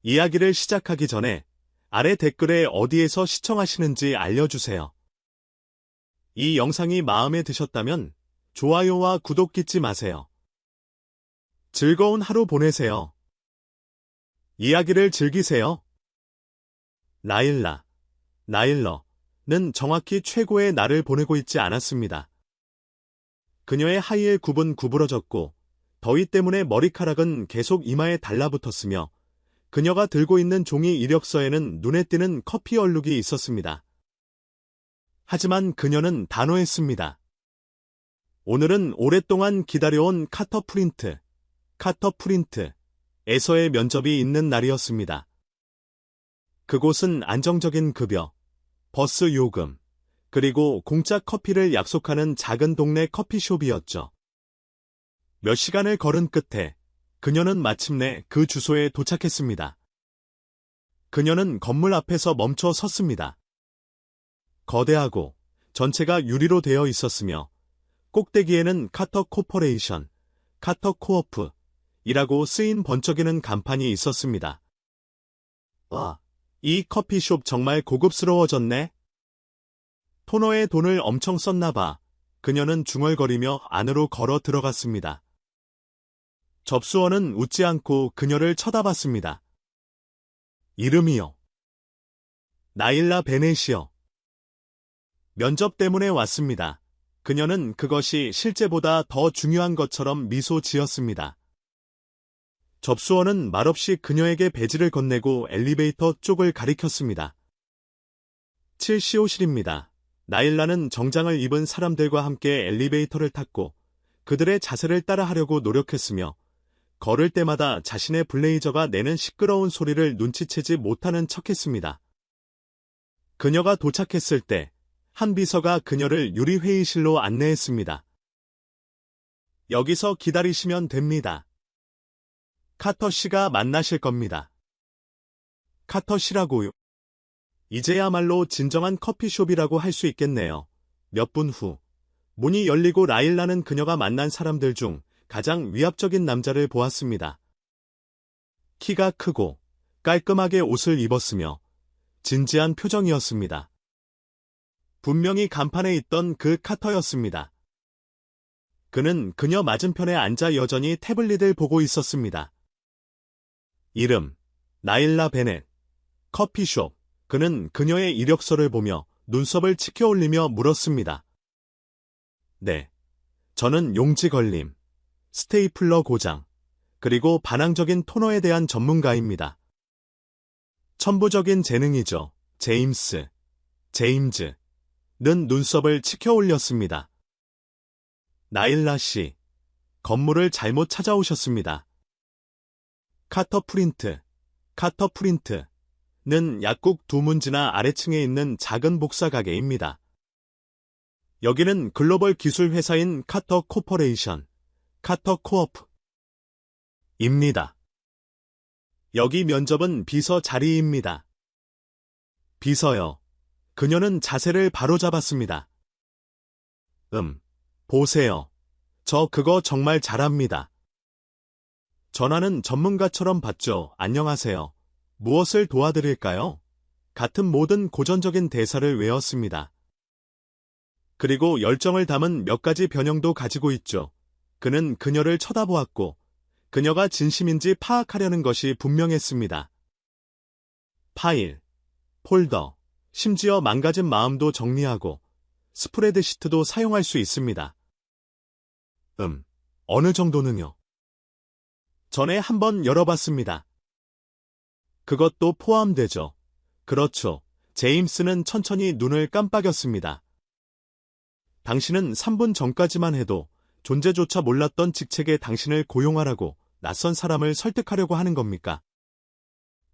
이야기를 시작하기 전에 아래 댓글에 어디에서 시청하시는지 알려주세요. 이 영상이 마음에 드셨다면 좋아요와 구독 잊지 마세요. 즐거운 하루 보내세요. 이야기를 즐기세요. 나일러는 정확히 최고의 날을 보내고 있지 않았습니다. 그녀의 하이힐 굽은 구부러졌고 더위 때문에 머리카락은 계속 이마에 달라붙었으며 그녀가 들고 있는 종이 이력서에는 눈에 띄는 커피 얼룩이 있었습니다. 하지만 그녀는 단호했습니다. 오늘은 오랫동안 기다려온 카터프린트에서의 면접이 있는 날이었습니다. 그곳은 안정적인 급여, 버스 요금, 그리고 공짜 커피를 약속하는 작은 동네 커피숍이었죠. 몇 시간을 걸은 끝에 그녀는 마침내 그 주소에 도착했습니다. 그녀는 건물 앞에서 멈춰 섰습니다. 거대하고 전체가 유리로 되어 있었으며 꼭대기에는 카터 코퍼레이션, 카터 코어프이라고 쓰인 번쩍이는 간판이 있었습니다. 와, 이 커피숍 정말 고급스러워졌네. 토너에 돈을 엄청 썼나봐. 그녀는 중얼거리며 안으로 걸어 들어갔습니다. 접수원은 웃지 않고 그녀를 쳐다봤습니다. 이름이요. 나일라 베넷이요. 면접 때문에 왔습니다. 그녀는 그것이 실제보다 더 중요한 것처럼 미소 지었습니다. 접수원은 말없이 그녀에게 배지를 건네고 엘리베이터 쪽을 가리켰습니다. 7C5실입니다. 나일라는 정장을 입은 사람들과 함께 엘리베이터를 탔고 그들의 자세를 따라하려고 노력했으며 걸을 때마다 자신의 블레이저가 내는 시끄러운 소리를 눈치채지 못하는 척했습니다. 그녀가 도착했을 때 한 비서가 그녀를 유리회의실로 안내했습니다. 여기서 기다리시면 됩니다. 카터 씨가 만나실 겁니다. 카터 씨라고요? 이제야말로 진정한 커피숍이라고 할 수 있겠네요. 몇 분 후, 문이 열리고 나일라는 그녀가 만난 사람들 중 가장 위압적인 남자를 보았습니다. 키가 크고 깔끔하게 옷을 입었으며 진지한 표정이었습니다. 분명히 간판에 있던 그 카터였습니다. 그는 그녀 맞은편에 앉아 여전히 태블릿을 보고 있었습니다. 이름, 나일라 베넷, 커피숍. 그는 그녀의 이력서를 보며 눈썹을 치켜올리며 물었습니다. 네, 저는 용지 걸림, 스테이플러 고장, 그리고 반항적인 토너에 대한 전문가입니다. 천부적인 재능이죠. 제임즈는 눈썹을 치켜올렸습니다. 나일라 씨, 건물을 잘못 찾아오셨습니다. 카터프린트는 약국 두 문지나 아래층에 있는 작은 복사 가게입니다. 여기는 글로벌 기술 회사인 카터 코퍼레이션, 카터 코어프입니다. 여기 면접은 비서 자리입니다. 비서요. 그녀는 자세를 바로잡았습니다. 보세요. 저 그거 정말 잘합니다. 전화는 전문가처럼 받죠. 안녕하세요. 무엇을 도와드릴까요? 같은 모든 고전적인 대사를 외웠습니다. 그리고 열정을 담은 몇 가지 변형도 가지고 있죠. 그는 그녀를 쳐다보았고 그녀가 진심인지 파악하려는 것이 분명했습니다. 파일, 폴더, 심지어 망가진 마음도 정리하고 스프레드시트도 사용할 수 있습니다. 어느 정도는요? 전에 한번 열어봤습니다. 그것도 포함되죠. 그렇죠. 제임스는 천천히 눈을 깜빡였습니다. 당신은 3분 전까지만 해도 존재조차 몰랐던 직책에 당신을 고용하라고 낯선 사람을 설득하려고 하는 겁니까?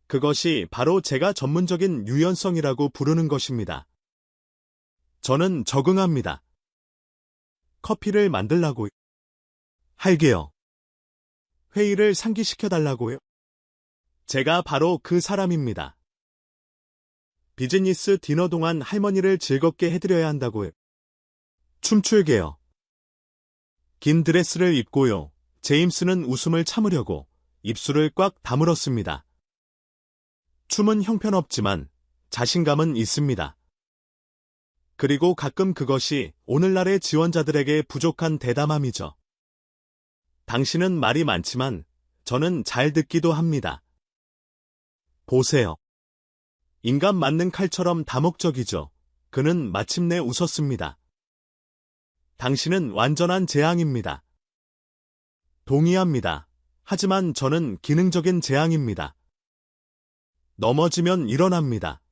그것이 바로 제가 전문적인 유연성이라고 부르는 것입니다. 저는 적응합니다. 커피를 만들라고요? 할게요. 회의를 상기시켜달라고요? 제가 바로 그 사람입니다. 비즈니스 디너 동안 할머니를 즐겁게 해드려야 한다고요. 춤출게요. 긴 드레스를 입고요. 제임스는 웃음을 참으려고 입술을 꽉 다물었습니다. 춤은 형편없지만 자신감은 있습니다. 그리고 가끔 그것이 오늘날의 지원자들에게 부족한 대담함이죠. 당신은 말이 많지만 저는 잘 듣기도 합니다. 보세요. 인간 맞는 칼처럼 다목적이죠. 그는 마침내 웃었습니다. 당신은 완전한 재앙입니다. 동의합니다. 하지만 저는 기능적인 재앙입니다. 넘어지면 일어납니다.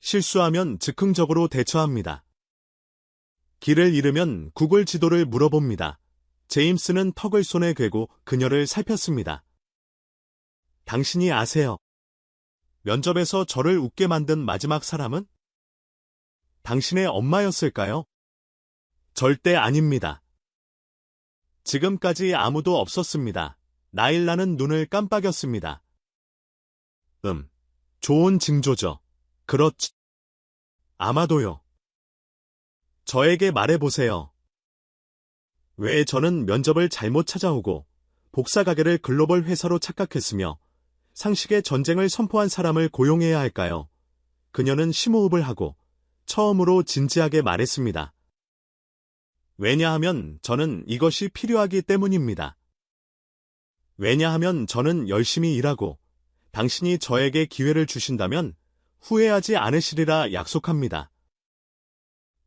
실수하면 즉흥적으로 대처합니다. 길을 잃으면 구글 지도를 물어봅니다. 제임스는 턱을 손에 괴고 그녀를 살폈습니다. 당신이 아세요? 면접에서 저를 웃게 만든 마지막 사람은? 당신의 엄마였을까요? 절대 아닙니다. 지금까지 아무도 없었습니다. 나일라는 눈을 깜빡였습니다. 좋은 징조죠. 그렇지. 아마도요. 저에게 말해보세요. 왜 저는 면접을 잘못 찾아오고 복사 가게를 글로벌 회사로 착각했으며 상식의 전쟁을 선포한 사람을 고용해야 할까요? 그녀는 심호흡을 하고 처음으로 진지하게 말했습니다. 왜냐하면 저는 이것이 필요하기 때문입니다. 왜냐하면 저는 열심히 일하고 당신이 저에게 기회를 주신다면 후회하지 않으시리라 약속합니다.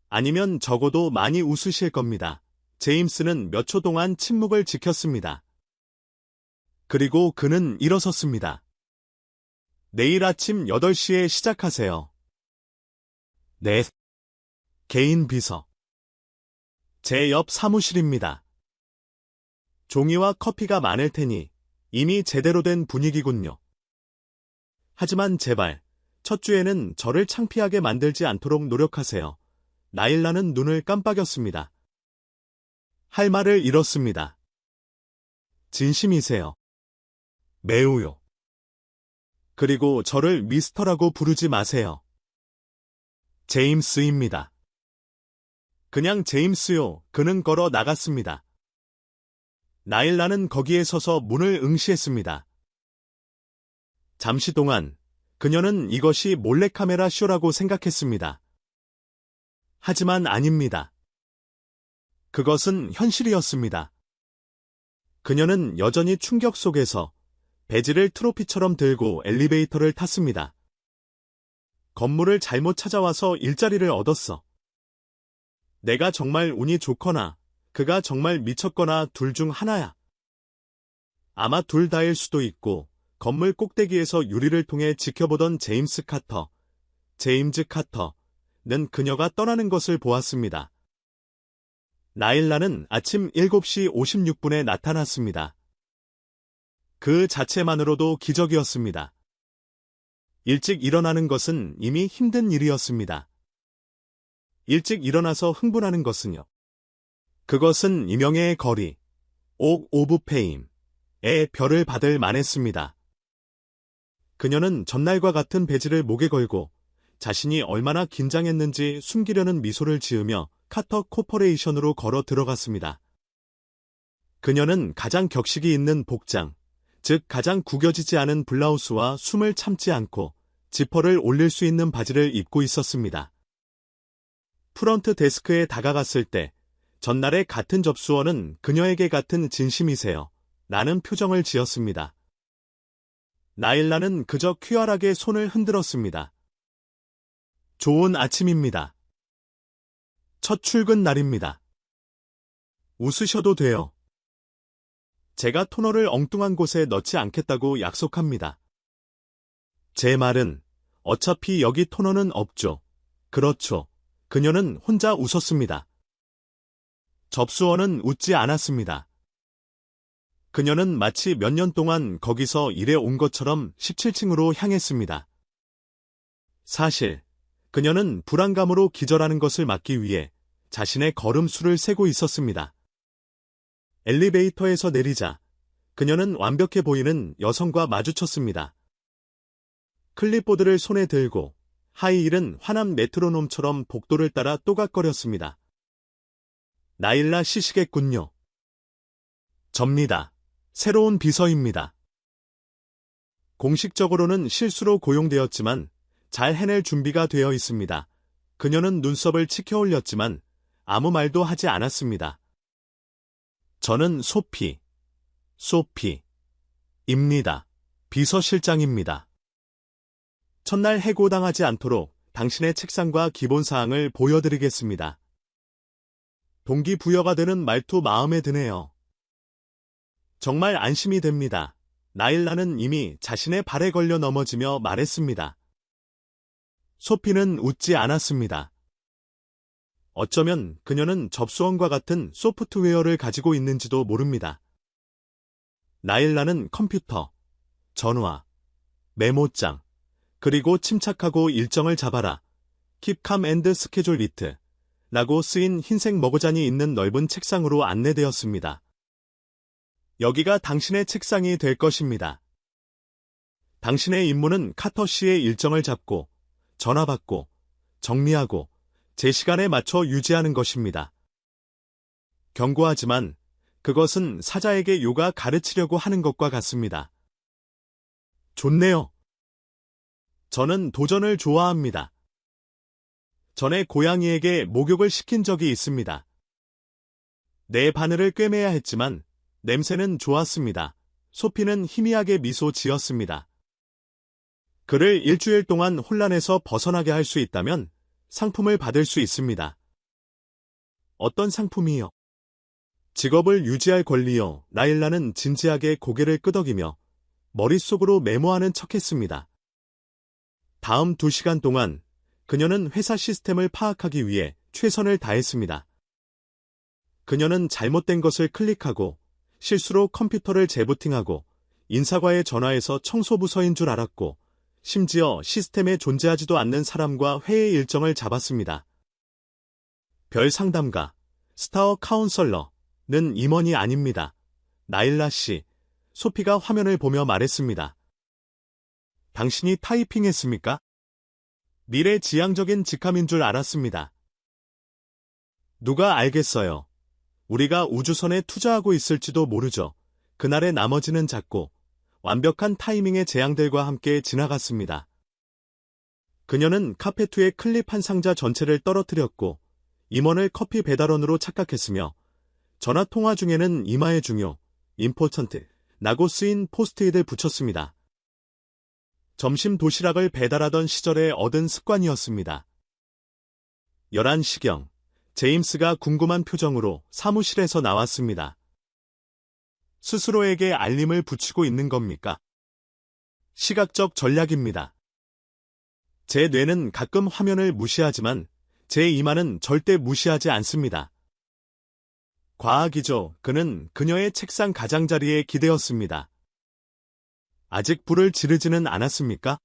아니면 적어도 많이 웃으실 겁니다. 제임스는 몇 초 동안 침묵을 지켰습니다. 그리고 그는 일어섰습니다. 내일 아침 8시에 시작하세요. 네. 개인 비서. 제 옆 사무실입니다. 종이와 커피가 많을 테니 이미 제대로 된 분위기군요. 하지만 제발 첫 주에는 저를 창피하게 만들지 않도록 노력하세요. 나일라는 눈을 깜빡였습니다. 할 말을 잃었습니다. 진심이세요? 매우요. 그리고 저를 미스터라고 부르지 마세요. 제임스입니다. 그냥 제임스요. 그는 걸어 나갔습니다. 나일라는 거기에 서서 문을 응시했습니다. 잠시 동안 그녀는 이것이 몰래카메라 쇼라고 생각했습니다. 하지만 아닙니다. 그것은 현실이었습니다. 그녀는 여전히 충격 속에서 배지를 트로피처럼 들고 엘리베이터를 탔습니다. 건물을 잘못 찾아와서 일자리를 얻었어. 내가 정말 운이 좋거나 그가 정말 미쳤거나 둘 중 하나야. 아마 둘 다일 수도 있고 건물 꼭대기에서 유리를 통해 지켜보던 제임스 카터는 그녀가 떠나는 것을 보았습니다. 나일라는 아침 7시 56분에 나타났습니다. 그 자체만으로도 기적이었습니다. 일찍 일어나는 것은 이미 힘든 일이었습니다. 일찍 일어나서 흥분하는 것은요. 그것은 이명예의 거리, 옥 오브 페임의 별을 받을 만했습니다. 그녀는 전날과 같은 배지를 목에 걸고 자신이 얼마나 긴장했는지 숨기려는 미소를 지으며 카터 코퍼레이션으로 걸어 들어갔습니다. 그녀는 가장 격식이 있는 복장, 즉 가장 구겨지지 않은 블라우스와 숨을 참지 않고 지퍼를 올릴 수 있는 바지를 입고 있었습니다. 프런트 데스크에 다가갔을 때 전날의 같은 접수원은 그녀에게 같은 진심이세요. 라는 표정을 지었습니다. 나일라는 그저 퀴어하게 손을 흔들었습니다. 좋은 아침입니다. 첫 출근 날입니다. 웃으셔도 돼요. 제가 토너를 엉뚱한 곳에 넣지 않겠다고 약속합니다. 제 말은 어차피 여기 토너는 없죠. 그렇죠. 그녀는 혼자 웃었습니다. 접수원은 웃지 않았습니다. 그녀는 마치 몇 년 동안 거기서 일해 온 것처럼 17층으로 향했습니다. 사실 그녀는 불안감으로 기절하는 것을 막기 위해 자신의 걸음수를 세고 있었습니다. 엘리베이터에서 내리자 그녀는 완벽해 보이는 여성과 마주쳤습니다. 클립보드를 손에 들고 하이힐은 화난 메트로놈처럼 복도를 따라 또각거렸습니다. 나일라 씨시겠군요. 접니다. 새로운 비서입니다. 공식적으로는 실수로 고용되었지만 잘 해낼 준비가 되어 있습니다. 그녀는 눈썹을 치켜 올렸지만 아무 말도 하지 않았습니다. 저는 소피입니다. 비서실장입니다. 첫날 해고당하지 않도록 당신의 책상과 기본사항을 보여드리겠습니다. 동기부여가 되는 말투 마음에 드네요. 정말 안심이 됩니다. 나일라는 이미 자신의 발에 걸려 넘어지며 말했습니다. 소피는 웃지 않았습니다. 어쩌면 그녀는 접수원과 같은 소프트웨어를 가지고 있는지도 모릅니다. 나일라는 컴퓨터, 전화, 메모장, 그리고 침착하고 일정을 잡아라. Keep calm and schedule it. 라고 쓰인 흰색 머그잔이 있는 넓은 책상으로 안내되었습니다. 여기가 당신의 책상이 될 것입니다. 당신의 임무는 카터 씨의 일정을 잡고, 전화받고, 정리하고, 제 시간에 맞춰 유지하는 것입니다. 경고하지만 그것은 사자에게 요가 가르치려고 하는 것과 같습니다. 좋네요. 저는 도전을 좋아합니다. 전에 고양이에게 목욕을 시킨 적이 있습니다. 내 바늘을 꿰매야 했지만 냄새는 좋았습니다. 소피는 희미하게 미소 지었습니다. 그를 일주일 동안 혼란에서 벗어나게 할 수 있다면 상품을 받을 수 있습니다. 어떤 상품이요? 직업을 유지할 권리요. 나일라는 진지하게 고개를 끄덕이며 머릿속으로 메모하는 척했습니다. 다음 2시간 동안 그녀는 회사 시스템을 파악하기 위해 최선을 다했습니다. 그녀는 잘못된 것을 클릭하고 실수로 컴퓨터를 재부팅하고 인사과에 전화해서 청소부서인 줄 알았고 심지어 시스템에 존재하지도 않는 사람과 회의 일정을 잡았습니다. 별 상담가, 스타어 카운셀러는 임원이 아닙니다. 나일라 씨, 소피가 화면을 보며 말했습니다. 당신이 타이핑했습니까? 미래지향적인 직함인 줄 알았습니다. 누가 알겠어요. 우리가 우주선에 투자하고 있을지도 모르죠. 그날의 나머지는 작고 완벽한 타이밍의 재앙들과 함께 지나갔습니다. 그녀는 카페트에 클립 한 상자 전체를 떨어뜨렸고 임원을 커피 배달원으로 착각했으며 전화통화 중에는 이마에 중요, important, 라고 쓰인 포스트잇을 붙였습니다. 점심 도시락을 배달하던 시절에 얻은 습관이었습니다. 11시경, 제임스가 궁금한 표정으로 사무실에서 나왔습니다. 스스로에게 알림을 붙이고 있는 겁니까? 시각적 전략입니다. 제 뇌는 가끔 화면을 무시하지만 제 이마는 절대 무시하지 않습니다. 과학이죠. 그는 그녀의 책상 가장자리에 기대었습니다. 아직 불을 지르지는 않았습니까?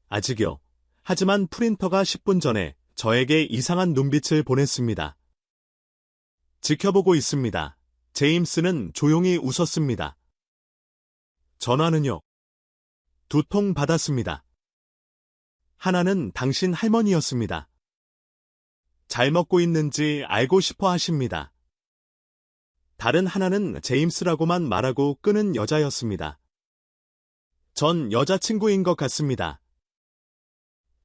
아직요. 하지만 프린터가 10분 전에 저에게 이상한 눈빛을 보냈습니다. 지켜보고 있습니다. 제임스는 조용히 웃었습니다. 전화는요? 2통 받았습니다. 하나는 당신 할머니였습니다. 잘 먹고 있는지 알고 싶어 하십니다. 다른 하나는 제임스라고만 말하고 끄는 여자였습니다. 전 여자친구인 것 같습니다.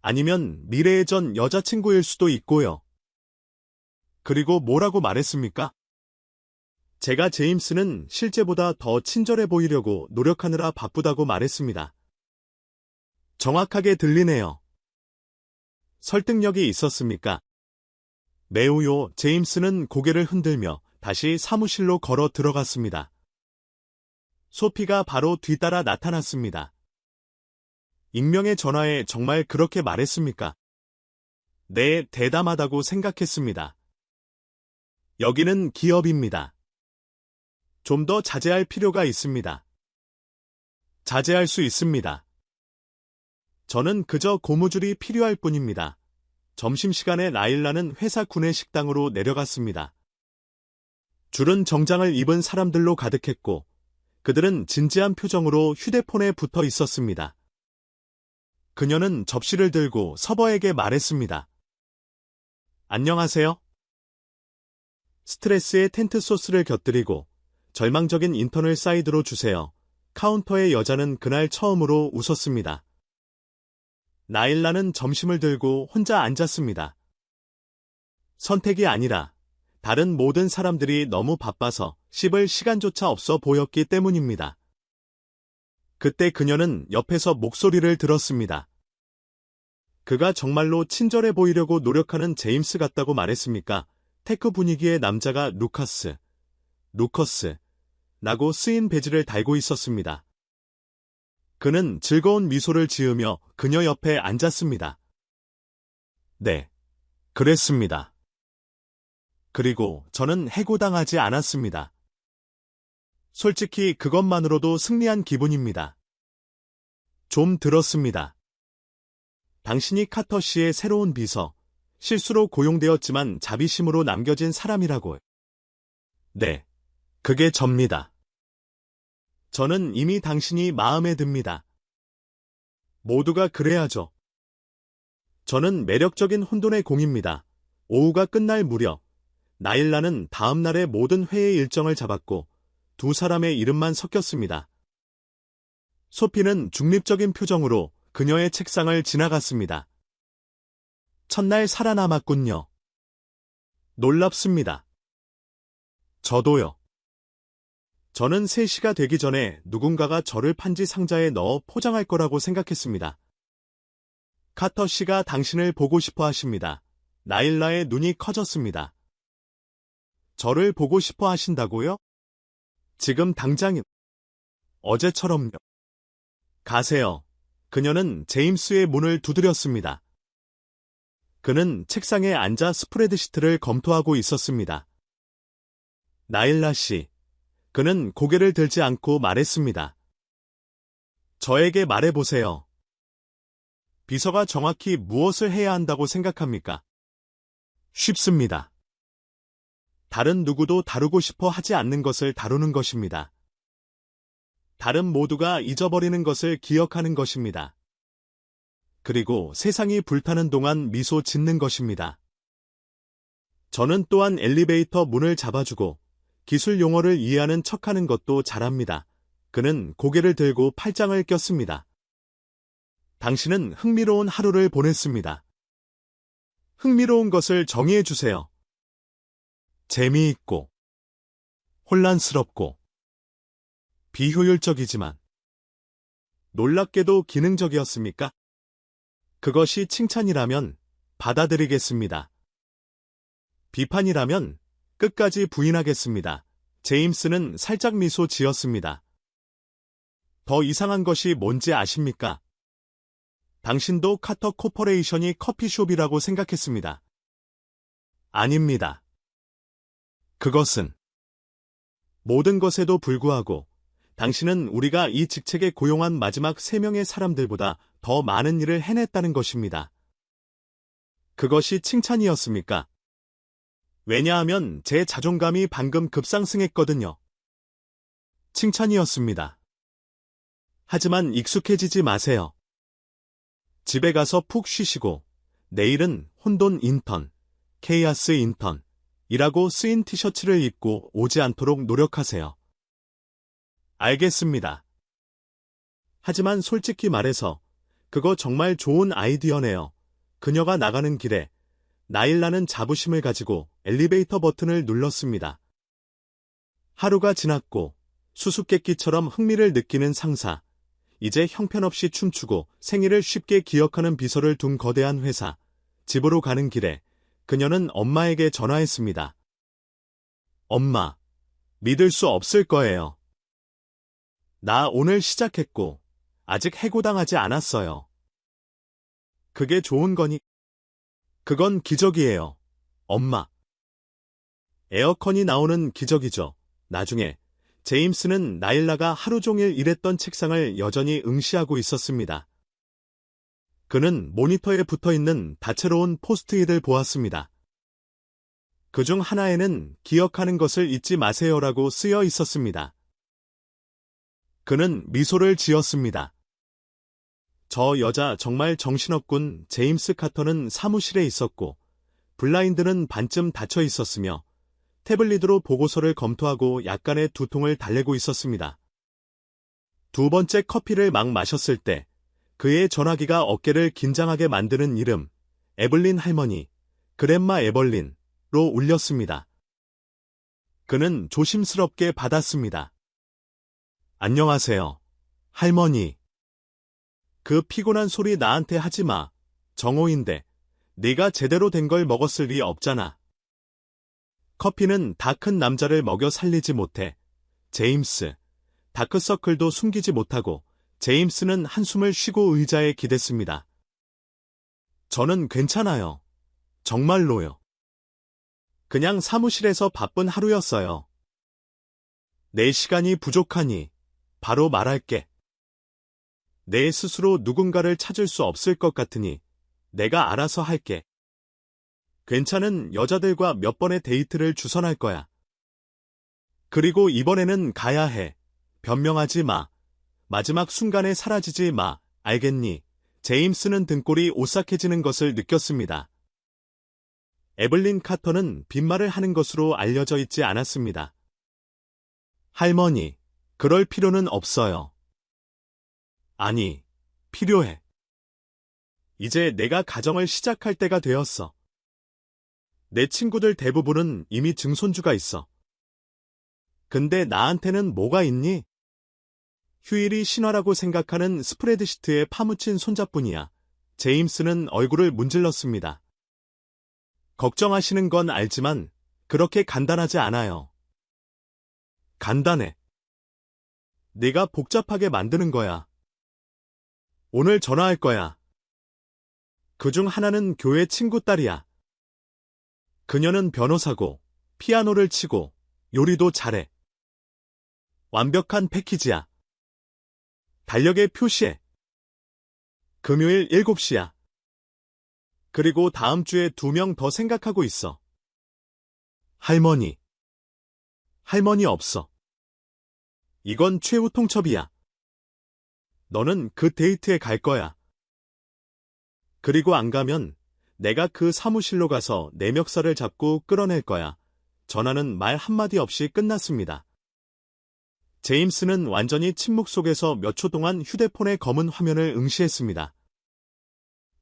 아니면 미래의 전 여자친구일 수도 있고요. 그리고 뭐라고 말했습니까? 제가 제임스는 실제보다 더 친절해 보이려고 노력하느라 바쁘다고 말했습니다. 정확하게 들리네요. 설득력이 있었습니까? 매우요. 제임스는 고개를 흔들며 다시 사무실로 걸어 들어갔습니다. 소피가 바로 뒤따라 나타났습니다. 익명의 전화에 정말 그렇게 말했습니까? 네, 대담하다고 생각했습니다. 여기는 기업입니다. 좀 더 자제할 필요가 있습니다. 자제할 수 있습니다. 저는 그저 고무줄이 필요할 뿐입니다. 점심시간에 라일라는 회사 구내식당으로 내려갔습니다. 줄은 정장을 입은 사람들로 가득했고 그들은 진지한 표정으로 휴대폰에 붙어 있었습니다. 그녀는 접시를 들고 서버에게 말했습니다. 안녕하세요. 스트레스에 텐트 소스를 곁들이고 절망적인 인턴을 사이드로 주세요. 카운터의 여자는 그날 처음으로 웃었습니다. 나일라는 점심을 들고 혼자 앉았습니다. 선택이 아니라 다른 모든 사람들이 너무 바빠서 씹을 시간조차 없어 보였기 때문입니다. 그때 그녀는 옆에서 목소리를 들었습니다. 그가 정말로 친절해 보이려고 노력하는 제임스 같다고 말했습니까? 테크 분위기의 남자가 루커스 라고 쓰인 배지를 달고 있었습니다. 그는 즐거운 미소를 지으며 그녀 옆에 앉았습니다. 네, 그랬습니다. 그리고 저는 해고당하지 않았습니다. 솔직히 그것만으로도 승리한 기분입니다. 좀 들었습니다. 당신이 카터 씨의 새로운 비서, 실수로 고용되었지만 자비심으로 남겨진 사람이라고. 네, 그게 접니다. 저는 이미 당신이 마음에 듭니다. 모두가 그래야죠. 저는 매력적인 혼돈의 공입니다. 오후가 끝날 무렵, 나일라는 다음 날의 모든 회의 일정을 잡았고 두 사람의 이름만 섞였습니다. 소피는 중립적인 표정으로 그녀의 책상을 지나갔습니다. 첫날 살아남았군요. 놀랍습니다. 저도요. 저는 3시가 되기 전에 누군가가 저를 판지 상자에 넣어 포장할 거라고 생각했습니다. 카터 씨가 당신을 보고 싶어 하십니다. 나일라의 눈이 커졌습니다. 저를 보고 싶어 하신다고요? 지금 당장요. 어제처럼요. 가세요. 그녀는 제임스의 문을 두드렸습니다. 그는 책상에 앉아 스프레드시트를 검토하고 있었습니다. 나일라 씨. 그는 고개를 들지 않고 말했습니다. 저에게 말해보세요. 비서가 정확히 무엇을 해야 한다고 생각합니까? 쉽습니다. 다른 누구도 다루고 싶어 하지 않는 것을 다루는 것입니다. 다른 모두가 잊어버리는 것을 기억하는 것입니다. 그리고 세상이 불타는 동안 미소 짓는 것입니다. 저는 또한 엘리베이터 문을 잡아주고 기술 용어를 이해하는 척하는 것도 잘합니다. 그는 고개를 들고 팔짱을 꼈습니다. 당신은 흥미로운 하루를 보냈습니다. 흥미로운 것을 정의해 주세요. 재미있고, 혼란스럽고, 비효율적이지만, 놀랍게도 기능적이었습니까? 그것이 칭찬이라면 받아들이겠습니다. 비판이라면 끝까지 부인하겠습니다. 제임스는 살짝 미소 지었습니다. 더 이상한 것이 뭔지 아십니까? 당신도 카터 코퍼레이션이 커피숍이라고 생각했습니다. 아닙니다. 그것은 모든 것에도 불구하고 당신은 우리가 이 직책에 고용한 마지막 3명의 사람들보다 더 많은 일을 해냈다는 것입니다. 그것이 칭찬이었습니까? 왜냐하면 제 자존감이 방금 급상승했거든요. 칭찬이었습니다. 하지만 익숙해지지 마세요. 집에 가서 푹 쉬시고 내일은 혼돈 인턴, 케이아스 인턴이라고 쓰인 티셔츠를 입고 오지 않도록 노력하세요. 알겠습니다. 하지만 솔직히 말해서 그거 정말 좋은 아이디어네요. 그녀가 나가는 길에 나일라는 자부심을 가지고 엘리베이터 버튼을 눌렀습니다. 하루가 지났고 수수께끼처럼 흥미를 느끼는 상사, 이제 형편없이 춤추고 생일을 쉽게 기억하는 비서를 둔 거대한 회사, 집으로 가는 길에 그녀는 엄마에게 전화했습니다. 엄마, 믿을 수 없을 거예요. 나 오늘 시작했고 아직 해고당하지 않았어요. 그게 좋은 거니? 그건 기적이에요. 엄마. 에어컨이 나오는 기적이죠. 나중에 제임스는 나일라가 하루 종일 일했던 책상을 여전히 응시하고 있었습니다. 그는 모니터에 붙어있는 다채로운 포스트잇을 보았습니다. 그중 하나에는 기억하는 것을 잊지 마세요라고 쓰여 있었습니다. 그는 미소를 지었습니다. 저 여자 정말 정신없군. 제임스 카터는 사무실에 있었고 블라인드는 반쯤 닫혀 있었으며 태블릿으로 보고서를 검토하고 약간의 두통을 달래고 있었습니다. 두 번째 커피를 막 마셨을 때 그의 전화기가 어깨를 긴장하게 만드는 이름, 에블린 할머니, 그랜마 에벌린로 울렸습니다. 그는 조심스럽게 받았습니다. 안녕하세요, 할머니. 그 피곤한 소리 나한테 하지 마. 정오인데 네가 제대로 된 걸 먹었을 리 없잖아. 커피는 다 큰 남자를 먹여 살리지 못해. 제임스, 다크서클도 숨기지 못하고 제임스는 한숨을 쉬고 의자에 기댔습니다. 저는 괜찮아요. 정말로요. 그냥 사무실에서 바쁜 하루였어요. 내 시간이 부족하니 바로 말할게. 내 스스로 누군가를 찾을 수 없을 것 같으니 내가 알아서 할게. 괜찮은 여자들과 몇 번의 데이트를 주선할 거야. 그리고 이번에는 가야 해. 변명하지 마. 마지막 순간에 사라지지 마. 알겠니? 제임스는 등골이 오싹해지는 것을 느꼈습니다. 에블린 카터는 빈말을 하는 것으로 알려져 있지 않았습니다. 할머니, 그럴 필요는 없어요. 아니, 필요해. 이제 내가 가정을 시작할 때가 되었어. 내 친구들 대부분은 이미 증손주가 있어. 근데 나한테는 뭐가 있니? 휴일이 신화라고 생각하는 스프레드시트에 파묻힌 손자뿐이야. 제임스는 얼굴을 문질렀습니다. 걱정하시는 건 알지만 그렇게 간단하지 않아요. 간단해. 네가 복잡하게 만드는 거야. 오늘 전화할 거야. 그중 하나는 교회 친구 딸이야. 그녀는 변호사고 피아노를 치고 요리도 잘해. 완벽한 패키지야. 달력에 표시해. 금요일 7시야. 그리고 다음 주에 2명 더 생각하고 있어. 할머니. 할머니 없어. 이건 최후 통첩이야. 너는 그 데이트에 갈 거야. 그리고 안 가면 내가 그 사무실로 가서 내 멱살을 잡고 끌어낼 거야. 전화는 말 한마디 없이 끝났습니다. 제임스는 완전히 침묵 속에서 몇 초 동안 휴대폰의 검은 화면을 응시했습니다.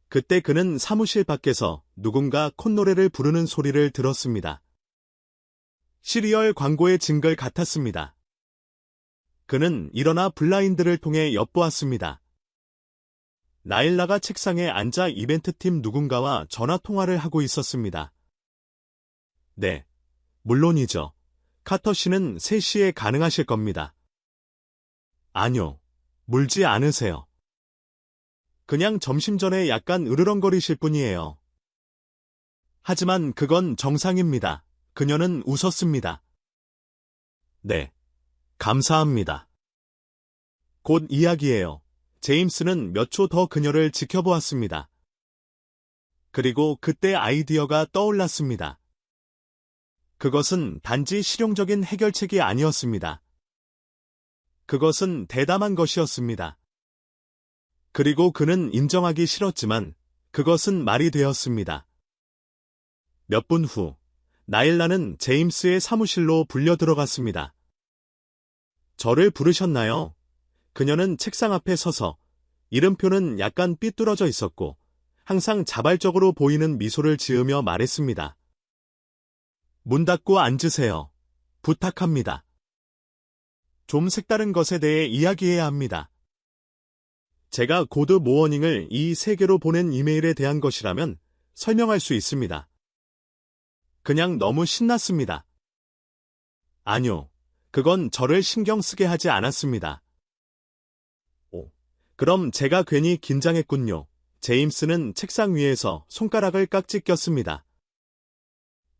그때 그는 사무실 밖에서 누군가 콧노래를 부르는 소리를 들었습니다. 시리얼 광고의 징글 같았습니다. 그는 일어나 블라인드를 통해 엿보았습니다. 나일라가 책상에 앉아 이벤트팀 누군가와 전화통화를 하고 있었습니다. 네, 물론이죠. 카터 씨는 3시에 가능하실 겁니다. 아니요, 물지 않으세요. 그냥 점심 전에 약간 으르렁거리실 뿐이에요. 하지만 그건 정상입니다. 그녀는 웃었습니다. 네, 감사합니다. 곧 이야기예요. 제임스는 몇 초 더 그녀를 지켜보았습니다. 그리고 그때 아이디어가 떠올랐습니다. 그것은 단지 실용적인 해결책이 아니었습니다. 그것은 대담한 것이었습니다. 그리고 그는 인정하기 싫었지만 그것은 말이 되었습니다. 몇 분 후, 나일라는 제임스의 사무실로 불려 들어갔습니다. 저를 부르셨나요? 그녀는 책상 앞에 서서 이름표는 약간 삐뚤어져 있었고 항상 자발적으로 보이는 미소를 지으며 말했습니다. 문 닫고 앉으세요. 부탁합니다. 좀 색다른 것에 대해 이야기해야 합니다. 제가 고드 모어닝을 이 세계로 보낸 이메일에 대한 것이라면 설명할 수 있습니다. 그냥 너무 신났습니다. 아니요, 그건 저를 신경 쓰게 하지 않았습니다. 그럼 제가 괜히 긴장했군요. 제임스는 책상 위에서 손가락을 깍지 꼈습니다.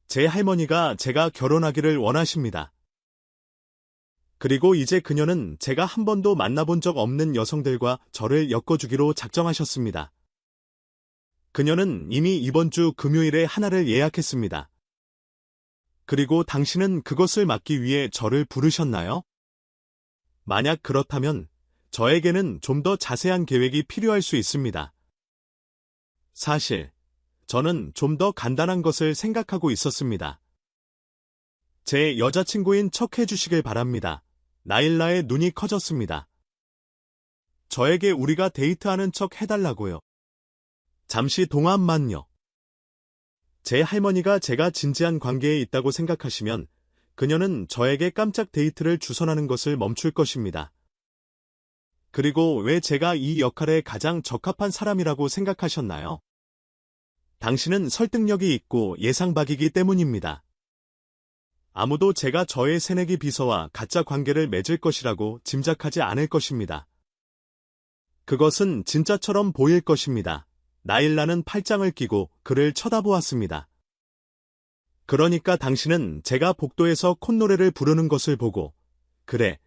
제 할머니가 제가 결혼하기를 원하십니다. 그리고 이제 그녀는 제가 한 번도 만나본 적 없는 여성들과 저를 엮어주기로 작정하셨습니다. 그녀는 이미 이번 주 금요일에 하나를 예약했습니다. 그리고 당신은 그것을 막기 위해 저를 부르셨나요? 만약 그렇다면 저에게는 좀 더 자세한 계획이 필요할 수 있습니다. 사실, 저는 좀 더 간단한 것을 생각하고 있었습니다. 제 여자친구인 척 해주시길 바랍니다. 나일라의 눈이 커졌습니다. 저에게 우리가 데이트하는 척 해달라고요. 잠시 동안만요. 제 할머니가 제가 진지한 관계에 있다고 생각하시면 그녀는 저에게 깜짝 데이트를 주선하는 것을 멈출 것입니다. 그리고 왜 제가 이 역할에 가장 적합한 사람이라고 생각하셨나요? 당신은 설득력이 있고 예상박이기 때문입니다. 아무도 제가 저의 새내기 비서와 가짜 관계를 맺을 것이라고 짐작하지 않을 것입니다. 그것은 진짜처럼 보일 것입니다. 나일라는 팔짱을 끼고 그를 쳐다보았습니다. 그러니까 당신은 제가 복도에서 콧노래를 부르는 것을 보고 그래,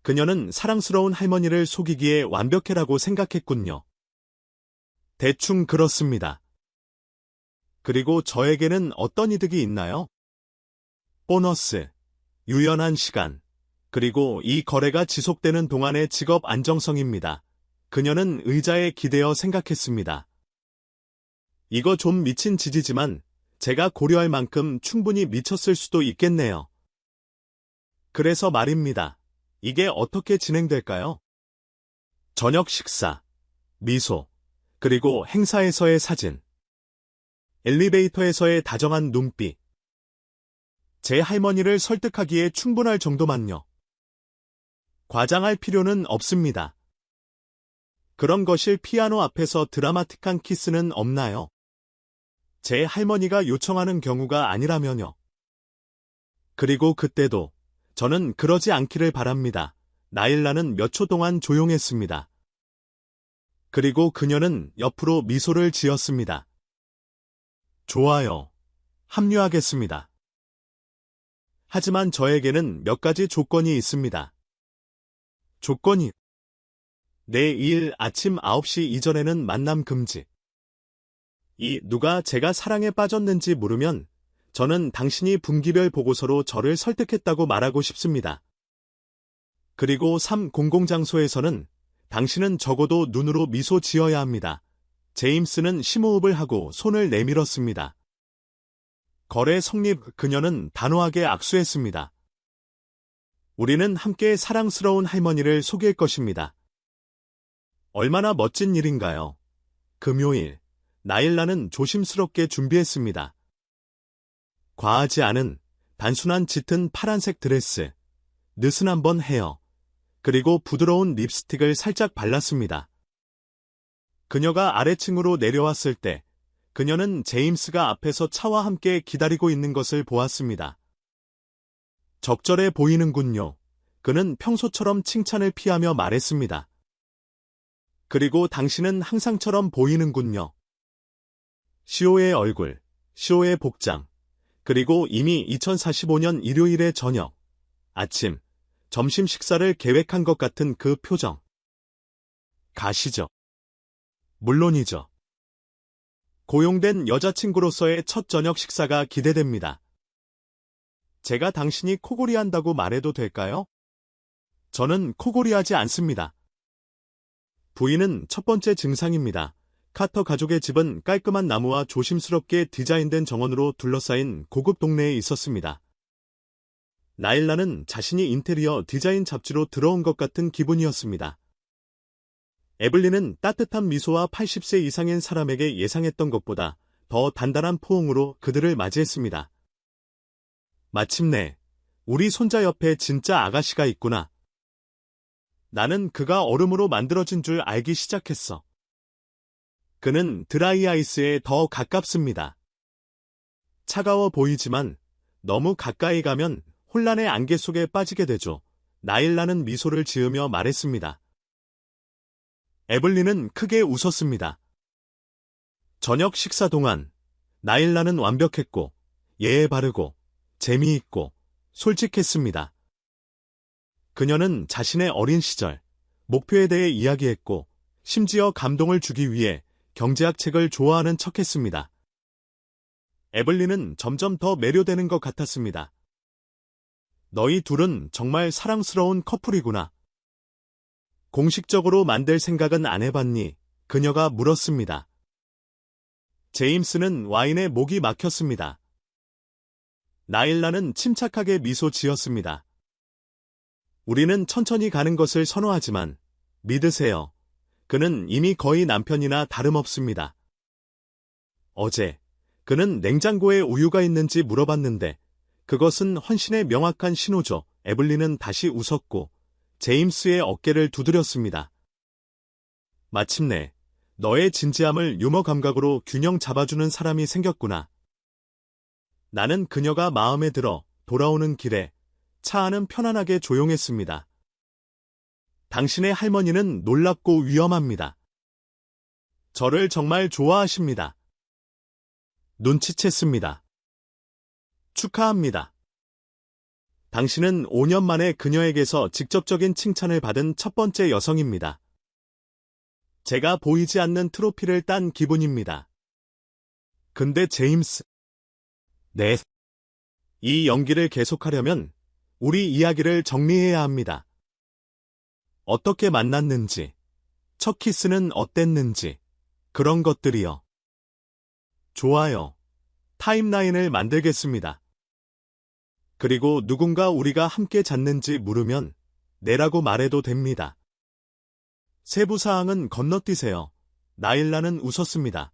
그녀는 사랑스러운 할머니를 속이기에 완벽해라고 생각했군요. 대충 그렇습니다. 그리고 저에게는 어떤 이득이 있나요? 보너스, 유연한 시간, 그리고 이 거래가 지속되는 동안의 직업 안정성입니다. 그녀는 의자에 기대어 생각했습니다. 이거 좀 미친 짓이지만 제가 고려할 만큼 충분히 미쳤을 수도 있겠네요. 그래서 말입니다. 이게 어떻게 진행될까요? 저녁 식사, 미소, 그리고 행사에서의 사진, 엘리베이터에서의 다정한 눈빛. 제 할머니를 설득하기에 충분할 정도만요. 과장할 필요는 없습니다. 그런 것일 피아노 앞에서 드라마틱한 키스는 없나요? 제 할머니가 요청하는 경우가 아니라면요. 그리고 그때도 저는 그러지 않기를 바랍니다. 나일라는 몇 초 동안 조용했습니다. 그리고 그녀는 옆으로 미소를 지었습니다. 좋아요. 합류하겠습니다. 하지만 저에게는 몇 가지 조건이 있습니다. 조건이 내일 아침 9시 이전에는 만남 금지. 누가 제가 사랑에 빠졌는지 물으면 저는 당신이 분기별 보고서로 저를 설득했다고 말하고 싶습니다. 그리고 3. 공공장소에서는 당신은 적어도 눈으로 미소 지어야 합니다. 제임스는 심호흡을 하고 손을 내밀었습니다. 거래 성립. 그녀는 단호하게 악수했습니다. 우리는 함께 사랑스러운 할머니를 속일 것입니다. 얼마나 멋진 일인가요? 금요일, 나일라는 조심스럽게 준비했습니다. 과하지 않은 단순한 짙은 파란색 드레스, 느슨한 헤어, 그리고 부드러운 립스틱을 살짝 발랐습니다. 그녀가 아래층으로 내려왔을 때 그녀는 제임스가 앞에서 차와 함께 기다리고 있는 것을 보았습니다. 적절해 보이는군요. 그는 평소처럼 칭찬을 피하며 말했습니다. 그리고 당신은 항상처럼 보이는군요. 시오의 얼굴, 시오의 복장, 그리고 이미 2045년 일요일의 저녁, 아침, 점심 식사를 계획한 것 같은 그 표정. 가시죠. 물론이죠. 고용된 여자친구로서의 첫 저녁 식사가 기대됩니다. 제가 당신이 코골이한다고 말해도 될까요? 저는 코골이하지 않습니다. 부인은 첫 번째 증상입니다. 카터 가족의 집은 깔끔한 나무와 조심스럽게 디자인된 정원으로 둘러싸인 고급 동네에 있었습니다. 나일라는 자신이 인테리어 디자인 잡지로 들어온 것 같은 기분이었습니다. 에블린은 따뜻한 미소와 80세 이상인 사람에게 예상했던 것보다 더 단단한 포옹으로 그들을 맞이했습니다. 마침내 우리 손자 옆에 진짜 아가씨가 있구나. 나는 그가 얼음으로 만들어진 줄 알기 시작했어. 그는 드라이 아이스에 더 가깝습니다. 차가워 보이지만 너무 가까이 가면 혼란의 안개 속에 빠지게 되죠. 나일라는 미소를 지으며 말했습니다. 에블린은 크게 웃었습니다. 저녁 식사 동안 나일라는 완벽했고 예의 바르고 재미있고 솔직했습니다. 그녀는 자신의 어린 시절, 목표에 대해 이야기했고 심지어 감동을 주기 위해 경제학 책을 좋아하는 척했습니다. 에블린은 점점 더 매료되는 것 같았습니다. 너희 둘은 정말 사랑스러운 커플이구나. 공식적으로 만들 생각은 안 해봤니? 그녀가 물었습니다. 제임스는 와인에 목이 막혔습니다. 나일라는 침착하게 미소 지었습니다. 우리는 천천히 가는 것을 선호하지만 믿으세요. 그는 이미 거의 남편이나 다름없습니다. 어제 그는 냉장고에 우유가 있는지 물어봤는데 그것은 헌신의 명확한 신호죠. 에블린은 다시 웃었고 제임스의 어깨를 두드렸습니다. 마침내 너의 진지함을 유머 감각으로 균형 잡아주는 사람이 생겼구나. 나는 그녀가 마음에 들어 돌아오는 길에 차 안은 편안하게 조용했습니다. 당신의 할머니는 놀랍고 위험합니다. 저를 정말 좋아하십니다. 눈치챘습니다. 축하합니다. 당신은 5년 만에 그녀에게서 직접적인 칭찬을 받은 첫 번째 여성입니다. 제가 보이지 않는 트로피를 딴 기분입니다. 근데 제임스, 네. 이 연기를 계속하려면 우리 이야기를 정리해야 합니다. 어떻게 만났는지, 첫 키스는 어땠는지, 그런 것들이요. 좋아요. 타임라인을 만들겠습니다. 그리고 누군가 우리가 함께 잤는지 물으면 네라고 말해도 됩니다. 세부사항은 건너뛰세요. 나일라는 웃었습니다.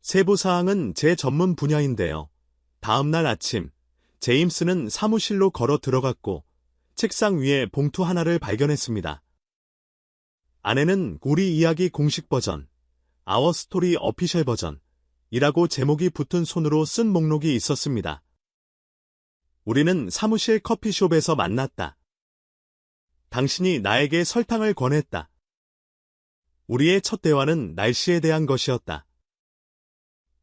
세부사항은 제 전문 분야인데요. 다음날 아침, 제임스는 사무실로 걸어 들어갔고 책상 위에 봉투 하나를 발견했습니다. 안에는 우리 이야기 공식 버전, 아워 스토리 어피셜 버전 이라고 제목이 붙은 손으로 쓴 목록이 있었습니다. 우리는 사무실 커피숍에서 만났다. 당신이 나에게 설탕을 권했다. 우리의 첫 대화는 날씨에 대한 것이었다.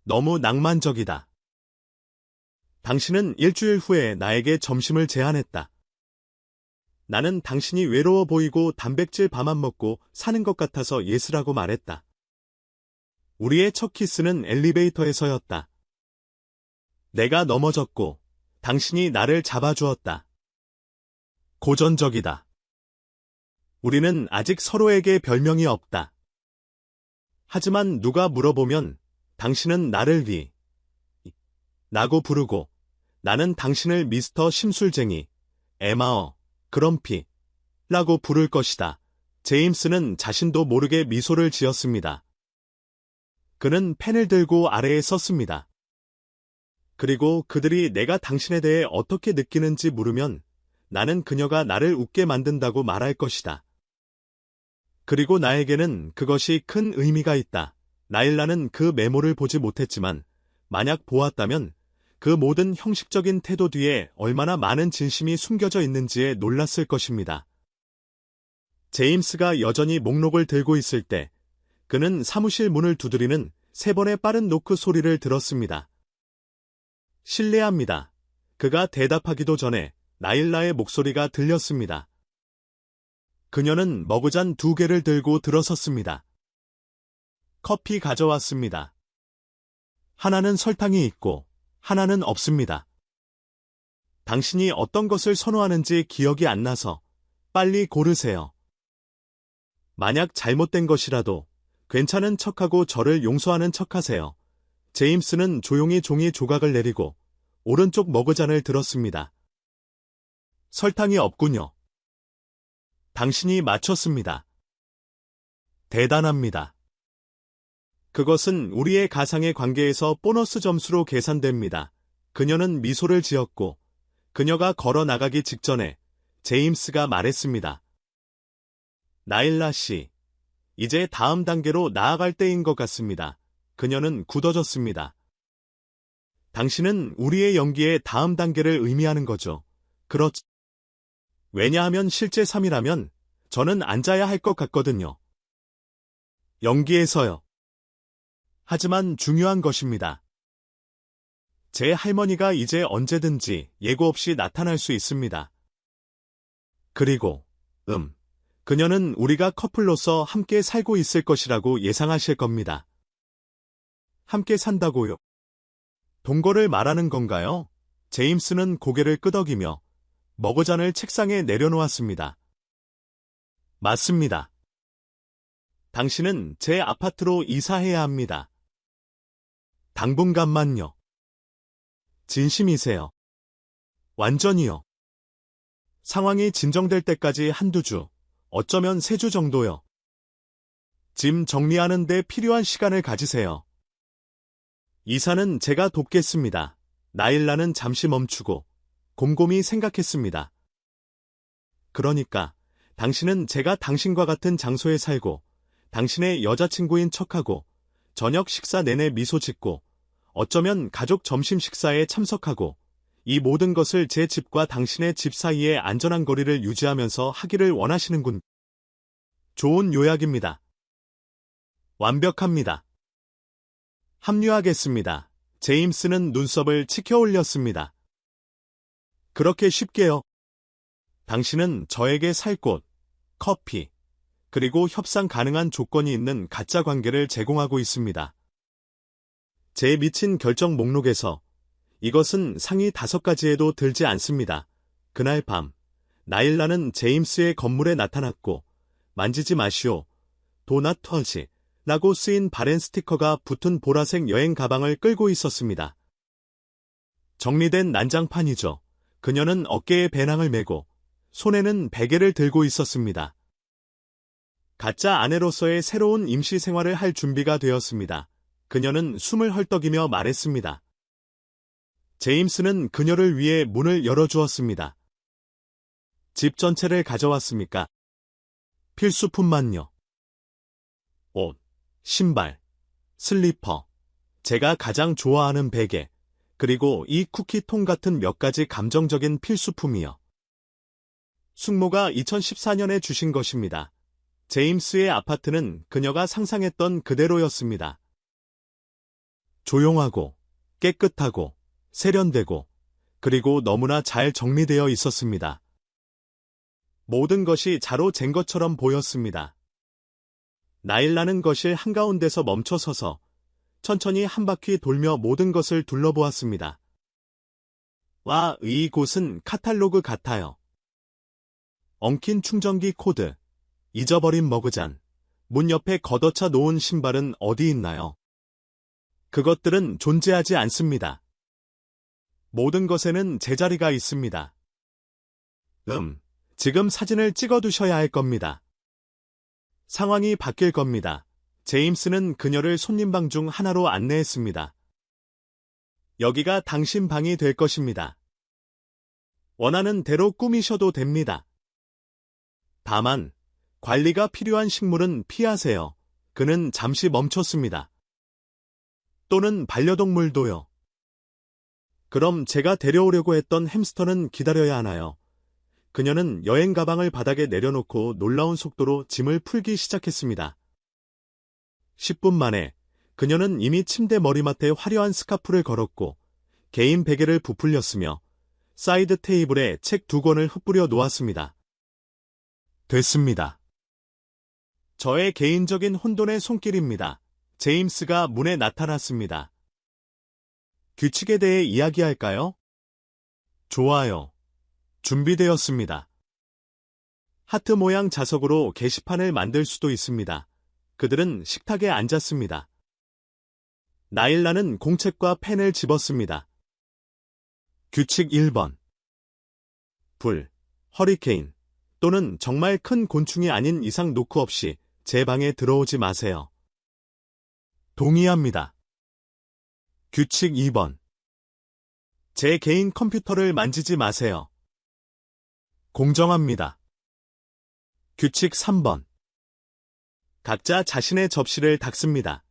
너무 낭만적이다. 당신은 일주일 후에 나에게 점심을 제안했다. 나는 당신이 외로워 보이고 단백질 밥만 먹고 사는 것 같아서 예스라고 말했다. 우리의 첫 키스는 엘리베이터에서였다. 내가 넘어졌고 당신이 나를 잡아주었다. 고전적이다. 우리는 아직 서로에게 별명이 없다. 하지만 누가 물어보면 당신은 나를 라고 부르고 나는 당신을 미스터 심술쟁이, 에마어, 그럼피 라고 부를 것이다. 제임스는 자신도 모르게 미소를 지었습니다. 그는 펜을 들고 아래에 썼습니다. 그리고 그들이 내가 당신에 대해 어떻게 느끼는지 물으면 나는 그녀가 나를 웃게 만든다고 말할 것이다. 그리고 나에게는 그것이 큰 의미가 있다. 나일라는 그 메모를 보지 못했지만 만약 보았다면 그 모든 형식적인 태도 뒤에 얼마나 많은 진심이 숨겨져 있는지에 놀랐을 것입니다. 제임스가 여전히 목록을 들고 있을 때 그는 사무실 문을 두드리는 3번의 빠른 노크 소리를 들었습니다. 실례합니다. 그가 대답하기도 전에 나일라의 목소리가 들렸습니다. 그녀는 머그잔 2개를 들고 들어섰습니다. 커피 가져왔습니다. 하나는 설탕이 있고 하나는 없습니다. 당신이 어떤 것을 선호하는지 기억이 안 나서 빨리 고르세요. 만약 잘못된 것이라도 괜찮은 척하고 저를 용서하는 척하세요. 제임스는 조용히 종이 조각을 내리고 오른쪽 머그잔을 들었습니다. 설탕이 없군요. 당신이 맞췄습니다. 대단합니다. 그것은 우리의 가상의 관계에서 보너스 점수로 계산됩니다. 그녀는 미소를 지었고 그녀가 걸어 나가기 직전에 제임스가 말했습니다. 나일라 씨, 이제 다음 단계로 나아갈 때인 것 같습니다. 그녀는 굳어졌습니다. 당신은 우리의 연기의 다음 단계를 의미하는 거죠. 그렇지. 왜냐하면 실제 3이라면 저는 앉아야 할 것 같거든요. 연기에서요. 하지만 중요한 것입니다. 제 할머니가 이제 언제든지 예고 없이 나타날 수 있습니다. 그리고, 그녀는 우리가 커플로서 함께 살고 있을 것이라고 예상하실 겁니다. 함께 산다고요? 동거를 말하는 건가요? 제임스는 고개를 끄덕이며 머그잔을 책상에 내려놓았습니다. 맞습니다. 당신은 제 아파트로 이사해야 합니다. 당분간만요. 진심이세요? 완전히요. 상황이 진정될 때까지 한두 주, 어쩌면 3주 정도요. 짐 정리하는 데 필요한 시간을 가지세요. 이사는 제가 돕겠습니다. 나일라는 잠시 멈추고 곰곰이 생각했습니다. 그러니까 당신은 제가 당신과 같은 장소에 살고 당신의 여자친구인 척하고 저녁 식사 내내 미소 짓고 어쩌면 가족 점심 식사에 참석하고 이 모든 것을 제 집과 당신의 집 사이의 안전한 거리를 유지하면서 하기를 원하시는군. 좋은 요약입니다. 완벽합니다. 합류하겠습니다. 제임스는 눈썹을 치켜 올렸습니다. 그렇게 쉽게요. 당신은 저에게 살 곳, 커피, 그리고 협상 가능한 조건이 있는 가짜 관계를 제공하고 있습니다. 제 미친 결정 목록에서 이것은 상위 5가지에도 들지 않습니다. 그날 밤, 나일라는 제임스의 건물에 나타났고 만지지 마시오, 도넛 터지 라고 쓰인 바렌 스티커가 붙은 보라색 여행 가방을 끌고 있었습니다. 정리된 난장판이죠. 그녀는 어깨에 배낭을 메고 손에는 베개를 들고 있었습니다. 가짜 아내로서의 새로운 임시 생활을 할 준비가 되었습니다. 그녀는 숨을 헐떡이며 말했습니다. 제임스는 그녀를 위해 문을 열어주었습니다. 집 전체를 가져왔습니까? 필수품만요. 옷, 신발, 슬리퍼, 제가 가장 좋아하는 베개, 그리고 이 쿠키통 같은 몇 가지 감정적인 필수품이요. 숙모가 2014년에 주신 것입니다. 제임스의 아파트는 그녀가 상상했던 그대로였습니다. 조용하고 깨끗하고 세련되고 그리고 너무나 잘 정리되어 있었습니다. 모든 것이 자로 잰 것처럼 보였습니다. 나일라는 거실 한가운데서 멈춰서서 천천히 한 바퀴 돌며 모든 것을 둘러보았습니다. 와, 이 곳은 카탈로그 같아요. 엉킨 충전기 코드, 잊어버린 머그잔, 문 옆에 걷어차 놓은 신발은 어디 있나요? 그것들은 존재하지 않습니다. 모든 것에는 제자리가 있습니다. 지금 사진을 찍어두셔야 할 겁니다. 상황이 바뀔 겁니다. 제임스는 그녀를 손님방 중 하나로 안내했습니다. 여기가 당신 방이 될 것입니다. 원하는 대로 꾸미셔도 됩니다. 다만 관리가 필요한 식물은 피하세요. 그는 잠시 멈췄습니다. 또는 반려동물도요. 그럼 제가 데려오려고 했던 햄스터는 기다려야 하나요? 그녀는 여행 가방을 바닥에 내려놓고 놀라운 속도로 짐을 풀기 시작했습니다. 10분 만에 그녀는 이미 침대 머리맡에 화려한 스카프를 걸었고 개인 베개를 부풀렸으며 사이드 테이블에 책 2권을 흩뿌려 놓았습니다. 됐습니다. 저의 개인적인 혼돈의 손길입니다. 제임스가 문에 나타났습니다. 규칙에 대해 이야기할까요? 좋아요. 준비되었습니다. 하트 모양 자석으로 게시판을 만들 수도 있습니다. 그들은 식탁에 앉았습니다. 나일라는 공책과 펜을 집었습니다. 규칙 1번. 불, 허리케인 또는 정말 큰 곤충이 아닌 이상 노크 없이 제 방에 들어오지 마세요. 동의합니다. 규칙 2번. 제 개인 컴퓨터를 만지지 마세요. 공정합니다. 규칙 3번. 각자 자신의 접시를 닦습니다.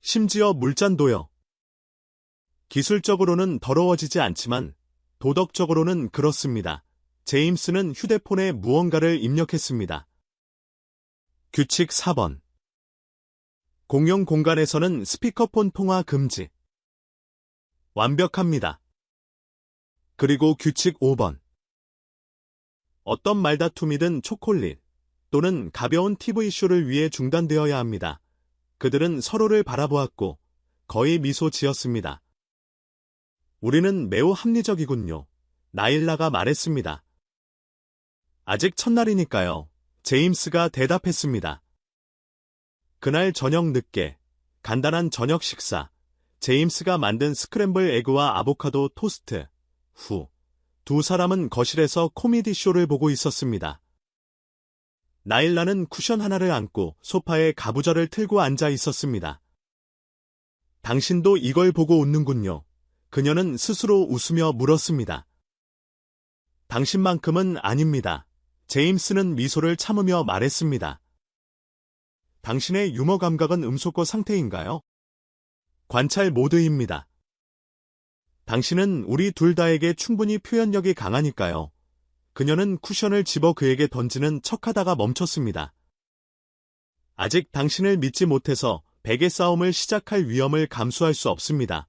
심지어 물잔도요. 기술적으로는 더러워지지 않지만 도덕적으로는 그렇습니다. 제임스는 휴대폰에 무언가를 입력했습니다. 규칙 4번. 공용 공간에서는 스피커폰 통화 금지. 완벽합니다. 그리고 규칙 5번. 어떤 말다툼이든 초콜릿 또는 가벼운 TV쇼를 위해 중단되어야 합니다. 그들은 서로를 바라보았고 거의 미소 지었습니다. 우리는 매우 합리적이군요. 나일라가 말했습니다. 아직 첫날이니까요. 제임스가 대답했습니다. 그날 저녁 늦게 간단한 저녁 식사, 제임스가 만든 스크램블 에그와 아보카도 토스트 후 두 사람은 거실에서 코미디 쇼를 보고 있었습니다. 나일라는 쿠션 하나를 안고 소파에 가부좌를 틀고 앉아 있었습니다. 당신도 이걸 보고 웃는군요. 그녀는 스스로 웃으며 물었습니다. 당신만큼은 아닙니다. 제임스는 미소를 참으며 말했습니다. 당신의 유머 감각은 음소거 상태인가요? 관찰 모드입니다. 당신은 우리 둘 다에게 충분히 표현력이 강하니까요. 그녀는 쿠션을 집어 그에게 던지는 척하다가 멈췄습니다. 아직 당신을 믿지 못해서 베개 싸움을 시작할 위험을 감수할 수 없습니다.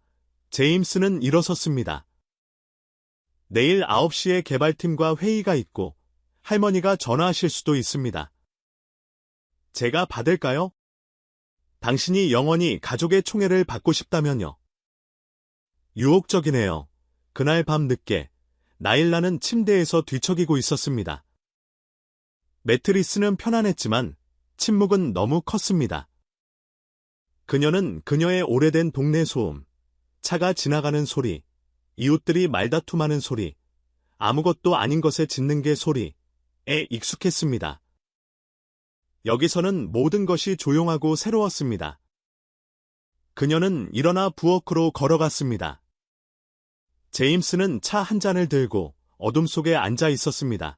제임스는 일어섰습니다. 내일 9시에 개발팀과 회의가 있고 할머니가 전화하실 수도 있습니다. 제가 받을까요? 당신이 영원히 가족의 총애를 받고 싶다면요. 유혹적이네요. 그날 밤 늦게 나일라는 침대에서 뒤척이고 있었습니다. 매트리스는 편안했지만 침묵은 너무 컸습니다. 그녀는 그녀의 오래된 동네 소음, 차가 지나가는 소리, 이웃들이 말다툼하는 소리, 아무것도 아닌 것에 짖는 개 소리에 익숙했습니다. 여기서는 모든 것이 조용하고 새로웠습니다. 그녀는 일어나 부엌으로 걸어갔습니다. 제임스는 차 한 잔을 들고 어둠 속에 앉아 있었습니다.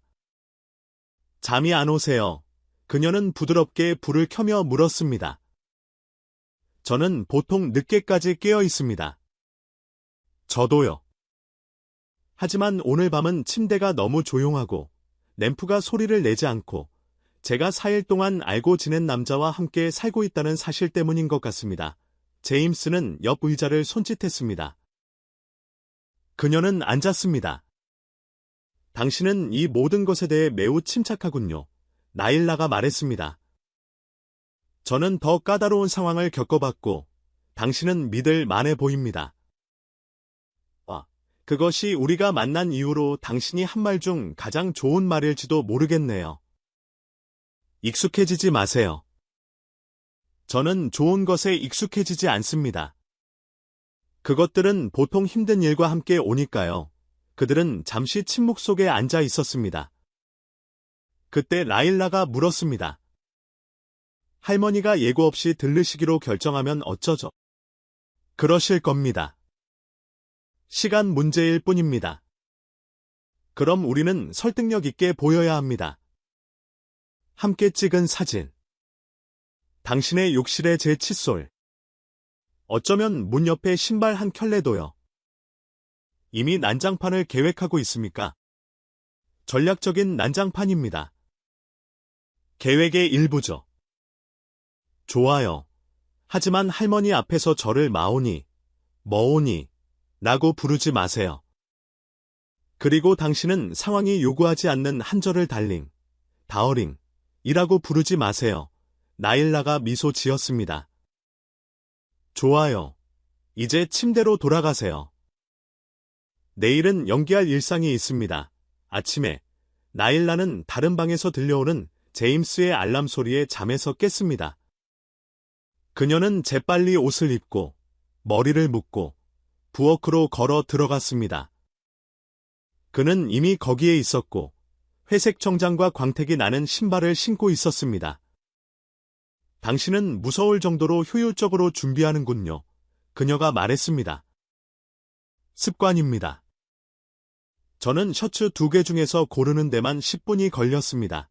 잠이 안 오세요? 그녀는 부드럽게 불을 켜며 물었습니다. 저는 보통 늦게까지 깨어 있습니다. 저도요. 하지만 오늘 밤은 침대가 너무 조용하고 램프가 소리를 내지 않고 제가 4일 동안 알고 지낸 남자와 함께 살고 있다는 사실 때문인 것 같습니다. 제임스는 옆 의자를 손짓했습니다. 그녀는 앉았습니다. 당신은 이 모든 것에 대해 매우 침착하군요. 나일라가 말했습니다. 저는 더 까다로운 상황을 겪어봤고 당신은 믿을 만해 보입니다. 그것이 우리가 만난 이후로 당신이 한 말 중 가장 좋은 말일지도 모르겠네요. 익숙해지지 마세요. 저는 좋은 것에 익숙해지지 않습니다. 그것들은 보통 힘든 일과 함께 오니까요. 그들은 잠시 침묵 속에 앉아 있었습니다. 그때 라일라가 물었습니다. 할머니가 예고 없이 들르시기로 결정하면 어쩌죠? 그러실 겁니다. 시간 문제일 뿐입니다. 그럼 우리는 설득력 있게 보여야 합니다. 함께 찍은 사진. 당신의 욕실의 제 칫솔. 어쩌면 문 옆에 신발 한 켤레도요. 이미 난장판을 계획하고 있습니까? 전략적인 난장판입니다. 계획의 일부죠. 좋아요. 하지만 할머니 앞에서 저를 마오니, 머오니 라고 부르지 마세요. 그리고 당신은 상황이 요구하지 않는 한 절을 달링, 다어링 이라고 부르지 마세요. 나일라가 미소 지었습니다. 좋아요. 이제 침대로 돌아가세요. 내일은 연기할 일상이 있습니다. 아침에 나일라는 다른 방에서 들려오는 제임스의 알람 소리에 잠에서 깼습니다. 그녀는 재빨리 옷을 입고 머리를 묶고 부엌으로 걸어 들어갔습니다. 그는 이미 거기에 있었고 회색 정장과 광택이 나는 신발을 신고 있었습니다. 당신은 무서울 정도로 효율적으로 준비하는군요. 그녀가 말했습니다. 습관입니다. 저는 셔츠 2개 중에서 고르는 데만 10분이 걸렸습니다.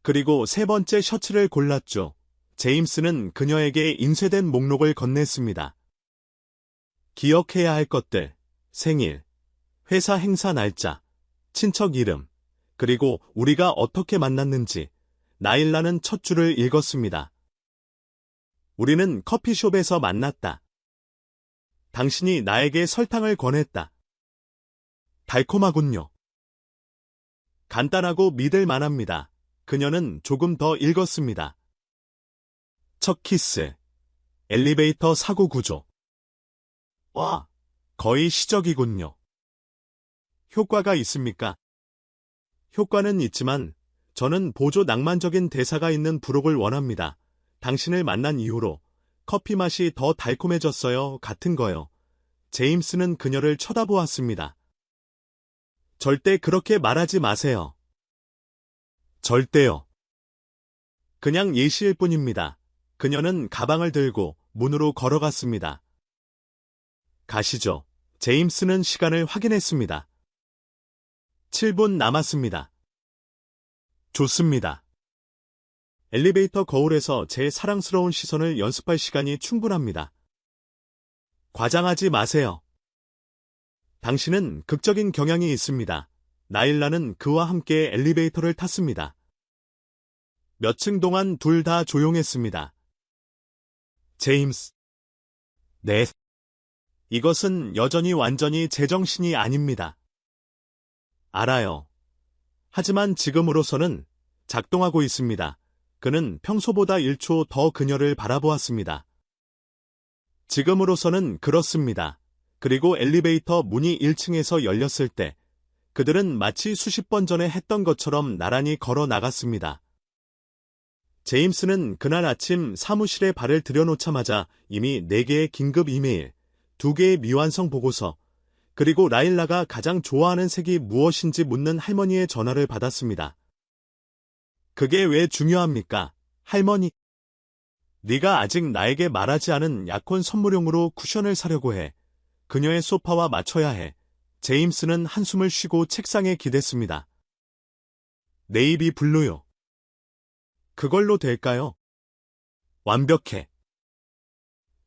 그리고 세 번째 셔츠를 골랐죠. 제임스는 그녀에게 인쇄된 목록을 건넸습니다. 기억해야 할 것들, 생일, 회사 행사 날짜, 친척 이름, 그리고 우리가 어떻게 만났는지. 나일라는 첫 줄을 읽었습니다. 우리는 커피숍에서 만났다. 당신이 나에게 설탕을 권했다. 달콤하군요. 간단하고 믿을 만합니다. 그녀는 조금 더 읽었습니다. 첫 키스, 엘리베이터 사고 구조. 와, 거의 시적이군요. 효과가 있습니까? 효과는 있지만 저는 보조 낭만적인 대사가 있는 부록을 원합니다. 당신을 만난 이후로 커피 맛이 더 달콤해졌어요. 같은 거요. 제임스는 그녀를 쳐다보았습니다. 절대 그렇게 말하지 마세요. 절대요. 그냥 예시일 뿐입니다. 그녀는 가방을 들고 문으로 걸어갔습니다. 가시죠. 제임스는 시간을 확인했습니다. 7분 남았습니다. 좋습니다. 엘리베이터 거울에서 제 사랑스러운 시선을 연습할 시간이 충분합니다. 과장하지 마세요. 당신은 극적인 경향이 있습니다. 나일라는 그와 함께 엘리베이터를 탔습니다. 몇 층 동안 둘 다 조용했습니다. 제임스. 네. 이것은 여전히 완전히 제정신이 아닙니다. 알아요. 하지만 지금으로서는 작동하고 있습니다. 그는 평소보다 1초 더 그녀를 바라보았습니다. 지금으로서는 그렇습니다. 그리고 엘리베이터 문이 1층에서 열렸을 때 그들은 마치 수십 번 전에 했던 것처럼 나란히 걸어 나갔습니다. 제임스는 그날 아침 사무실에 발을 들여놓자마자 이미 4개의 긴급 이메일, 2개의 미완성 보고서, 그리고 라일라가 가장 좋아하는 색이 무엇인지 묻는 할머니의 전화를 받았습니다. 그게 왜 중요합니까, 할머니? 네가 아직 나에게 말하지 않은 약혼 선물용으로 쿠션을 사려고 해. 그녀의 소파와 맞춰야 해. 제임스는 한숨을 쉬고 책상에 기댔습니다. 네이비 블루요. 그걸로 될까요? 완벽해.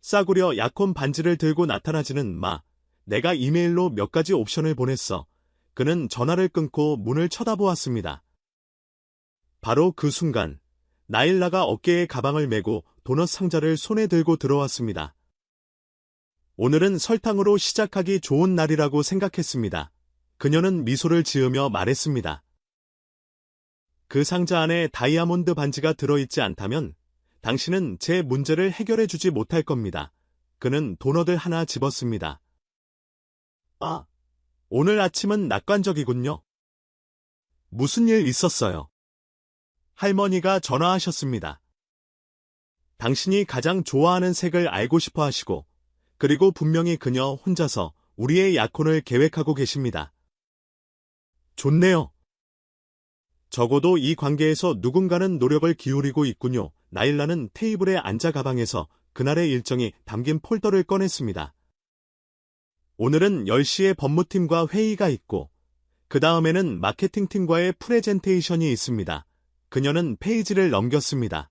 싸구려 약혼 반지를 들고 나타나지는 마. 내가 이메일로 몇 가지 옵션을 보냈어. 그는 전화를 끊고 문을 쳐다보았습니다. 바로 그 순간 나일라가 어깨에 가방을 메고 도넛 상자를 손에 들고 들어왔습니다. 오늘은 설탕으로 시작하기 좋은 날이라고 생각했습니다. 그녀는 미소를 지으며 말했습니다. 그 상자 안에 다이아몬드 반지가 들어있지 않다면 당신은 제 문제를 해결해 주지 못할 겁니다. 그는 도넛을 하나 집었습니다. 아, 오늘 아침은 낙관적이군요. 무슨 일 있었어요? 할머니가 전화하셨습니다. 당신이 가장 좋아하는 색을 알고 싶어 하시고, 그리고 분명히 그녀 혼자서 우리의 약혼을 계획하고 계십니다. 좋네요. 적어도 이 관계에서 누군가는 노력을 기울이고 있군요. 나일라는 테이블에 앉아 가방에서 그날의 일정이 담긴 폴더를 꺼냈습니다. 오늘은 10시에 법무팀과 회의가 있고, 그 다음에는 마케팅팀과의 프레젠테이션이 있습니다. 그녀는 페이지를 넘겼습니다.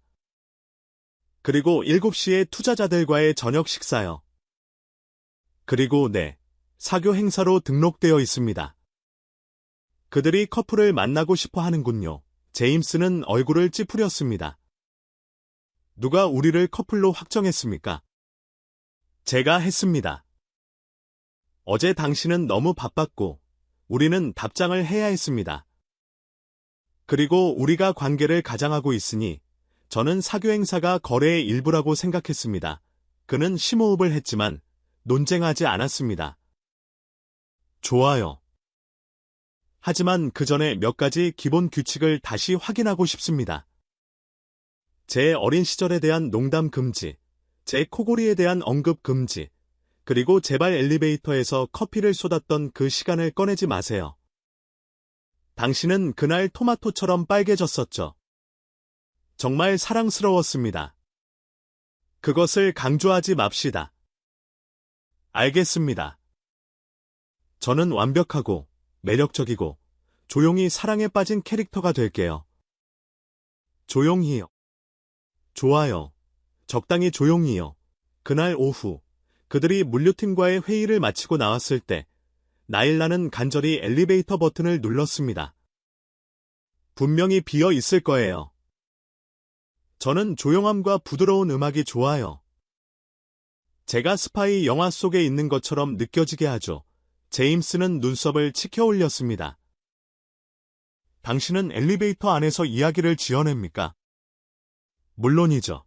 그리고 7시에 투자자들과의 저녁 식사요. 그리고 네, 사교 행사로 등록되어 있습니다. 그들이 커플을 만나고 싶어 하는군요. 제임스는 얼굴을 찌푸렸습니다. 누가 우리를 커플로 확정했습니까? 제가 했습니다. 어제 당신은 너무 바빴고 우리는 답장을 해야 했습니다. 그리고 우리가 관계를 가장하고 있으니 저는 사교 행사가 거래의 일부라고 생각했습니다. 그는 심호흡을 했지만 논쟁하지 않았습니다. 좋아요. 하지만 그 전에 몇 가지 기본 규칙을 다시 확인하고 싶습니다. 제 어린 시절에 대한 농담 금지, 제 코골이에 대한 언급 금지, 그리고 제발 엘리베이터에서 커피를 쏟았던 그 시간을 꺼내지 마세요. 당신은 그날 토마토처럼 빨개졌었죠. 정말 사랑스러웠습니다. 그것을 강조하지 맙시다. 알겠습니다. 저는 완벽하고 매력적이고 조용히 사랑에 빠진 캐릭터가 될게요. 조용히요. 좋아요. 적당히 조용히요. 그날 오후 그들이 물류팀과의 회의를 마치고 나왔을 때 나일라는 간절히 엘리베이터 버튼을 눌렀습니다. 분명히 비어 있을 거예요. 저는 조용함과 부드러운 음악이 좋아요. 제가 스파이 영화 속에 있는 것처럼 느껴지게 하죠. 제임스는 눈썹을 치켜 올렸습니다. 당신은 엘리베이터 안에서 이야기를 지어냅니까? 물론이죠.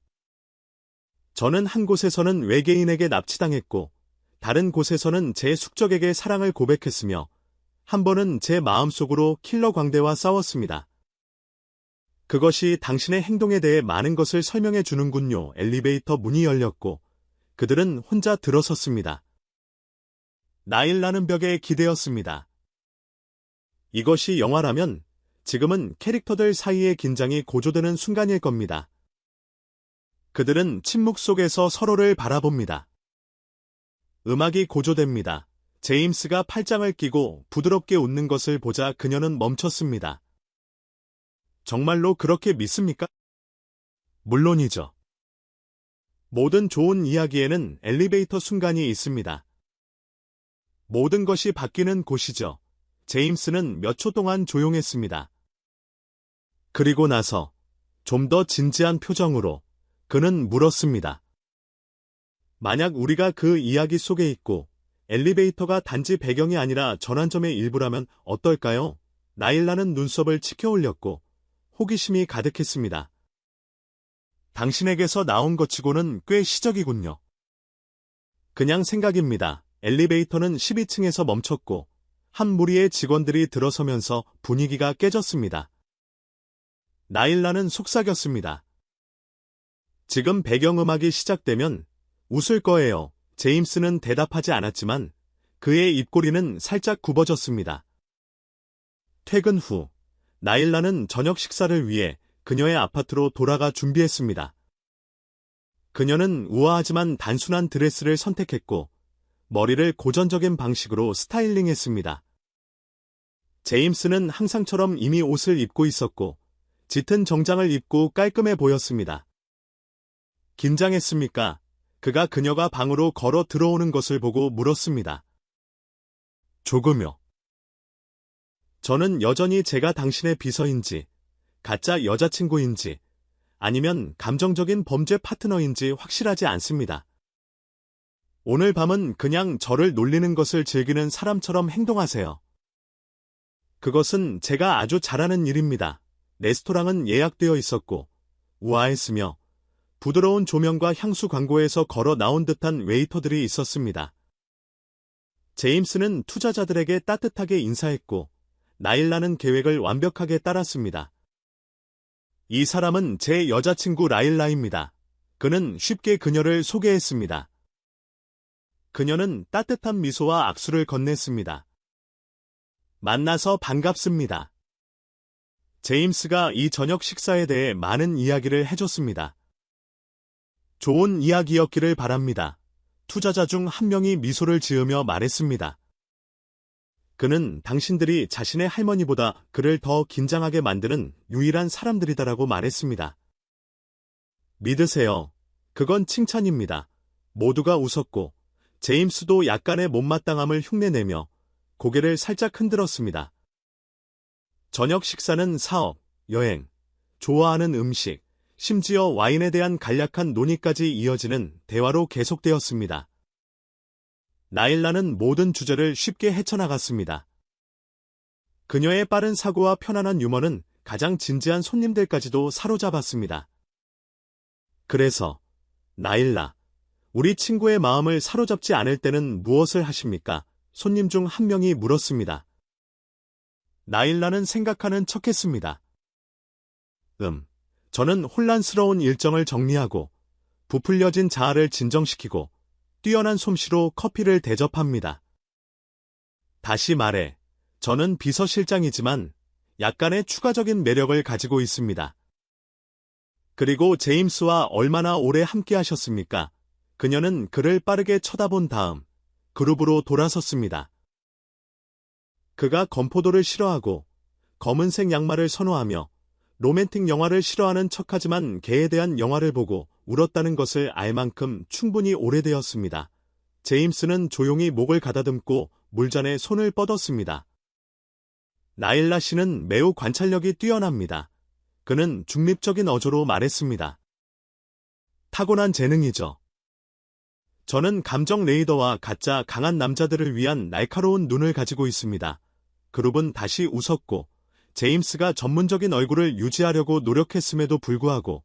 저는 한 곳에서는 외계인에게 납치당했고, 다른 곳에서는 제 숙적에게 사랑을 고백했으며, 한 번은 제 마음속으로 킬러 광대와 싸웠습니다. 그것이 당신의 행동에 대해 많은 것을 설명해 주는군요. 엘리베이터 문이 열렸고, 그들은 혼자 들어섰습니다. 나일라는 벽에 기대었습니다. 이것이 영화라면 지금은 캐릭터들 사이의 긴장이 고조되는 순간일 겁니다. 그들은 침묵 속에서 서로를 바라봅니다. 음악이 고조됩니다. 제임스가 팔짱을 끼고 부드럽게 웃는 것을 보자 그녀는 멈췄습니다. 정말로 그렇게 믿습니까? 물론이죠. 모든 좋은 이야기에는 엘리베이터 순간이 있습니다. 모든 것이 바뀌는 곳이죠. 제임스는 몇 초 동안 조용했습니다. 그리고 나서 좀 더 진지한 표정으로 그는 물었습니다. 만약 우리가 그 이야기 속에 있고 엘리베이터가 단지 배경이 아니라 전환점의 일부라면 어떨까요? 나일라는 눈썹을 치켜 올렸고 호기심이 가득했습니다. 당신에게서 나온 것치고는 꽤 시적이군요. 그냥 생각입니다. 엘리베이터는 12층에서 멈췄고 한 무리의 직원들이 들어서면서 분위기가 깨졌습니다. 나일라는 속삭였습니다. 지금 배경음악이 시작되면 웃을 거예요. 제임스는 대답하지 않았지만 그의 입꼬리는 살짝 굽어졌습니다. 퇴근 후 나일라는 저녁 식사를 위해 그녀의 아파트로 돌아가 준비했습니다. 그녀는 우아하지만 단순한 드레스를 선택했고 머리를 고전적인 방식으로 스타일링했습니다. 제임스는 항상처럼 이미 옷을 입고 있었고 짙은 정장을 입고 깔끔해 보였습니다. 긴장했습니까? 그가 그녀가 방으로 걸어 들어오는 것을 보고 물었습니다. 조금요. 저는 여전히 제가 당신의 비서인지, 가짜 여자친구인지, 아니면 감정적인 범죄 파트너인지 확실하지 않습니다. 오늘 밤은 그냥 저를 놀리는 것을 즐기는 사람처럼 행동하세요. 그것은 제가 아주 잘하는 일입니다. 레스토랑은 예약되어 있었고, 우아했으며, 부드러운 조명과 향수 광고에서 걸어 나온 듯한 웨이터들이 있었습니다. 제임스는 투자자들에게 따뜻하게 인사했고, 나일라는 계획을 완벽하게 따랐습니다. 이 사람은 제 여자친구 라일라입니다. 그는 쉽게 그녀를 소개했습니다. 그녀는 따뜻한 미소와 악수를 건넸습니다. 만나서 반갑습니다. 제임스가 이 저녁 식사에 대해 많은 이야기를 해줬습니다. 좋은 이야기였기를 바랍니다. 투자자 중 한 명이 미소를 지으며 말했습니다. 그는 당신들이 자신의 할머니보다 그를 더 긴장하게 만드는 유일한 사람들이다라고 말했습니다. 믿으세요. 그건 칭찬입니다. 모두가 웃었고 제임스도 약간의 못마땅함을 흉내내며 고개를 살짝 흔들었습니다. 저녁 식사는 사업, 여행, 좋아하는 음식, 심지어 와인에 대한 간략한 논의까지 이어지는 대화로 계속되었습니다. 나일라는 모든 주제를 쉽게 헤쳐나갔습니다. 그녀의 빠른 사고와 편안한 유머는 가장 진지한 손님들까지도 사로잡았습니다. 그래서 나일라, 우리 친구의 마음을 사로잡지 않을 때는 무엇을 하십니까? 손님 중 한 명이 물었습니다. 나일라는 생각하는 척했습니다. 저는 혼란스러운 일정을 정리하고 부풀려진 자아를 진정시키고 뛰어난 솜씨로 커피를 대접합니다. 다시 말해, 저는 비서실장이지만 약간의 추가적인 매력을 가지고 있습니다. 그리고 제임스와 얼마나 오래 함께 하셨습니까? 그녀는 그를 빠르게 쳐다본 다음 그룹으로 돌아섰습니다. 그가 건포도를 싫어하고 검은색 양말을 선호하며 로맨틱 영화를 싫어하는 척하지만 개에 대한 영화를 보고 울었다는 것을 알 만큼 충분히 오래되었습니다. 제임스는 조용히 목을 가다듬고 물잔에 손을 뻗었습니다. 나일라 씨는 매우 관찰력이 뛰어납니다. 그는 중립적인 어조로 말했습니다. 타고난 재능이죠. 저는 감정 레이더와 가짜 강한 남자들을 위한 날카로운 눈을 가지고 있습니다. 그룹은 다시 웃었고 제임스가 전문적인 얼굴을 유지하려고 노력했음에도 불구하고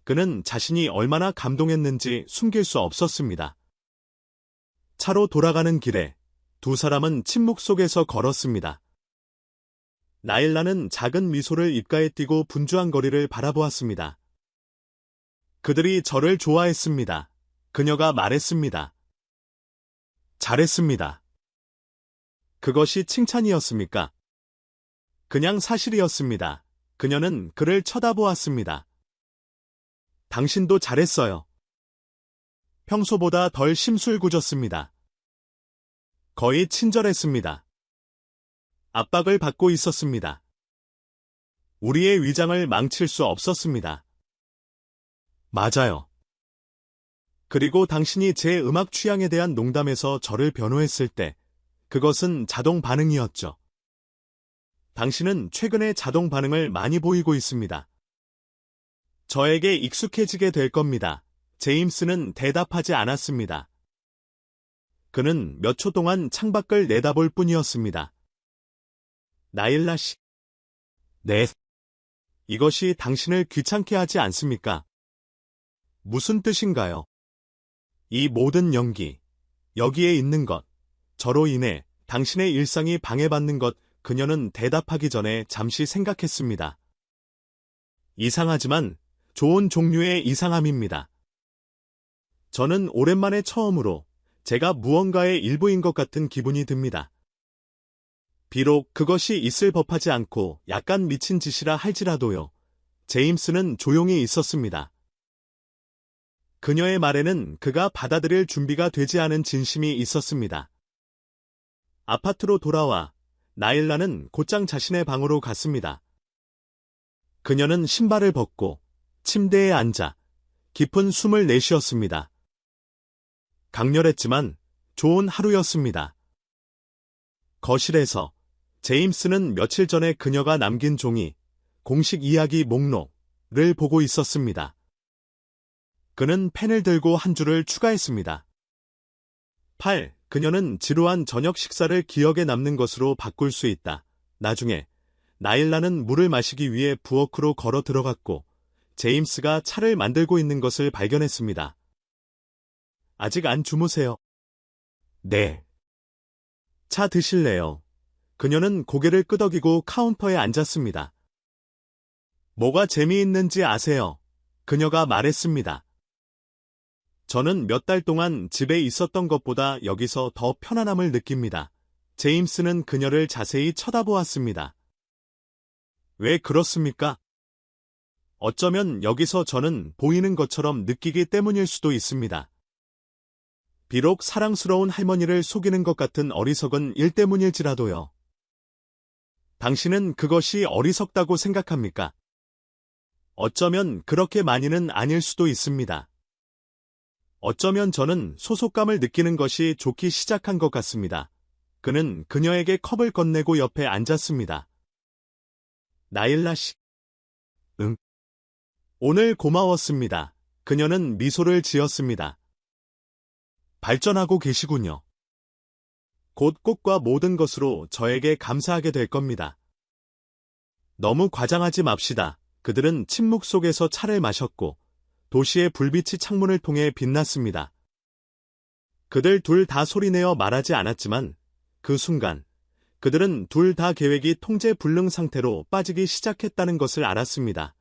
그는 자신이 얼마나 감동했는지 숨길 수 없었습니다. 차로 돌아가는 길에 두 사람은 침묵 속에서 걸었습니다. 나일라는 작은 미소를 입가에 띄고 분주한 거리를 바라보았습니다. 그들이 저를 좋아했습니다. 그녀가 말했습니다. 잘했습니다. 그것이 칭찬이었습니까? 그냥 사실이었습니다. 그녀는 그를 쳐다보았습니다. 당신도 잘했어요. 평소보다 덜 심술궂었습니다. 거의 친절했습니다. 압박을 받고 있었습니다. 우리의 위장을 망칠 수 없었습니다. 맞아요. 그리고 당신이 제 음악 취향에 대한 농담에서 저를 변호했을 때 그것은 자동 반응이었죠. 당신은 최근에 자동 반응을 많이 보이고 있습니다. 저에게 익숙해지게 될 겁니다. 제임스는 대답하지 않았습니다. 그는 몇 초 동안 창밖을 내다볼 뿐이었습니다. 나일라 씨. 네. 이것이 당신을 귀찮게 하지 않습니까? 무슨 뜻인가요? 이 모든 연기, 여기에 있는 것, 저로 인해 당신의 일상이 방해받는 것, 그녀는 대답하기 전에 잠시 생각했습니다. 이상하지만 좋은 종류의 이상함입니다. 저는 오랜만에 처음으로 제가 무언가의 일부인 것 같은 기분이 듭니다. 비록 그것이 있을 법하지 않고 약간 미친 짓이라 할지라도요. 제임스는 조용히 있었습니다. 그녀의 말에는 그가 받아들일 준비가 되지 않은 진심이 있었습니다. 아파트로 돌아와 나일라는 곧장 자신의 방으로 갔습니다. 그녀는 신발을 벗고 침대에 앉아 깊은 숨을 내쉬었습니다. 강렬했지만 좋은 하루였습니다. 거실에서 제임스는 며칠 전에 그녀가 남긴 종이 공식 이야기 목록을 보고 있었습니다. 그는 펜을 들고 한 줄을 추가했습니다. 8. 그녀는 지루한 저녁 식사를 기억에 남는 것으로 바꿀 수 있다. 나중에 나일라는 물을 마시기 위해 부엌으로 걸어 들어갔고 제임스가 차를 만들고 있는 것을 발견했습니다. 아직 안 주무세요? 네. 차 드실래요? 그녀는 고개를 끄덕이고 카운터에 앉았습니다. 뭐가 재미있는지 아세요? 그녀가 말했습니다. 저는 몇 달 동안 집에 있었던 것보다 여기서 더 편안함을 느낍니다. 제임스는 그녀를 자세히 쳐다보았습니다. 왜 그렇습니까? 어쩌면 여기서 저는 보이는 것처럼 느끼기 때문일 수도 있습니다. 비록 사랑스러운 할머니를 속이는 것 같은 어리석은 일 때문일지라도요. 당신은 그것이 어리석다고 생각합니까? 어쩌면 그렇게 많이는 아닐 수도 있습니다. 어쩌면 저는 소속감을 느끼는 것이 좋기 시작한 것 같습니다. 그는 그녀에게 컵을 건네고 옆에 앉았습니다. 나일라 씨. 응. 오늘 고마웠습니다. 그녀는 미소를 지었습니다. 발전하고 계시군요. 곧 꽃과 모든 것으로 저에게 감사하게 될 겁니다. 너무 과장하지 맙시다. 그들은 침묵 속에서 차를 마셨고 도시의 불빛이 창문을 통해 빛났습니다. 그들 둘 다 소리내어 말하지 않았지만 그 순간 그들은 둘 다 계획이 통제 불능 상태로 빠지기 시작했다는 것을 알았습니다.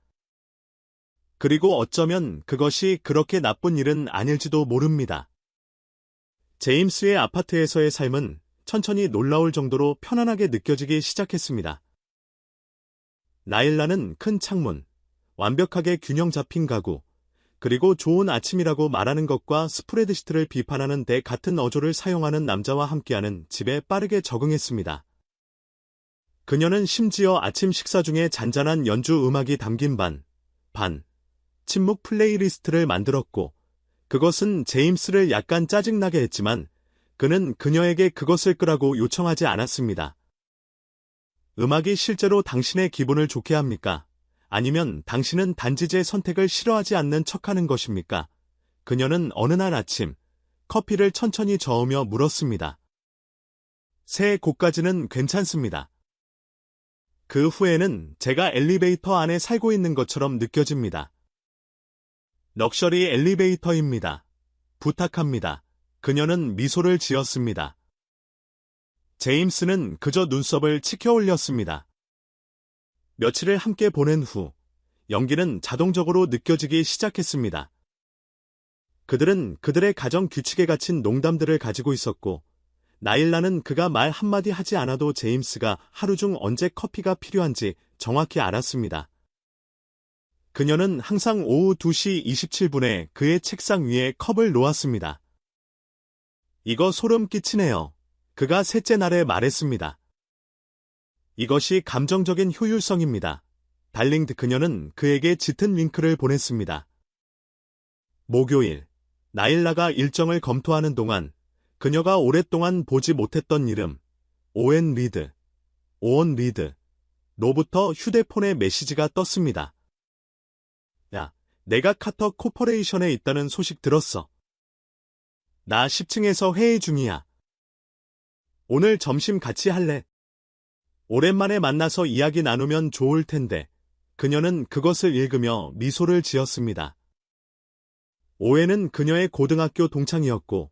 그리고 어쩌면 그것이 그렇게 나쁜 일은 아닐지도 모릅니다. 제임스의 아파트에서의 삶은 천천히 놀라울 정도로 편안하게 느껴지기 시작했습니다. 나일라는 큰 창문, 완벽하게 균형 잡힌 가구, 그리고 좋은 아침이라고 말하는 것과 스프레드시트를 비판하는 데 같은 어조를 사용하는 남자와 함께하는 집에 빠르게 적응했습니다. 그녀는 심지어 아침 식사 중에 잔잔한 연주 음악이 담긴 침묵 플레이리스트를 만들었고 그것은 제임스를 약간 짜증나게 했지만 그는 그녀에게 그것을 끄라고 요청하지 않았습니다. 음악이 실제로 당신의 기분을 좋게 합니까? 아니면 당신은 단지 제 선택을 싫어하지 않는 척하는 것입니까? 그녀는 어느 날 아침 커피를 천천히 저으며 물었습니다. 새 곡까지는 괜찮습니다. 그 후에는 제가 엘리베이터 안에 살고 있는 것처럼 느껴집니다. 럭셔리 엘리베이터입니다. 부탁합니다. 그녀는 미소를 지었습니다. 제임스는 그저 눈썹을 치켜 올렸습니다. 며칠을 함께 보낸 후 연기는 자동적으로 느껴지기 시작했습니다. 그들은 그들의 가정 규칙에 갇힌 농담들을 가지고 있었고 나일라는 그가 말 한마디 하지 않아도 제임스가 하루 중 언제 커피가 필요한지 정확히 알았습니다. 그녀는 항상 오후 2시 27분에 그의 책상 위에 컵을 놓았습니다. 이거 소름 끼치네요. 그가 셋째 날에 말했습니다. 이것이 감정적인 효율성입니다. 달링 그녀는 그에게 짙은 윙크를 보냈습니다. 목요일, 나일라가 일정을 검토하는 동안 그녀가 오랫동안 보지 못했던 이름, 오웬 리드, 로부터 휴대폰에 메시지가 떴습니다. 야, 내가 카터 코퍼레이션에 있다는 소식 들었어. 나 10층에서 회의 중이야. 오늘 점심 같이 할래? 오랜만에 만나서 이야기 나누면 좋을 텐데. 그녀는 그것을 읽으며 미소를 지었습니다. 오웬은 그녀의 고등학교 동창이었고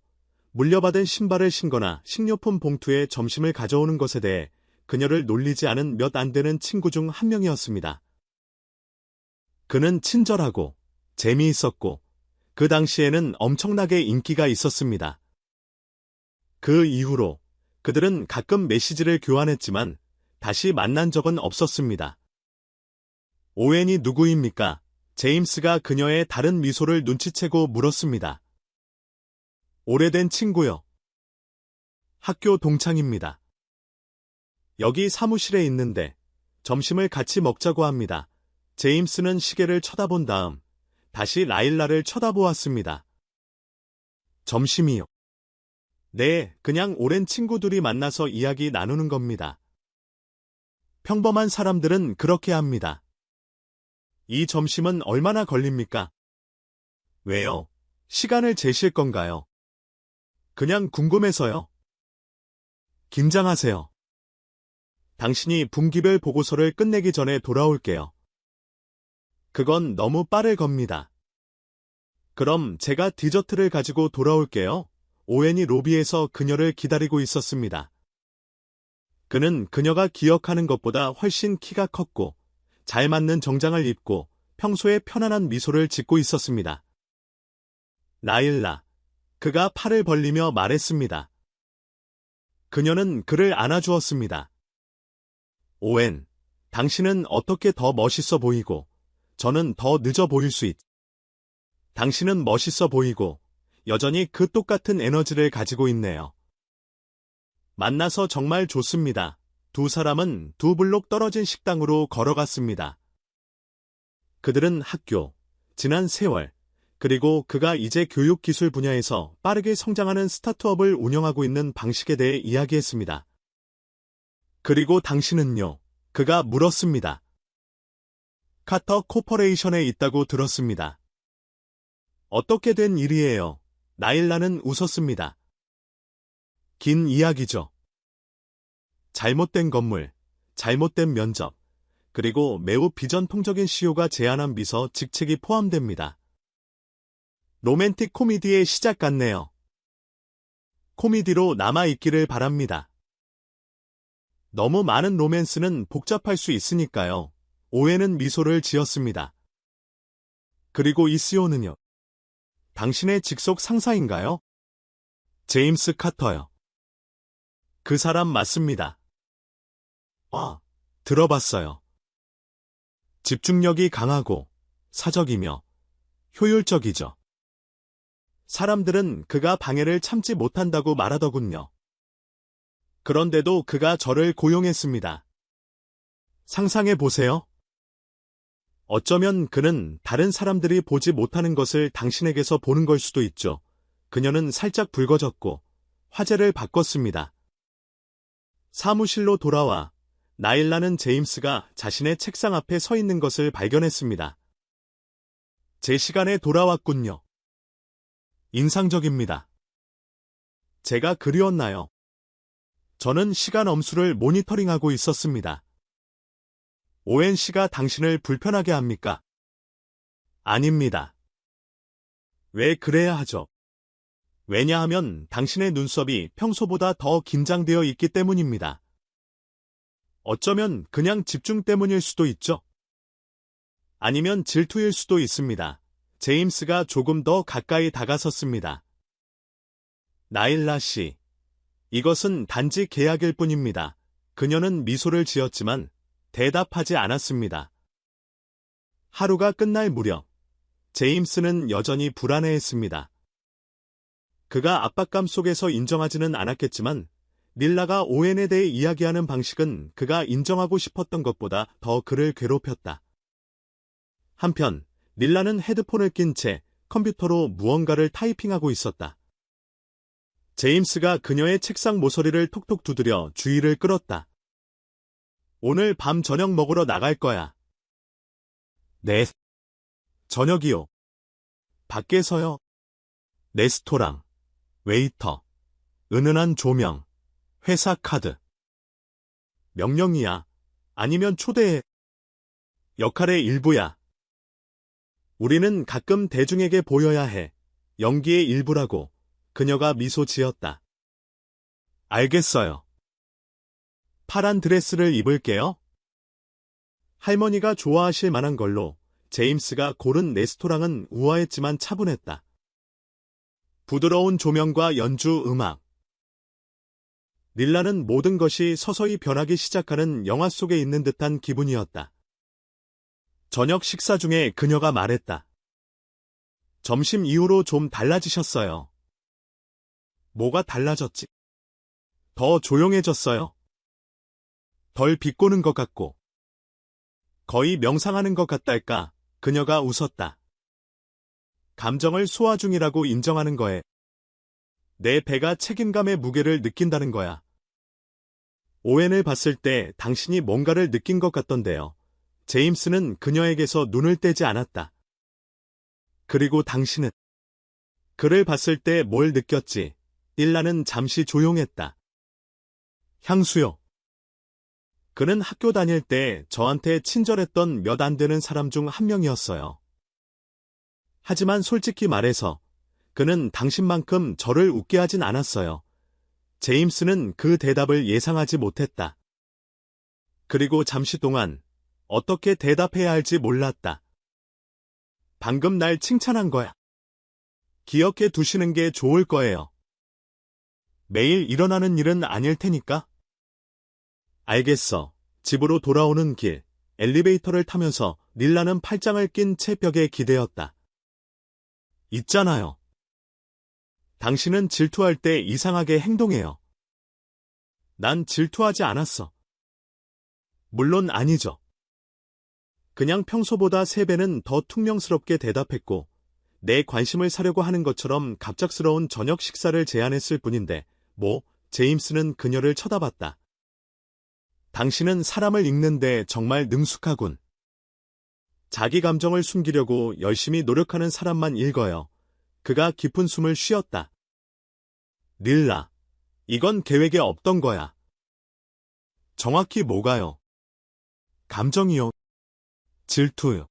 물려받은 신발을 신거나 식료품 봉투에 점심을 가져오는 것에 대해 그녀를 놀리지 않은 몇 안 되는 친구 중 한 명이었습니다. 그는 친절하고 재미있었고 그 당시에는 엄청나게 인기가 있었습니다. 그 이후로 그들은 가끔 메시지를 교환했지만 다시 만난 적은 없었습니다. 오웬이 누구입니까? 제임스가 그녀의 다른 미소를 눈치채고 물었습니다. 오래된 친구요. 학교 동창입니다. 여기 사무실에 있는데 점심을 같이 먹자고 합니다. 제임스는 시계를 쳐다본 다음 다시 라일라를 쳐다보았습니다. 점심이요. 네, 그냥 오랜 친구들이 만나서 이야기 나누는 겁니다. 평범한 사람들은 그렇게 합니다. 이 점심은 얼마나 걸립니까? 왜요? 시간을 재실 건가요? 그냥 궁금해서요. 긴장하세요. 당신이 분기별 보고서를 끝내기 전에 돌아올게요. 그건 너무 빠를 겁니다. 그럼 제가 디저트를 가지고 돌아올게요. 오웬이 로비에서 그녀를 기다리고 있었습니다. 그는 그녀가 기억하는 것보다 훨씬 키가 컸고 잘 맞는 정장을 입고 평소에 편안한 미소를 짓고 있었습니다. 나일라, 그가 팔을 벌리며 말했습니다. 그녀는 그를 안아주었습니다. 오웬, 당신은 어떻게 더 멋있어 보이고 저는 더 늦어 보일 수 있. 당신은 멋있어 보이고 여전히 그 똑같은 에너지를 가지고 있네요. 만나서 정말 좋습니다. 두 사람은 두 블록 떨어진 식당으로 걸어갔습니다. 그들은 학교, 지난 세월, 그리고 그가 이제 교육기술 분야에서 빠르게 성장하는 스타트업을 운영하고 있는 방식에 대해 이야기했습니다. 그리고 당신은요? 그가 물었습니다. 카터 코퍼레이션에 있다고 들었습니다. 어떻게 된 일이에요? 나일라는 웃었습니다. 긴 이야기죠. 잘못된 건물, 잘못된 면접, 그리고 매우 비전통적인 CEO가 제안한 비서 직책이 포함됩니다. 로맨틱 코미디의 시작 같네요. 코미디로 남아있기를 바랍니다. 너무 많은 로맨스는 복잡할 수 있으니까요. 오웬은 미소를 지었습니다. 그리고 이 CEO는요? 당신의 직속 상사인가요? 제임스 카터요. 그 사람 맞습니다. 들어봤어요. 집중력이 강하고 사적이며 효율적이죠. 사람들은 그가 방해를 참지 못한다고 말하더군요. 그런데도 그가 저를 고용했습니다. 상상해 보세요. 어쩌면 그는 다른 사람들이 보지 못하는 것을 당신에게서 보는 걸 수도 있죠. 그녀는 살짝 붉어졌고 화제를 바꿨습니다. 사무실로 돌아와 나일라는 제임스가 자신의 책상 앞에 서 있는 것을 발견했습니다. 제 시간에 돌아왔군요. 인상적입니다. 제가 그리웠나요? 저는 시간 엄수를 모니터링하고 있었습니다. 오웬 씨가 당신을 불편하게 합니까? 아닙니다. 왜 그래야 하죠? 왜냐하면 당신의 눈썹이 평소보다 더 긴장되어 있기 때문입니다. 어쩌면 그냥 집중 때문일 수도 있죠. 아니면 질투일 수도 있습니다. 제임스가 조금 더 가까이 다가섰습니다. 나일라 씨, 이것은 단지 계약일 뿐입니다. 그녀는 미소를 지었지만 대답하지 않았습니다. 하루가 끝날 무렵, 제임스는 여전히 불안해했습니다. 그가 압박감 속에서 인정하지는 않았겠지만 닐라가 오웬에 대해 이야기하는 방식은 그가 인정하고 싶었던 것보다 더 그를 괴롭혔다. 한편 닐라는 헤드폰을 낀 채 컴퓨터로 무언가를 타이핑하고 있었다. 제임스가 그녀의 책상 모서리를 톡톡 두드려 주의를 끌었다. 오늘 밤 저녁 먹으러 나갈 거야. 네. 저녁이요. 밖에서요. 레스토랑, 웨이터, 은은한 조명, 회사 카드. 명령이야. 아니면 초대해. 역할의 일부야. 우리는 가끔 대중에게 보여야 해. 연기의 일부라고. 그녀가 미소 지었다. 알겠어요. 파란 드레스를 입을게요. 할머니가 좋아하실 만한 걸로. 제임스가 고른 레스토랑은 우아했지만 차분했다. 부드러운 조명과 연주 음악. 닐라는 모든 것이 서서히 변하기 시작하는 영화 속에 있는 듯한 기분이었다. 저녁 식사 중에 그녀가 말했다. 점심 이후로 좀 달라지셨어요. 뭐가 달라졌지? 더 조용해졌어요. 덜 비꼬는 것 같고. 거의 명상하는 것 같달까. 그녀가 웃었다. 감정을 소화 중이라고 인정하는 거에 내 배가 책임감의 무게를 느낀다는 거야. 오웬을 봤을 때 당신이 뭔가를 느낀 것 같던데요. 제임스는 그녀에게서 눈을 떼지 않았다. 그리고 당신은 그를 봤을 때 뭘 느꼈지? 닐라는 잠시 조용했다. 향수요. 그는 학교 다닐 때 저한테 친절했던 몇 안 되는 사람 중 한 명이었어요. 하지만 솔직히 말해서 그는 당신만큼 저를 웃게 하진 않았어요. 제임스는 그 대답을 예상하지 못했다. 그리고 잠시 동안 어떻게 대답해야 할지 몰랐다. 방금 날 칭찬한 거야. 기억해 두시는 게 좋을 거예요. 매일 일어나는 일은 아닐 테니까. 알겠어. 집으로 돌아오는 길, 엘리베이터를 타면서 닐라는 팔짱을 낀 채 벽에 기대었다. 있잖아요. 당신은 질투할 때 이상하게 행동해요. 난 질투하지 않았어. 물론 아니죠. 그냥 평소보다 3배는 더 퉁명스럽게 대답했고 내 관심을 사려고 하는 것처럼 갑작스러운 저녁 식사를 제안했을 뿐인데 제임스는 그녀를 쳐다봤다. 당신은 사람을 읽는데 정말 능숙하군. 자기 감정을 숨기려고 열심히 노력하는 사람만 읽어요. 그가 깊은 숨을 쉬었다. 닐라, 이건 계획에 없던 거야. 정확히 뭐가요? 감정이요. 질투요.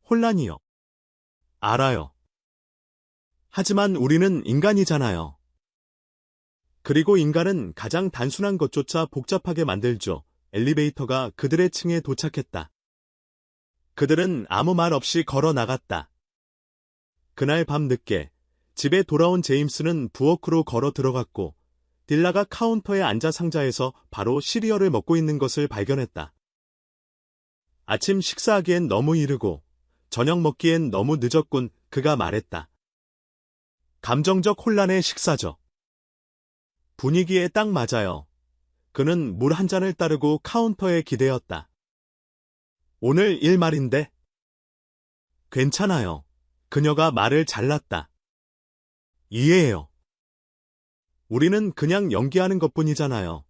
혼란이요. 알아요. 하지만 우리는 인간이잖아요. 그리고 인간은 가장 단순한 것조차 복잡하게 만들죠. 엘리베이터가 그들의 층에 도착했다. 그들은 아무 말 없이 걸어 나갔다. 그날 밤 늦게 집에 돌아온 제임스는 부엌으로 걸어 들어갔고 딜라가 카운터에 앉아 상자에서 바로 시리얼을 먹고 있는 것을 발견했다. 아침 식사하기엔 너무 이르고 저녁 먹기엔 너무 늦었군. 그가 말했다. 감정적 혼란의 식사죠. 분위기에 딱 맞아요. 그는 물 한 잔을 따르고 카운터에 기대었다. 오늘 일 말인데? 괜찮아요. 그녀가 말을 잘랐다. 이해해요. 우리는 그냥 연기하는 것뿐이잖아요.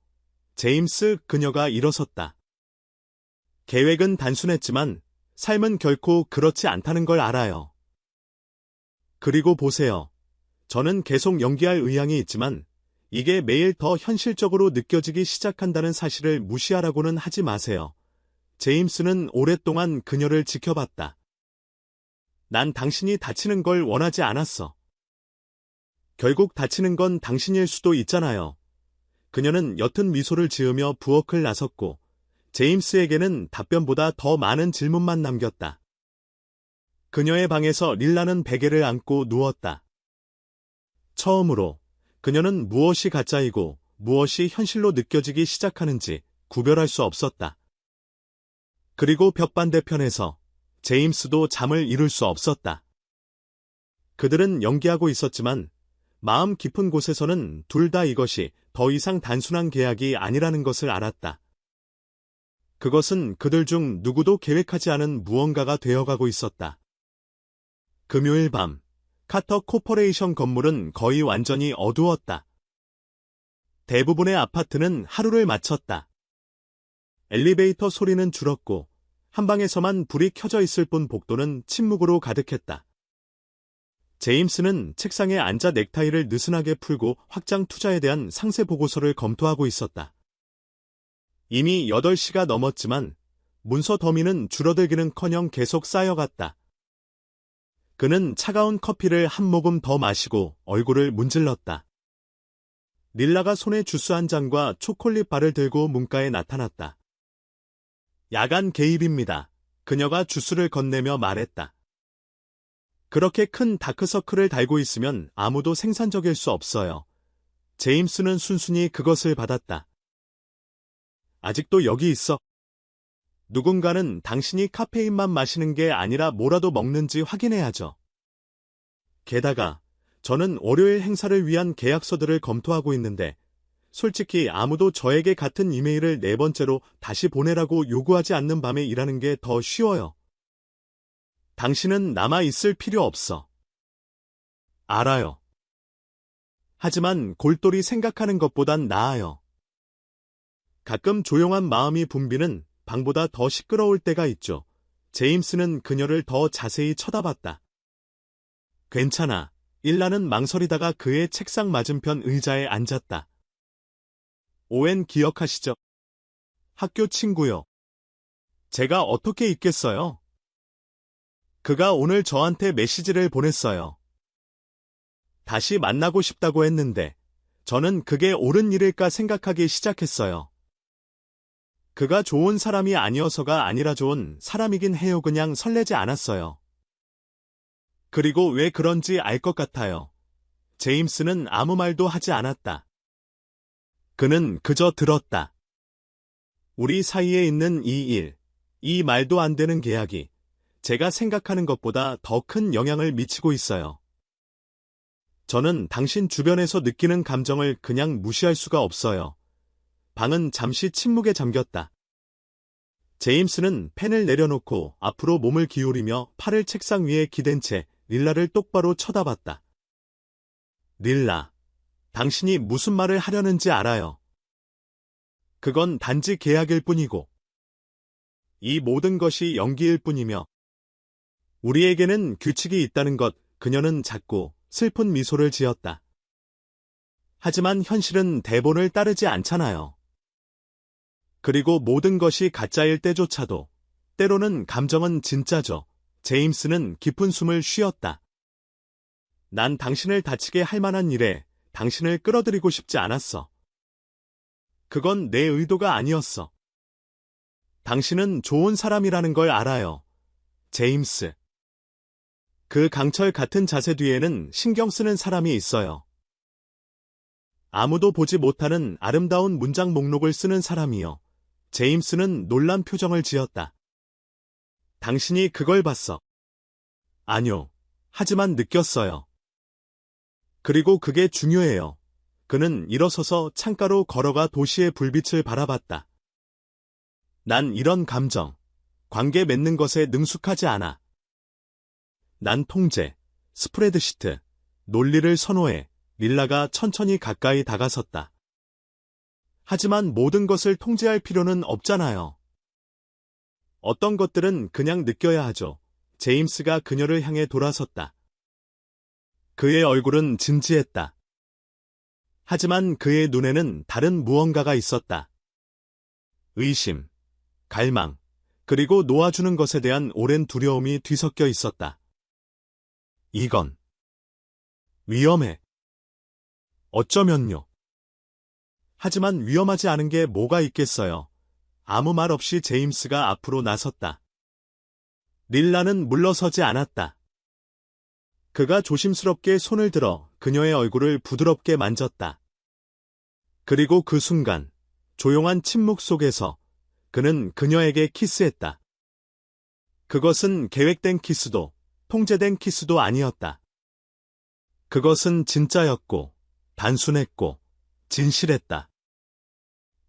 제임스, 그녀가 일어섰다. 계획은 단순했지만 삶은 결코 그렇지 않다는 걸 알아요. 그리고 보세요. 저는 계속 연기할 의향이 있지만 이게 매일 더 현실적으로 느껴지기 시작한다는 사실을 무시하라고는 하지 마세요. 제임스는 오랫동안 그녀를 지켜봤다. 난 당신이 다치는 걸 원하지 않았어. 결국 다치는 건 당신일 수도 있잖아요. 그녀는 옅은 미소를 지으며 부엌을 나섰고 제임스에게는 답변보다 더 많은 질문만 남겼다. 그녀의 방에서 릴라는 베개를 안고 누웠다. 처음으로 그녀는 무엇이 가짜이고 무엇이 현실로 느껴지기 시작하는지 구별할 수 없었다. 그리고 벽 반대편에서 제임스도 잠을 이룰 수 없었다. 그들은 연기하고 있었지만 마음 깊은 곳에서는 둘 다 이것이 더 이상 단순한 계약이 아니라는 것을 알았다. 그것은 그들 중 누구도 계획하지 않은 무언가가 되어가고 있었다. 금요일 밤, 카터 코퍼레이션 건물은 거의 완전히 어두웠다. 대부분의 아파트는 하루를 마쳤다. 엘리베이터 소리는 줄었고 한 방에서만 불이 켜져 있을 뿐 복도는 침묵으로 가득했다. 제임스는 책상에 앉아 넥타이를 느슨하게 풀고 확장 투자에 대한 상세 보고서를 검토하고 있었다. 이미 8시가 넘었지만 문서 더미는 줄어들기는커녕 계속 쌓여갔다. 그는 차가운 커피를 한 모금 더 마시고 얼굴을 문질렀다. 릴라가 손에 주스 한 잔과 초콜릿 바를 들고 문가에 나타났다. 야간 개입입니다. 그녀가 주스를 건네며 말했다. 그렇게 큰 다크서클을 달고 있으면 아무도 생산적일 수 없어요. 제임스는 순순히 그것을 받았다. 아직도 여기 있어. 누군가는 당신이 카페인만 마시는 게 아니라 뭐라도 먹는지 확인해야죠. 게다가 저는 월요일 행사를 위한 계약서들을 검토하고 있는데 솔직히 아무도 저에게 같은 이메일을 4번째로 다시 보내라고 요구하지 않는 밤에 일하는 게 더 쉬워요. 당신은 남아있을 필요 없어. 알아요. 하지만 골똘히 생각하는 것보단 나아요. 가끔 조용한 마음이 붐비는 방보다 더 시끄러울 때가 있죠. 제임스는 그녀를 더 자세히 쳐다봤다. 괜찮아. 일라는 망설이다가 그의 책상 맞은편 의자에 앉았다. 오웬 기억하시죠? 학교 친구요. 제가 어떻게 잊겠어요? 그가 오늘 저한테 메시지를 보냈어요. 다시 만나고 싶다고 했는데 저는 그게 옳은 일일까 생각하기 시작했어요. 그가 좋은 사람이 아니어서가 아니라 좋은 사람이긴 해요. 그냥 설레지 않았어요. 그리고 왜 그런지 알 것 같아요. 제임스는 아무 말도 하지 않았다. 그는 그저 들었다. 우리 사이에 있는 이 말도 안 되는 계약이 제가 생각하는 것보다 더 큰 영향을 미치고 있어요. 저는 당신 주변에서 느끼는 감정을 그냥 무시할 수가 없어요. 방은 잠시 침묵에 잠겼다. 제임스는 펜을 내려놓고 앞으로 몸을 기울이며 팔을 책상 위에 기댄 채 릴라를 똑바로 쳐다봤다. 릴라, 당신이 무슨 말을 하려는지 알아요. 그건 단지 계약일 뿐이고 이 모든 것이 연기일 뿐이며 우리에게는 규칙이 있다는 것. 그녀는 작고 슬픈 미소를 지었다. 하지만 현실은 대본을 따르지 않잖아요. 그리고 모든 것이 가짜일 때조차도 때로는 감정은 진짜죠. 제임스는 깊은 숨을 쉬었다. 난 당신을 다치게 할 만한 일에 당신을 끌어들이고 싶지 않았어. 그건 내 의도가 아니었어. 당신은 좋은 사람이라는 걸 알아요. 제임스. 그 강철 같은 자세 뒤에는 신경 쓰는 사람이 있어요. 아무도 보지 못하는 아름다운 문장 목록을 쓰는 사람이요. 제임스는 놀란 표정을 지었다. 당신이 그걸 봤어. 아니요. 하지만 느꼈어요. 그리고 그게 중요해요. 그는 일어서서 창가로 걸어가 도시의 불빛을 바라봤다. 난 이런 감정, 관계 맺는 것에 능숙하지 않아. 난 통제, 스프레드시트, 논리를 선호해. 릴라가 천천히 가까이 다가섰다. 하지만 모든 것을 통제할 필요는 없잖아요. 어떤 것들은 그냥 느껴야 하죠. 제임스가 그녀를 향해 돌아섰다. 그의 얼굴은 진지했다. 하지만 그의 눈에는 다른 무언가가 있었다. 의심, 갈망, 그리고 놓아주는 것에 대한 오랜 두려움이 뒤섞여 있었다. 이건 위험해. 어쩌면요. 하지만 위험하지 않은 게 뭐가 있겠어요. 아무 말 없이 제임스가 앞으로 나섰다. 릴라는 물러서지 않았다. 그가 조심스럽게 손을 들어 그녀의 얼굴을 부드럽게 만졌다. 그리고 그 순간, 조용한 침묵 속에서 그는 그녀에게 키스했다. 그것은 계획된 키스도, 통제된 키스도 아니었다. 그것은 진짜였고, 단순했고, 진실했다.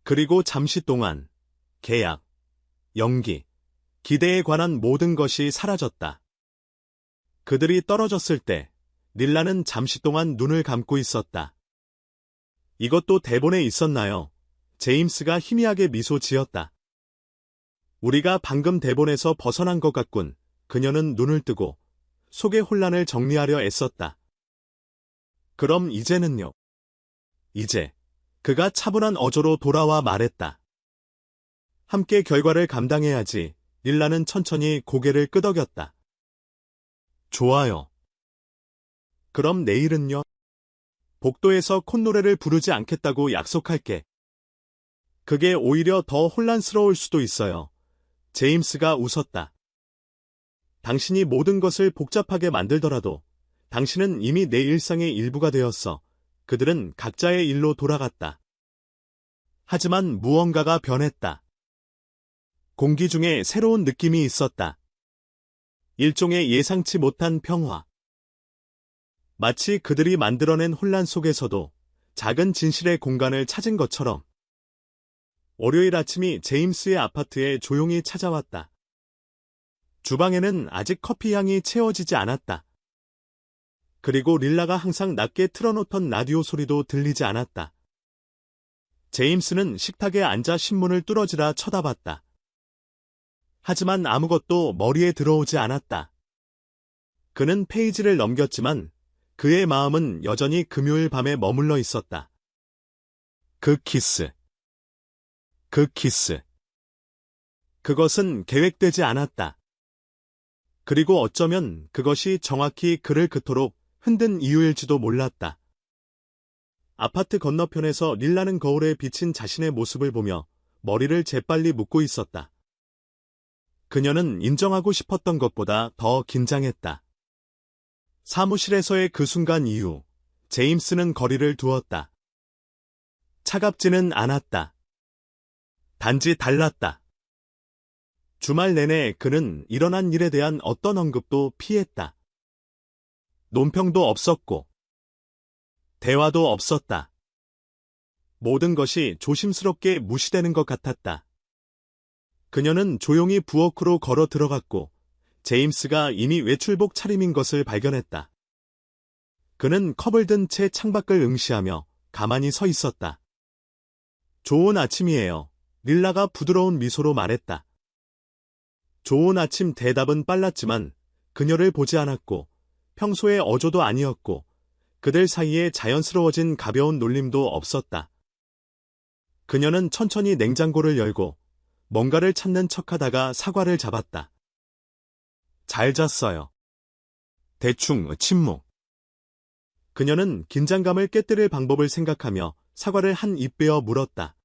그리고 잠시 동안, 계약, 연기, 기대에 관한 모든 것이 사라졌다. 그들이 떨어졌을 때, 릴라는 잠시 동안 눈을 감고 있었다. 이것도 대본에 있었나요? 제임스가 희미하게 미소 지었다. 우리가 방금 대본에서 벗어난 것 같군. 그녀는 눈을 뜨고 속의 혼란을 정리하려 애썼다. 그럼 이제는요? 이제 그가 차분한 어조로 돌아와 말했다. 함께 결과를 감당해야지. 릴라는 천천히 고개를 끄덕였다. 좋아요. 그럼 내일은요? 복도에서 콧노래를 부르지 않겠다고 약속할게. 그게 오히려 더 혼란스러울 수도 있어요. 제임스가 웃었다. 당신이 모든 것을 복잡하게 만들더라도 당신은 이미 내 일상의 일부가 되었어. 그들은 각자의 일로 돌아갔다. 하지만 무언가가 변했다. 공기 중에 새로운 느낌이 있었다. 일종의 예상치 못한 평화. 마치 그들이 만들어낸 혼란 속에서도 작은 진실의 공간을 찾은 것처럼. 월요일 아침이 제임스의 아파트에 조용히 찾아왔다. 주방에는 아직 커피 향이 채워지지 않았다. 그리고 릴라가 항상 낮게 틀어놓던 라디오 소리도 들리지 않았다. 제임스는 식탁에 앉아 신문을 뚫어지라 쳐다봤다. 하지만 아무것도 머리에 들어오지 않았다. 그는 페이지를 넘겼지만 그의 마음은 여전히 금요일 밤에 머물러 있었다. 그 키스. 그 키스. 그것은 계획되지 않았다. 그리고 어쩌면 그것이 정확히 그를 그토록 흔든 이유일지도 몰랐다. 아파트 건너편에서 릴라는 거울에 비친 자신의 모습을 보며 머리를 재빨리 묶고 있었다. 그녀는 인정하고 싶었던 것보다 더 긴장했다. 사무실에서의 그 순간 이후 제임스는 거리를 두었다. 차갑지는 않았다. 단지 달랐다. 주말 내내 그는 일어난 일에 대한 어떤 언급도 피했다. 논평도 없었고 대화도 없었다. 모든 것이 조심스럽게 무시되는 것 같았다. 그녀는 조용히 부엌으로 걸어 들어갔고 제임스가 이미 외출복 차림인 것을 발견했다. 그는 컵을 든 채 창밖을 응시하며 가만히 서 있었다. 좋은 아침이에요. 릴라가 부드러운 미소로 말했다. 좋은 아침 대답은 빨랐지만 그녀를 보지 않았고 평소의 어조도 아니었고 그들 사이에 자연스러워진 가벼운 놀림도 없었다. 그녀는 천천히 냉장고를 열고 뭔가를 찾는 척하다가 사과를 잡았다. 잘 잤어요. 대충 침묵. 그녀는 긴장감을 깨뜨릴 방법을 생각하며 사과를 한 입 베어 물었다.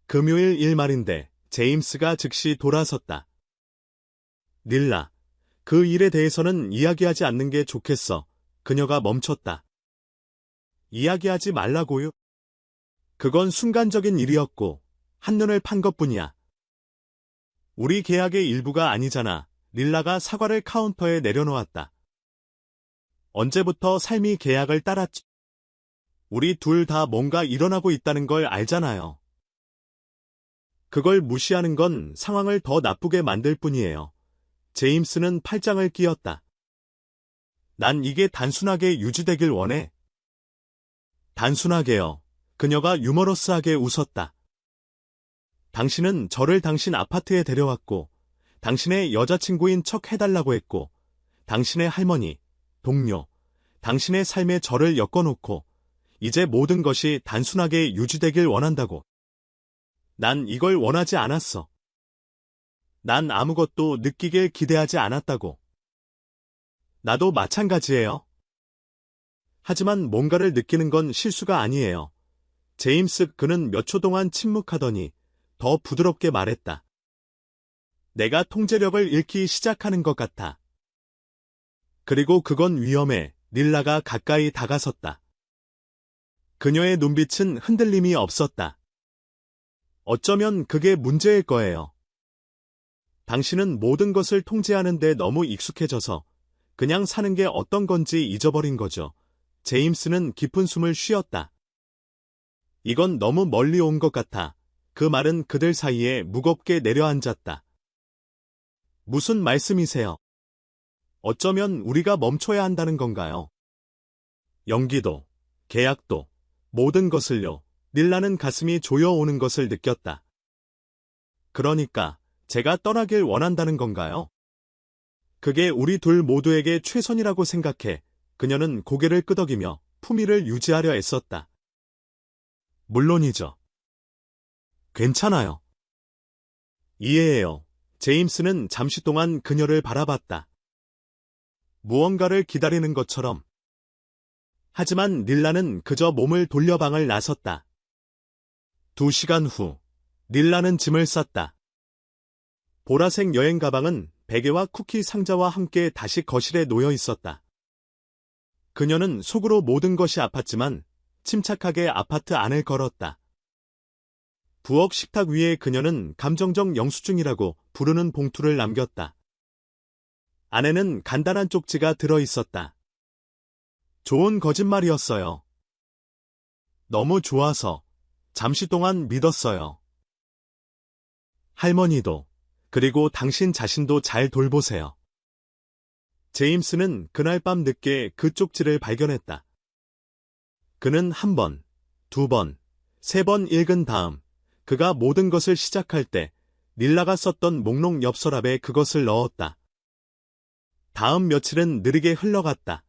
금요일 일 말인데 제임스가 즉시 돌아섰다. 릴라, 그 일에 대해서는 이야기하지 않는 게 좋겠어. 그녀가 멈췄다. 이야기하지 말라고요? 그건 순간적인 일이었고 한눈을 판 것뿐이야. 우리 계약의 일부가 아니잖아. 릴라가 사과를 카운터에 내려놓았다. 언제부터 삶이 계약을 따랐지? 우리 둘 다 뭔가 일어나고 있다는 걸 알잖아요. 그걸 무시하는 건 상황을 더 나쁘게 만들 뿐이에요. 제임스는 팔짱을 끼었다. 난 이게 단순하게 유지되길 원해. 단순하게요. 그녀가 유머러스하게 웃었다. 당신은 저를 당신 아파트에 데려왔고 당신의 여자친구인 척 해달라고 했고 당신의 할머니, 동료, 당신의 삶에 저를 엮어놓고 이제 모든 것이 단순하게 유지되길 원한다고. 난 이걸 원하지 않았어. 난 아무것도 느끼길 기대하지 않았다고. 나도 마찬가지예요. 하지만 뭔가를 느끼는 건 실수가 아니에요. 제임스 그는 몇 초 동안 침묵하더니 더 부드럽게 말했다. 내가 통제력을 잃기 시작하는 것 같아. 그리고 그건 위험해. 닐라가 가까이 다가섰다. 그녀의 눈빛은 흔들림이 없었다. 어쩌면 그게 문제일 거예요. 당신은 모든 것을 통제하는 데 너무 익숙해져서 그냥 사는 게 어떤 건지 잊어버린 거죠. 제임스는 깊은 숨을 쉬었다. 이건 너무 멀리 온 것 같아. 그 말은 그들 사이에 무겁게 내려앉았다. 무슨 말씀이세요? 어쩌면 우리가 멈춰야 한다는 건가요? 연기도, 계약도, 모든 것을요. 닐라는 가슴이 조여오는 것을 느꼈다. 그러니까 제가 떠나길 원한다는 건가요? 그게 우리 둘 모두에게 최선이라고 생각해. 그녀는 고개를 끄덕이며 품위를 유지하려 애썼다. 물론이죠. 괜찮아요. 이해해요. 제임스는 잠시 동안 그녀를 바라봤다. 무언가를 기다리는 것처럼. 하지만 닐라는 그저 몸을 돌려 방을 나섰다. 2시간 후, 닐라는 짐을 쌌다. 보라색 여행 가방은 베개와 쿠키 상자와 함께 다시 거실에 놓여 있었다. 그녀는 속으로 모든 것이 아팠지만 침착하게 아파트 안을 걸었다. 부엌 식탁 위에 그녀는 감정적 영수증이라고 부르는 봉투를 남겼다. 안에는 간단한 쪽지가 들어 있었다. 좋은 거짓말이었어요. 너무 좋아서 잠시 동안 믿었어요. 할머니도, 그리고 당신 자신도 잘 돌보세요. 제임스는 그날 밤 늦게 그 쪽지를 발견했다. 그는 1번, 2번, 3번 읽은 다음 그가 모든 것을 시작할 때 닐라가 썼던 목록 옆 서랍에 그것을 넣었다. 다음 며칠은 느리게 흘러갔다.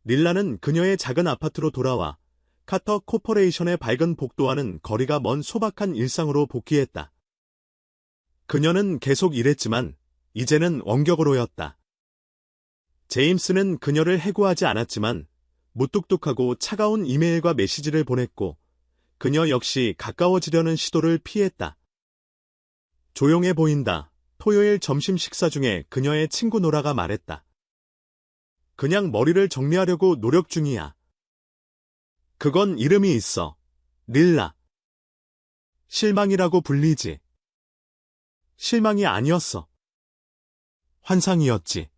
닐라는 그녀의 작은 아파트로 돌아와 카터 코퍼레이션의 밝은 복도와는 거리가 먼 소박한 일상으로 복귀했다. 그녀는 계속 일했지만 이제는 원격으로였다. 제임스는 그녀를 해고하지 않았지만 무뚝뚝하고 차가운 이메일과 메시지를 보냈고 그녀 역시 가까워지려는 시도를 피했다. 조용해 보인다. 토요일 점심 식사 중에 그녀의 친구 노라가 말했다. 그냥 머리를 정리하려고 노력 중이야. 그건 이름이 있어. 닐라. 실망이라고 불리지. 실망이 아니었어. 환상이었지.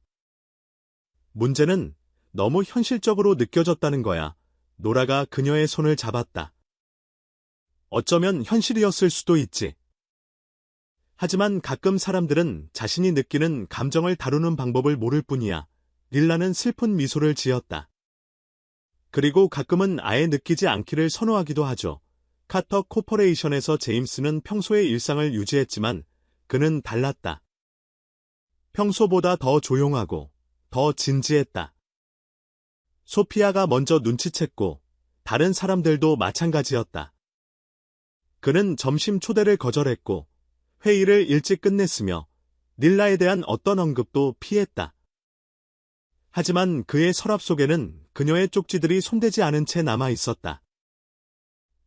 문제는 너무 현실적으로 느껴졌다는 거야. 노라가 그녀의 손을 잡았다. 어쩌면 현실이었을 수도 있지. 하지만 가끔 사람들은 자신이 느끼는 감정을 다루는 방법을 모를 뿐이야. 닐라는 슬픈 미소를 지었다. 그리고 가끔은 아예 느끼지 않기를 선호하기도 하죠. 카터 코퍼레이션에서 제임스는 평소의 일상을 유지했지만 그는 달랐다. 평소보다 더 조용하고 더 진지했다. 소피아가 먼저 눈치챘고 다른 사람들도 마찬가지였다. 그는 점심 초대를 거절했고 회의를 일찍 끝냈으며 닐라에 대한 어떤 언급도 피했다. 하지만 그의 서랍 속에는 그녀의 쪽지들이 손대지 않은 채 남아 있었다.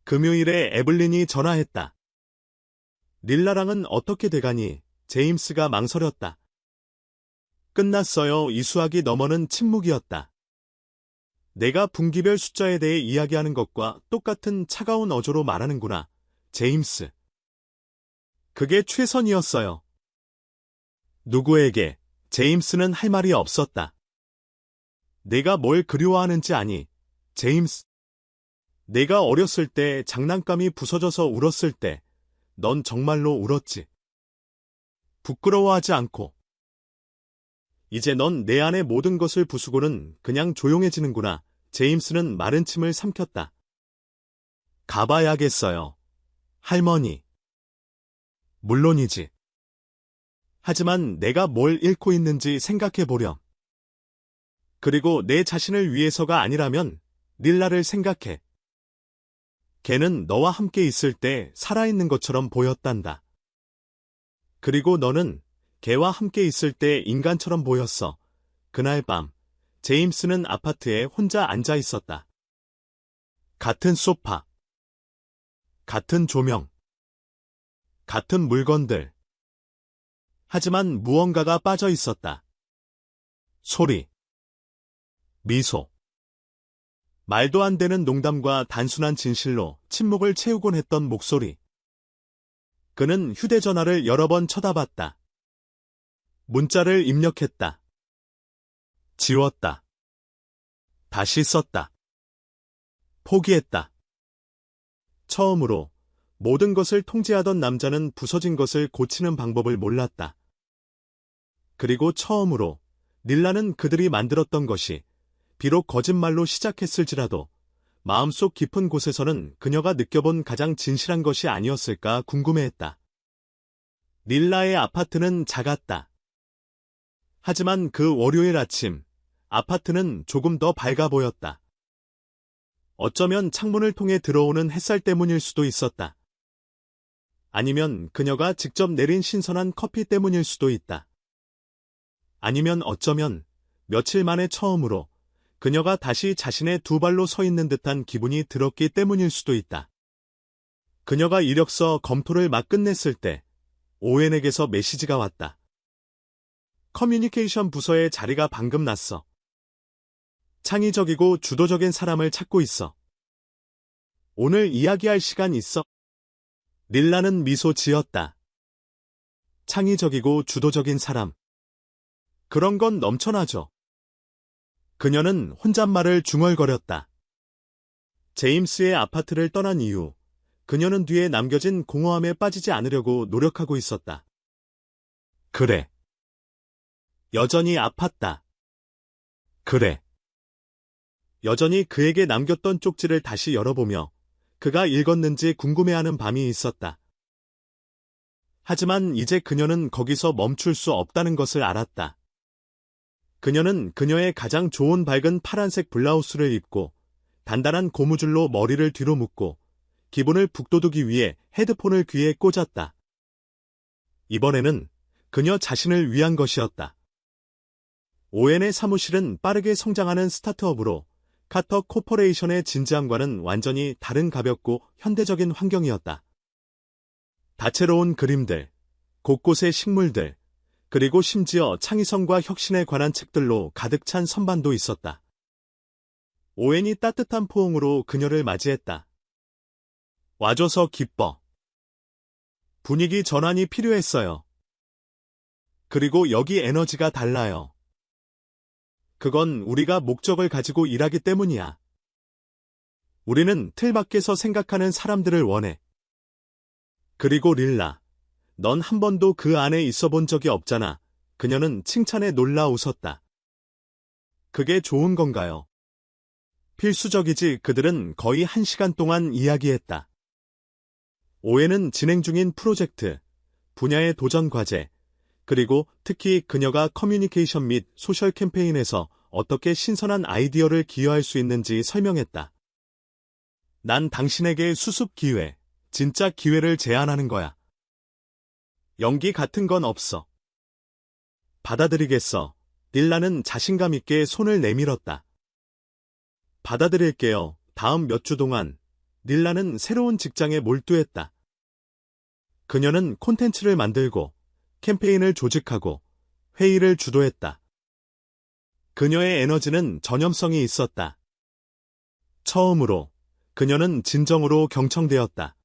금요일에 에블린이 전화했다. 닐라랑은 어떻게 돼가니? 제임스가 망설였다. 끝났어요. 이수하기 너머는 침묵이었다. 내가 분기별 숫자에 대해 이야기하는 것과 똑같은 차가운 어조로 말하는구나. 제임스. 그게 최선이었어요. 누구에게? 제임스는 할 말이 없었다. 내가 뭘 그리워하는지 아니, 제임스. 내가 어렸을 때 장난감이 부서져서 울었을 때 넌 정말로 울었지. 부끄러워하지 않고. 이제 넌 내 안의 모든 것을 부수고는 그냥 조용해지는구나. 제임스는 마른 침을 삼켰다. 가봐야겠어요. 할머니. 물론이지. 하지만 내가 뭘 잃고 있는지 생각해보렴. 그리고 내 자신을 위해서가 아니라면 닐라를 생각해. 걔는 너와 함께 있을 때 살아있는 것처럼 보였단다. 그리고 너는 걔와 함께 있을 때 인간처럼 보였어. 그날 밤, 제임스는 아파트에 혼자 앉아 있었다. 같은 소파, 같은 조명, 같은 물건들. 하지만 무언가가 빠져 있었다. 소리. 미소. 말도 안 되는 농담과 단순한 진실로 침묵을 채우곤 했던 목소리. 그는 휴대전화를 여러 번 쳐다봤다. 문자를 입력했다. 지웠다. 다시 썼다. 포기했다. 처음으로 모든 것을 통제하던 남자는 부서진 것을 고치는 방법을 몰랐다. 그리고 처음으로 닐라는 그들이 만들었던 것이 비록 거짓말로 시작했을지라도 마음속 깊은 곳에서는 그녀가 느껴본 가장 진실한 것이 아니었을까 궁금해했다. 닐라의 아파트는 작았다. 하지만 그 월요일 아침, 아파트는 조금 더 밝아 보였다. 어쩌면 창문을 통해 들어오는 햇살 때문일 수도 있었다. 아니면 그녀가 직접 내린 신선한 커피 때문일 수도 있다. 아니면 어쩌면 며칠 만에 처음으로 그녀가 다시 자신의 두 발로 서 있는 듯한 기분이 들었기 때문일 수도 있다. 그녀가 이력서 검토를 막 끝냈을 때 오웬에게서 메시지가 왔다. 커뮤니케이션 부서의 자리가 방금 났어. 창의적이고 주도적인 사람을 찾고 있어. 오늘 이야기할 시간 있어? 닐라는 미소 지었다. 창의적이고 주도적인 사람. 그런 건 넘쳐나죠. 그녀는 혼잣말을 중얼거렸다. 제임스의 아파트를 떠난 이후 그녀는 뒤에 남겨진 공허함에 빠지지 않으려고 노력하고 있었다. 그래. 여전히 아팠다. 그래. 여전히 그에게 남겼던 쪽지를 다시 열어보며 그가 읽었는지 궁금해하는 밤이 있었다. 하지만 이제 그녀는 거기서 멈출 수 없다는 것을 알았다. 그녀는 그녀의 가장 좋은 밝은 파란색 블라우스를 입고 단단한 고무줄로 머리를 뒤로 묶고 기분을 북돋우기 위해 헤드폰을 귀에 꽂았다. 이번에는 그녀 자신을 위한 것이었다. 오웬의 사무실은 빠르게 성장하는 스타트업으로 카터 코퍼레이션의 진지함과는 완전히 다른 가볍고 현대적인 환경이었다. 다채로운 그림들, 곳곳의 식물들, 그리고 심지어 창의성과 혁신에 관한 책들로 가득 찬 선반도 있었다. 오웬이 따뜻한 포옹으로 그녀를 맞이했다. 와줘서 기뻐. 분위기 전환이 필요했어요. 그리고 여기 에너지가 달라요. 그건 우리가 목적을 가지고 일하기 때문이야. 우리는 틀 밖에서 생각하는 사람들을 원해. 그리고 릴라, 넌 한 번도 그 안에 있어 본 적이 없잖아. 그녀는 칭찬에 놀라 웃었다. 그게 좋은 건가요? 필수적이지. 그들은 거의 1시간 동안 이야기했다. 오웬은 진행 중인 프로젝트, 분야의 도전 과제, 그리고 특히 그녀가 커뮤니케이션 및 소셜 캠페인에서 어떻게 신선한 아이디어를 기여할 수 있는지 설명했다. 난 당신에게 수습 기회, 진짜 기회를 제안하는 거야. 연기 같은 건 없어. 받아들이겠어. 닐라는 자신감 있게 손을 내밀었다. 받아들일게요. 다음 몇 주 동안 닐라는 새로운 직장에 몰두했다. 그녀는 콘텐츠를 만들고 캠페인을 조직하고 회의를 주도했다. 그녀의 에너지는 전염성이 있었다. 처음으로 그녀는 진정으로 경청되었다.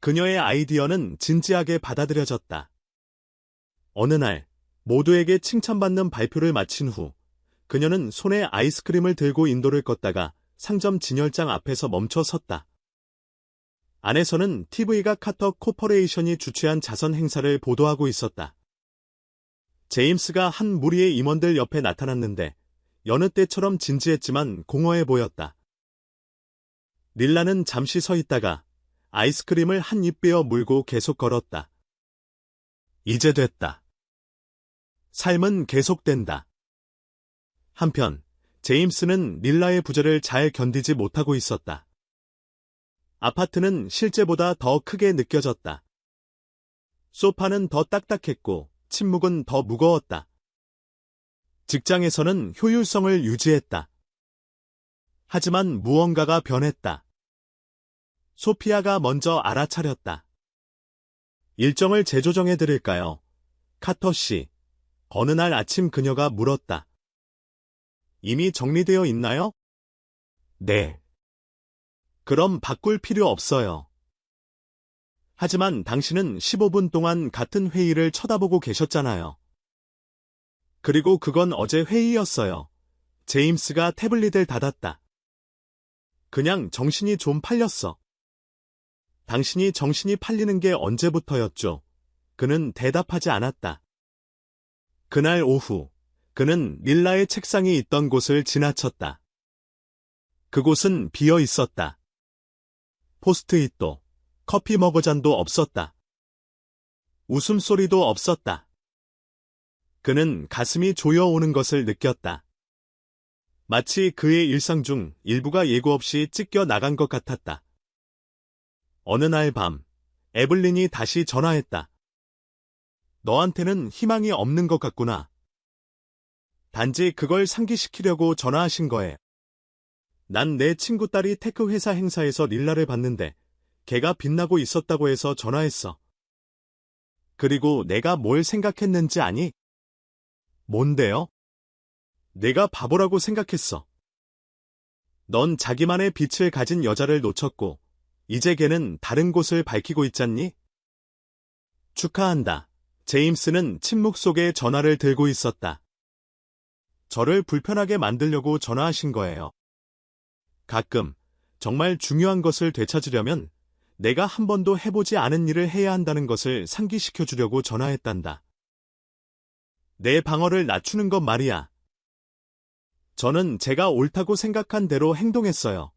그녀의 아이디어는 진지하게 받아들여졌다. 어느 날 모두에게 칭찬받는 발표를 마친 후 그녀는 손에 아이스크림을 들고 인도를 걷다가 상점 진열장 앞에서 멈춰 섰다. 안에서는 TV가 카터 코퍼레이션이 주최한 자선 행사를 보도하고 있었다. 제임스가 한 무리의 임원들 옆에 나타났는데 여느 때처럼 진지했지만 공허해 보였다. 닐라는 잠시 서 있다가 아이스크림을 한 입 베어 물고 계속 걸었다. 이제 됐다. 삶은 계속된다. 한편 제임스는 닐라의 부재를 잘 견디지 못하고 있었다. 아파트는 실제보다 더 크게 느껴졌다. 소파는 더 딱딱했고 침묵은 더 무거웠다. 직장에서는 효율성을 유지했다. 하지만 무언가가 변했다. 소피아가 먼저 알아차렸다. 일정을 재조정해드릴까요? 카터 씨. 어느 날 아침 그녀가 물었다. 이미 정리되어 있나요? 네. 그럼 바꿀 필요 없어요. 하지만 당신은 15분 동안 같은 회의를 쳐다보고 계셨잖아요. 그리고 그건 어제 회의였어요. 제임스가 태블릿을 닫았다. 그냥 정신이 좀 팔렸어. 당신이 정신이 팔리는 게 언제부터였죠? 그는 대답하지 않았다. 그날 오후, 그는 릴라의 책상이 있던 곳을 지나쳤다. 그곳은 비어 있었다. 포스트잇도, 커피 머그잔도 없었다. 웃음소리도 없었다. 그는 가슴이 조여오는 것을 느꼈다. 마치 그의 일상 중 일부가 예고 없이 찢겨 나간 것 같았다. 어느 날 밤, 에블린이 다시 전화했다. 너한테는 희망이 없는 것 같구나. 단지 그걸 상기시키려고 전화하신 거예요. 난 내 친구 딸이 테크 회사 행사에서 릴라를 봤는데 걔가 빛나고 있었다고 해서 전화했어. 그리고 내가 뭘 생각했는지 아니? 뭔데요? 내가 바보라고 생각했어. 넌 자기만의 빛을 가진 여자를 놓쳤고 이제 걔는 다른 곳을 밝히고 있잖니? 축하한다. 제임스는 침묵 속에 전화를 들고 있었다. 저를 불편하게 만들려고 전화하신 거예요. 가끔 정말 중요한 것을 되찾으려면 내가 한 번도 해보지 않은 일을 해야 한다는 것을 상기시켜 주려고 전화했단다. 내 방어를 낮추는 것 말이야. 저는 제가 옳다고 생각한 대로 행동했어요.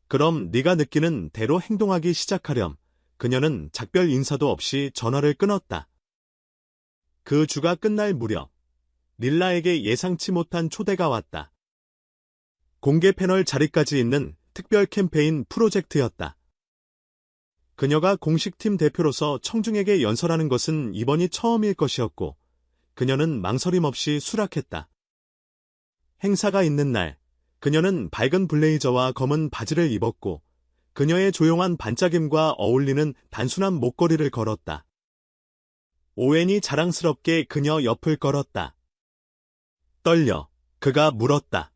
그럼 네가 느끼는 대로 행동하기 시작하렴. 그녀는 작별 인사도 없이 전화를 끊었다. 그 주가 끝날 무렵 릴라에게 예상치 못한 초대가 왔다. 공개 패널 자리까지 있는 특별 캠페인 프로젝트였다. 그녀가 공식팀 대표로서 청중에게 연설하는 것은 이번이 처음일 것이었고 그녀는 망설임 없이 수락했다. 행사가 있는 날, 그녀는 밝은 블레이저와 검은 바지를 입었고 그녀의 조용한 반짝임과 어울리는 단순한 목걸이를 걸었다. 오웬이 자랑스럽게 그녀 옆을 걸었다. 떨려, 그가 물었다.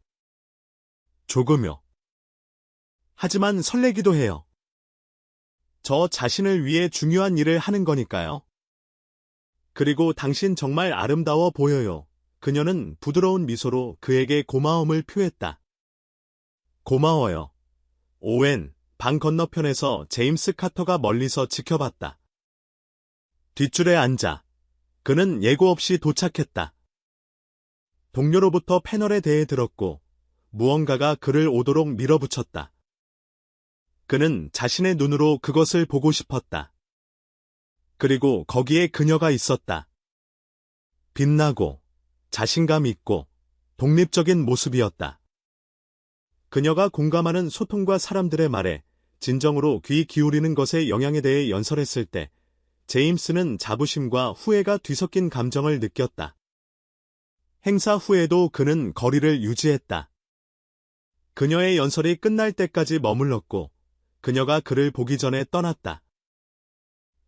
조금요. 하지만 설레기도 해요. 저 자신을 위해 중요한 일을 하는 거니까요. 그리고 당신 정말 아름다워 보여요. 그녀는 부드러운 미소로 그에게 고마움을 표했다. 고마워요. 오웬, 방 건너편에서 제임스 카터가 멀리서 지켜봤다. 뒷줄에 앉아. 그는 예고 없이 도착했다. 동료로부터 패널에 대해 들었고 무언가가 그를 오도록 밀어붙였다. 그는 자신의 눈으로 그것을 보고 싶었다. 그리고 거기에 그녀가 있었다. 빛나고 자신감 있고 독립적인 모습이었다. 그녀가 공감하는 소통과 사람들의 말에 진정으로 귀 기울이는 것의 영향에 대해 연설했을 때 제임스는 자부심과 후회가 뒤섞인 감정을 느꼈다. 행사 후에도 그는 거리를 유지했다. 그녀의 연설이 끝날 때까지 머물렀고 그녀가 그를 보기 전에 떠났다.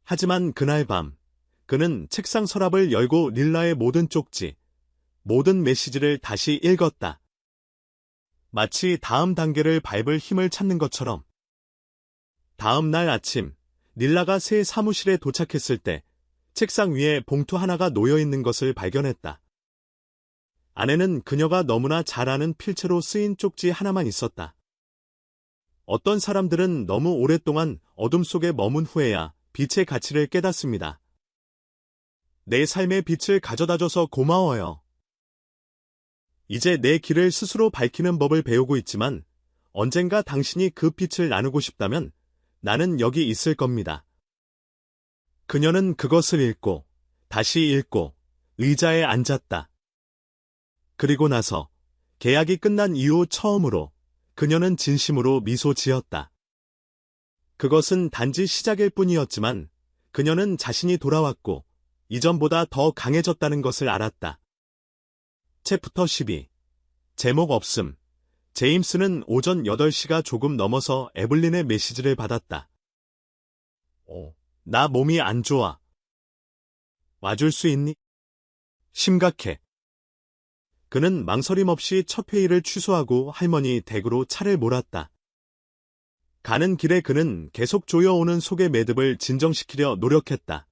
하지만 그날 밤 그는 책상 서랍을 열고 릴라의 모든 쪽지, 모든 메시지를 다시 읽었다. 마치 다음 단계를 밟을 힘을 찾는 것처럼. 다음 날 아침 릴라가 새 사무실에 도착했을 때 책상 위에 봉투 하나가 놓여 있는 것을 발견했다. 안에는 그녀가 너무나 잘 아는 필체로 쓰인 쪽지 하나만 있었다. 어떤 사람들은 너무 오랫동안 어둠 속에 머문 후에야 빛의 가치를 깨닫습니다. 내 삶의 빛을 가져다줘서 고마워요. 이제 내 길을 스스로 밝히는 법을 배우고 있지만 언젠가 당신이 그 빛을 나누고 싶다면 나는 여기 있을 겁니다. 그녀는 그것을 읽고 다시 읽고 의자에 앉았다. 그리고 나서 계약이 끝난 이후 처음으로 그녀는 진심으로 미소 지었다. 그것은 단지 시작일 뿐이었지만 그녀는 자신이 돌아왔고 이전보다 더 강해졌다는 것을 알았다. 챕터 12 제목 없음. 제임스는 오전 8시가 조금 넘어서 에블린의 메시지를 받았다. 나 몸이 안 좋아. 와줄 수 있니? 심각해. 그는 망설임 없이 첫 회의를 취소하고 할머니 댁으로 차를 몰았다. 가는 길에 그는 계속 조여오는 속의 매듭을 진정시키려 노력했다.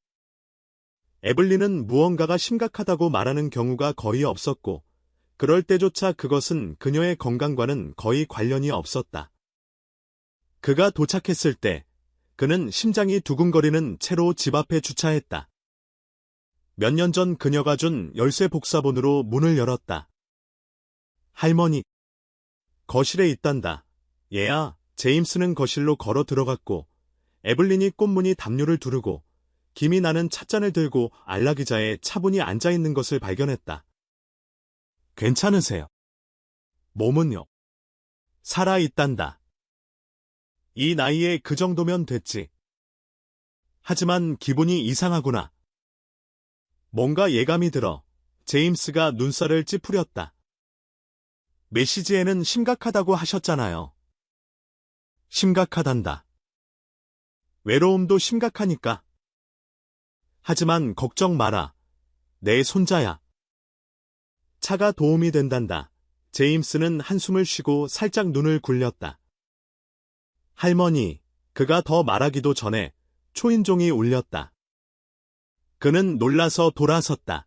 에블린은 무언가가 심각하다고 말하는 경우가 거의 없었고, 그럴 때조차 그것은 그녀의 건강과는 거의 관련이 없었다. 그가 도착했을 때, 그는 심장이 두근거리는 채로 집 앞에 주차했다. 몇 년 전 그녀가 준 열쇠 복사본으로 문을 열었다. 할머니. 거실에 있단다. 얘야. 제임스는 거실로 걸어 들어갔고, 에블린이 꽃무늬 담요를 두르고 김이 나는 찻잔을 들고 안락의자에 차분히 앉아있는 것을 발견했다. 괜찮으세요? 몸은요? 살아있단다. 이 나이에 그 정도면 됐지. 하지만 기분이 이상하구나. 뭔가 예감이 들어 제임스가 눈살을 찌푸렸다. 메시지에는 심각하다고 하셨잖아요. 심각하단다. 외로움도 심각하니까. 하지만 걱정 마라. 내 손자야. 차가 도움이 된단다. 제임스는 한숨을 쉬고 살짝 눈을 굴렸다. 할머니, 그가 더 말하기도 전에 초인종이 울렸다. 그는 놀라서 돌아섰다.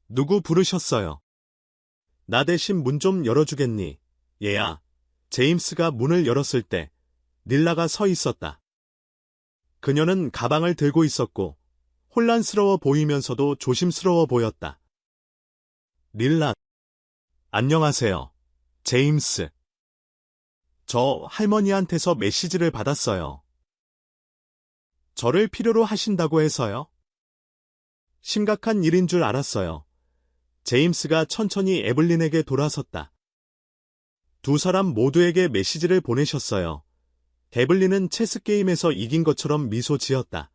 누구 부르셨어요? 나 대신 문 좀 열어주겠니? 얘야. 제임스가 문을 열었을 때 닐라가 서 있었다. 그녀는 가방을 들고 있었고 혼란스러워 보이면서도 조심스러워 보였다. 닐라. 안녕하세요. 제임스. 저 할머니한테서 메시지를 받았어요. 저를 필요로 하신다고 해서요? 심각한 일인 줄 알았어요. 제임스가 천천히 에블린에게 돌아섰다. 두 사람 모두에게 메시지를 보내셨어요. 에블린은 체스게임에서 이긴 것처럼 미소 지었다.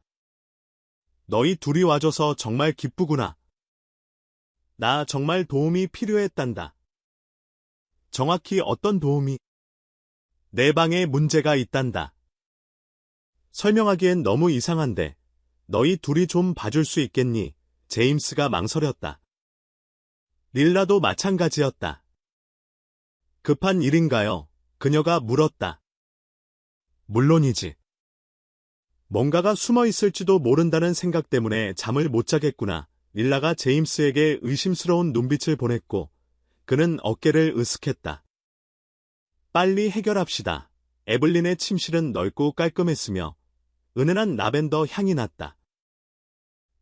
너희 둘이 와줘서 정말 기쁘구나. 나 정말 도움이 필요했단다. 정확히 어떤 도움이? 내 방에 문제가 있단다. 설명하기엔 너무 이상한데 너희 둘이 좀 봐줄 수 있겠니? 제임스가 망설였다. 릴라도 마찬가지였다. 급한 일인가요? 그녀가 물었다. 물론이지. 뭔가가 숨어 있을지도 모른다는 생각 때문에 잠을 못 자겠구나. 릴라가 제임스에게 의심스러운 눈빛을 보냈고 그는 어깨를 으쓱했다. 빨리 해결합시다. 에블린의 침실은 넓고 깔끔했으며 은은한 라벤더 향이 났다.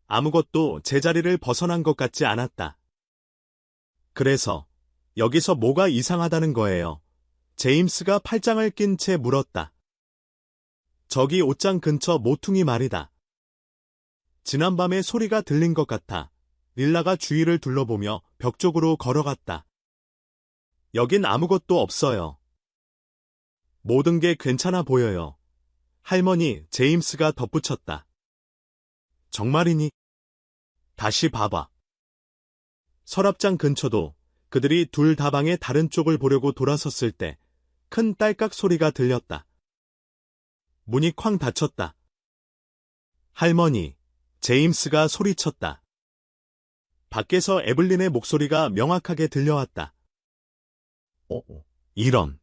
아무것도 제자리를 벗어난 것 같지 않았다. 그래서 여기서 뭐가 이상하다는 거예요. 제임스가 팔짱을 낀 채 물었다. 저기 옷장 근처 모퉁이 말이다. 지난밤에 소리가 들린 것 같아. 릴라가 주위를 둘러보며 벽 쪽으로 걸어갔다. 여긴 아무것도 없어요. 모든 게 괜찮아 보여요. 할머니, 제임스가 덧붙였다. 정말이니? 다시 봐봐. 서랍장 근처도 그들이 둘 다 방의 다른 쪽을 보려고 돌아섰을 때 큰 딸깍 소리가 들렸다. 문이 쾅 닫혔다. 할머니, 제임스가 소리쳤다. 밖에서 에블린의 목소리가 명확하게 들려왔다. 이런.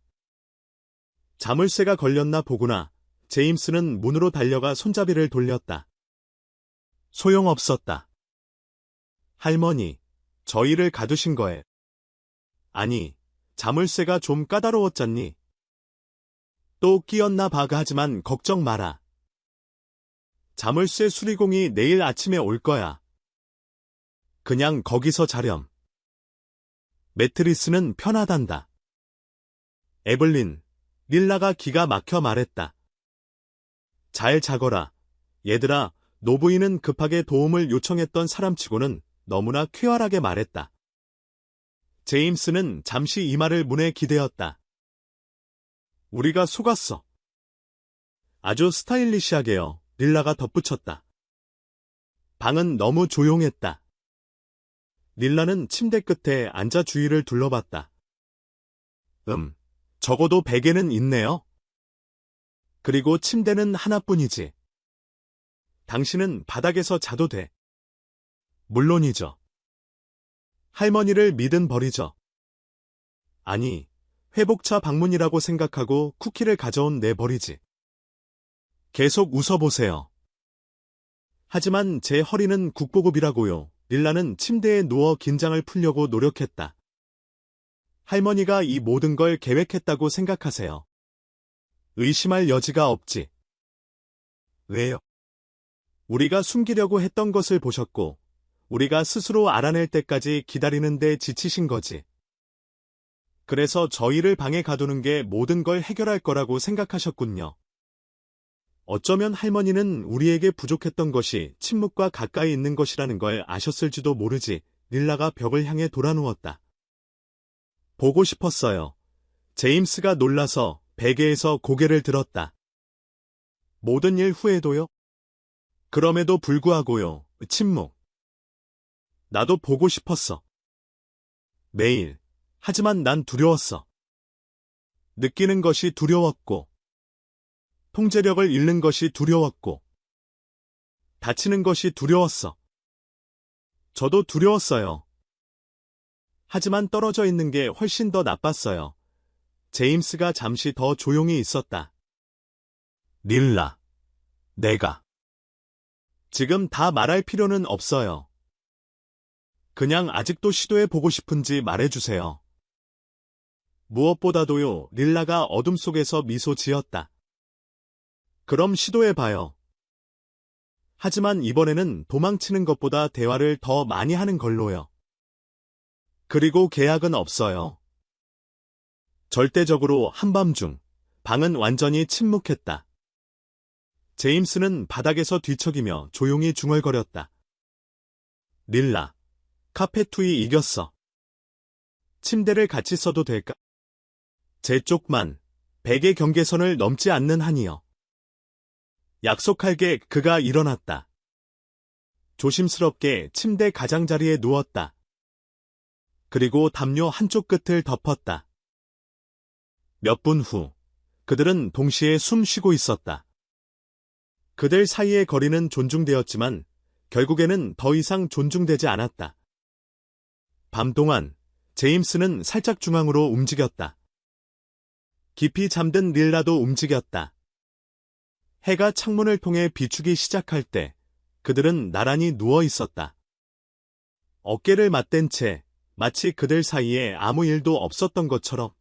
자물쇠가 걸렸나 보구나. 제임스는 문으로 달려가 손잡이를 돌렸다. 소용없었다. 할머니, 저희를 가두신 거에. 아니, 자물쇠가 좀 까다로웠잖니. 또 끼었나 봐가 하지만 걱정 마라. 자물쇠 수리공이 내일 아침에 올 거야. 그냥 거기서 자렴. 매트리스는 편하단다. 에블린, 릴라가 기가 막혀 말했다. 잘 자거라. 얘들아, 노부인은 급하게 도움을 요청했던 사람치고는 너무나 쾌활하게 말했다. 제임스는 잠시 이마를 문에 기대었다. 우리가 속았어. 아주 스타일리시하게요. 릴라가 덧붙였다. 방은 너무 조용했다. 릴라는 침대 끝에 앉아 주위를 둘러봤다. 적어도 베개는 있네요. 그리고 침대는 하나뿐이지. 당신은 바닥에서 자도 돼. 물론이죠. 할머니를 믿은 벌이죠. 아니, 회복차 방문이라고 생각하고 쿠키를 가져온 내 벌이지. 계속 웃어보세요. 하지만 제 허리는 국보급이라고요. 릴라는 침대에 누워 긴장을 풀려고 노력했다. 할머니가 이 모든 걸 계획했다고 생각하세요. 의심할 여지가 없지. 왜요? 우리가 숨기려고 했던 것을 보셨고, 우리가 스스로 알아낼 때까지 기다리는데 지치신 거지. 그래서 저희를 방에 가두는 게 모든 걸 해결할 거라고 생각하셨군요. 어쩌면 할머니는 우리에게 부족했던 것이 침묵과 가까이 있는 것이라는 걸 아셨을지도 모르지. 릴라가 벽을 향해 돌아누웠다. 보고 싶었어요. 제임스가 놀라서 베개에서 고개를 들었다. 모든 일 후에도요? 그럼에도 불구하고요. 침묵. 나도 보고 싶었어. 매일. 하지만 난 두려웠어. 느끼는 것이 두려웠고, 통제력을 잃는 것이 두려웠고, 다치는 것이 두려웠어. 저도 두려웠어요. 하지만 떨어져 있는 게 훨씬 더 나빴어요. 제임스가 잠시 더 조용히 있었다. 릴라, 내가. 지금 다 말할 필요는 없어요. 그냥 아직도 시도해보고 싶은지 말해주세요. 무엇보다도요, 릴라가 어둠 속에서 미소 지었다. 그럼 시도해봐요. 하지만 이번에는 도망치는 것보다 대화를 더 많이 하는 걸로요. 그리고 계약은 없어요. 절대적으로 한밤중, 방은 완전히 침묵했다. 제임스는 바닥에서 뒤척이며 조용히 중얼거렸다. 릴라, 카페투이 이겼어. 침대를 같이 써도 될까? 제 쪽만, 베개 경계선을 넘지 않는 한이요. 약속할게. 그가 일어났다. 조심스럽게 침대 가장자리에 누웠다. 그리고 담요 한쪽 끝을 덮었다. 몇 분 후, 그들은 동시에 숨 쉬고 있었다. 그들 사이의 거리는 존중되었지만 결국에는 더 이상 존중되지 않았다. 밤 동안 제임스는 살짝 중앙으로 움직였다. 깊이 잠든 릴라도 움직였다. 해가 창문을 통해 비추기 시작할 때 그들은 나란히 누워 있었다. 어깨를 맞댄 채 마치 그들 사이에 아무 일도 없었던 것처럼.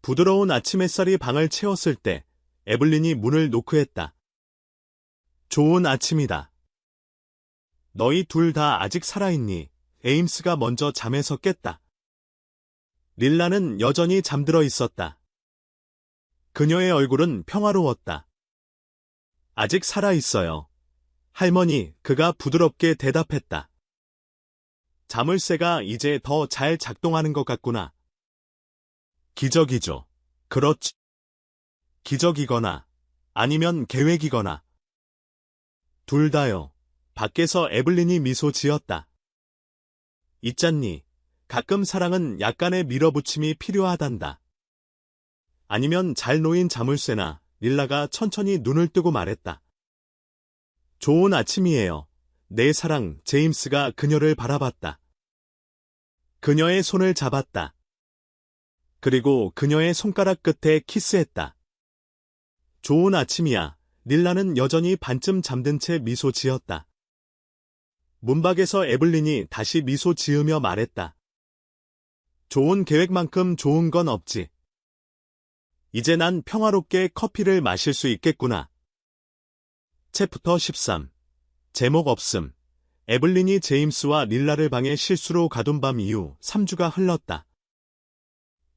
부드러운 아침 햇살이 방을 채웠을 때 에블린이 문을 노크했다. 좋은 아침이다. 너희 둘 다 아직 살아있니? 에임스가 먼저 잠에서 깼다. 릴라는 여전히 잠들어 있었다. 그녀의 얼굴은 평화로웠다. 아직 살아있어요. 할머니, 그가 부드럽게 대답했다. 자물쇠가 이제 더 잘 작동하는 것 같구나. 기적이죠. 그렇지. 기적이거나 아니면 계획이거나. 둘 다요. 밖에서 에블린이 미소 지었다. 있잖니. 가끔 사랑은 약간의 밀어붙임이 필요하단다. 아니면 잘 놓인 자물쇠나. 릴라가 천천히 눈을 뜨고 말했다. 좋은 아침이에요. 내 사랑. 제임스가 그녀를 바라봤다. 그녀의 손을 잡았다. 그리고 그녀의 손가락 끝에 키스했다. 좋은 아침이야. 릴라는 여전히 반쯤 잠든 채 미소 지었다. 문밖에서 에블린이 다시 미소 지으며 말했다. 좋은 계획만큼 좋은 건 없지. 이제 난 평화롭게 커피를 마실 수 있겠구나. 챕터 13. 제목 없음. 에블린이 제임스와 릴라를 방에 실수로 가둔 밤 이후 3주가 흘렀다.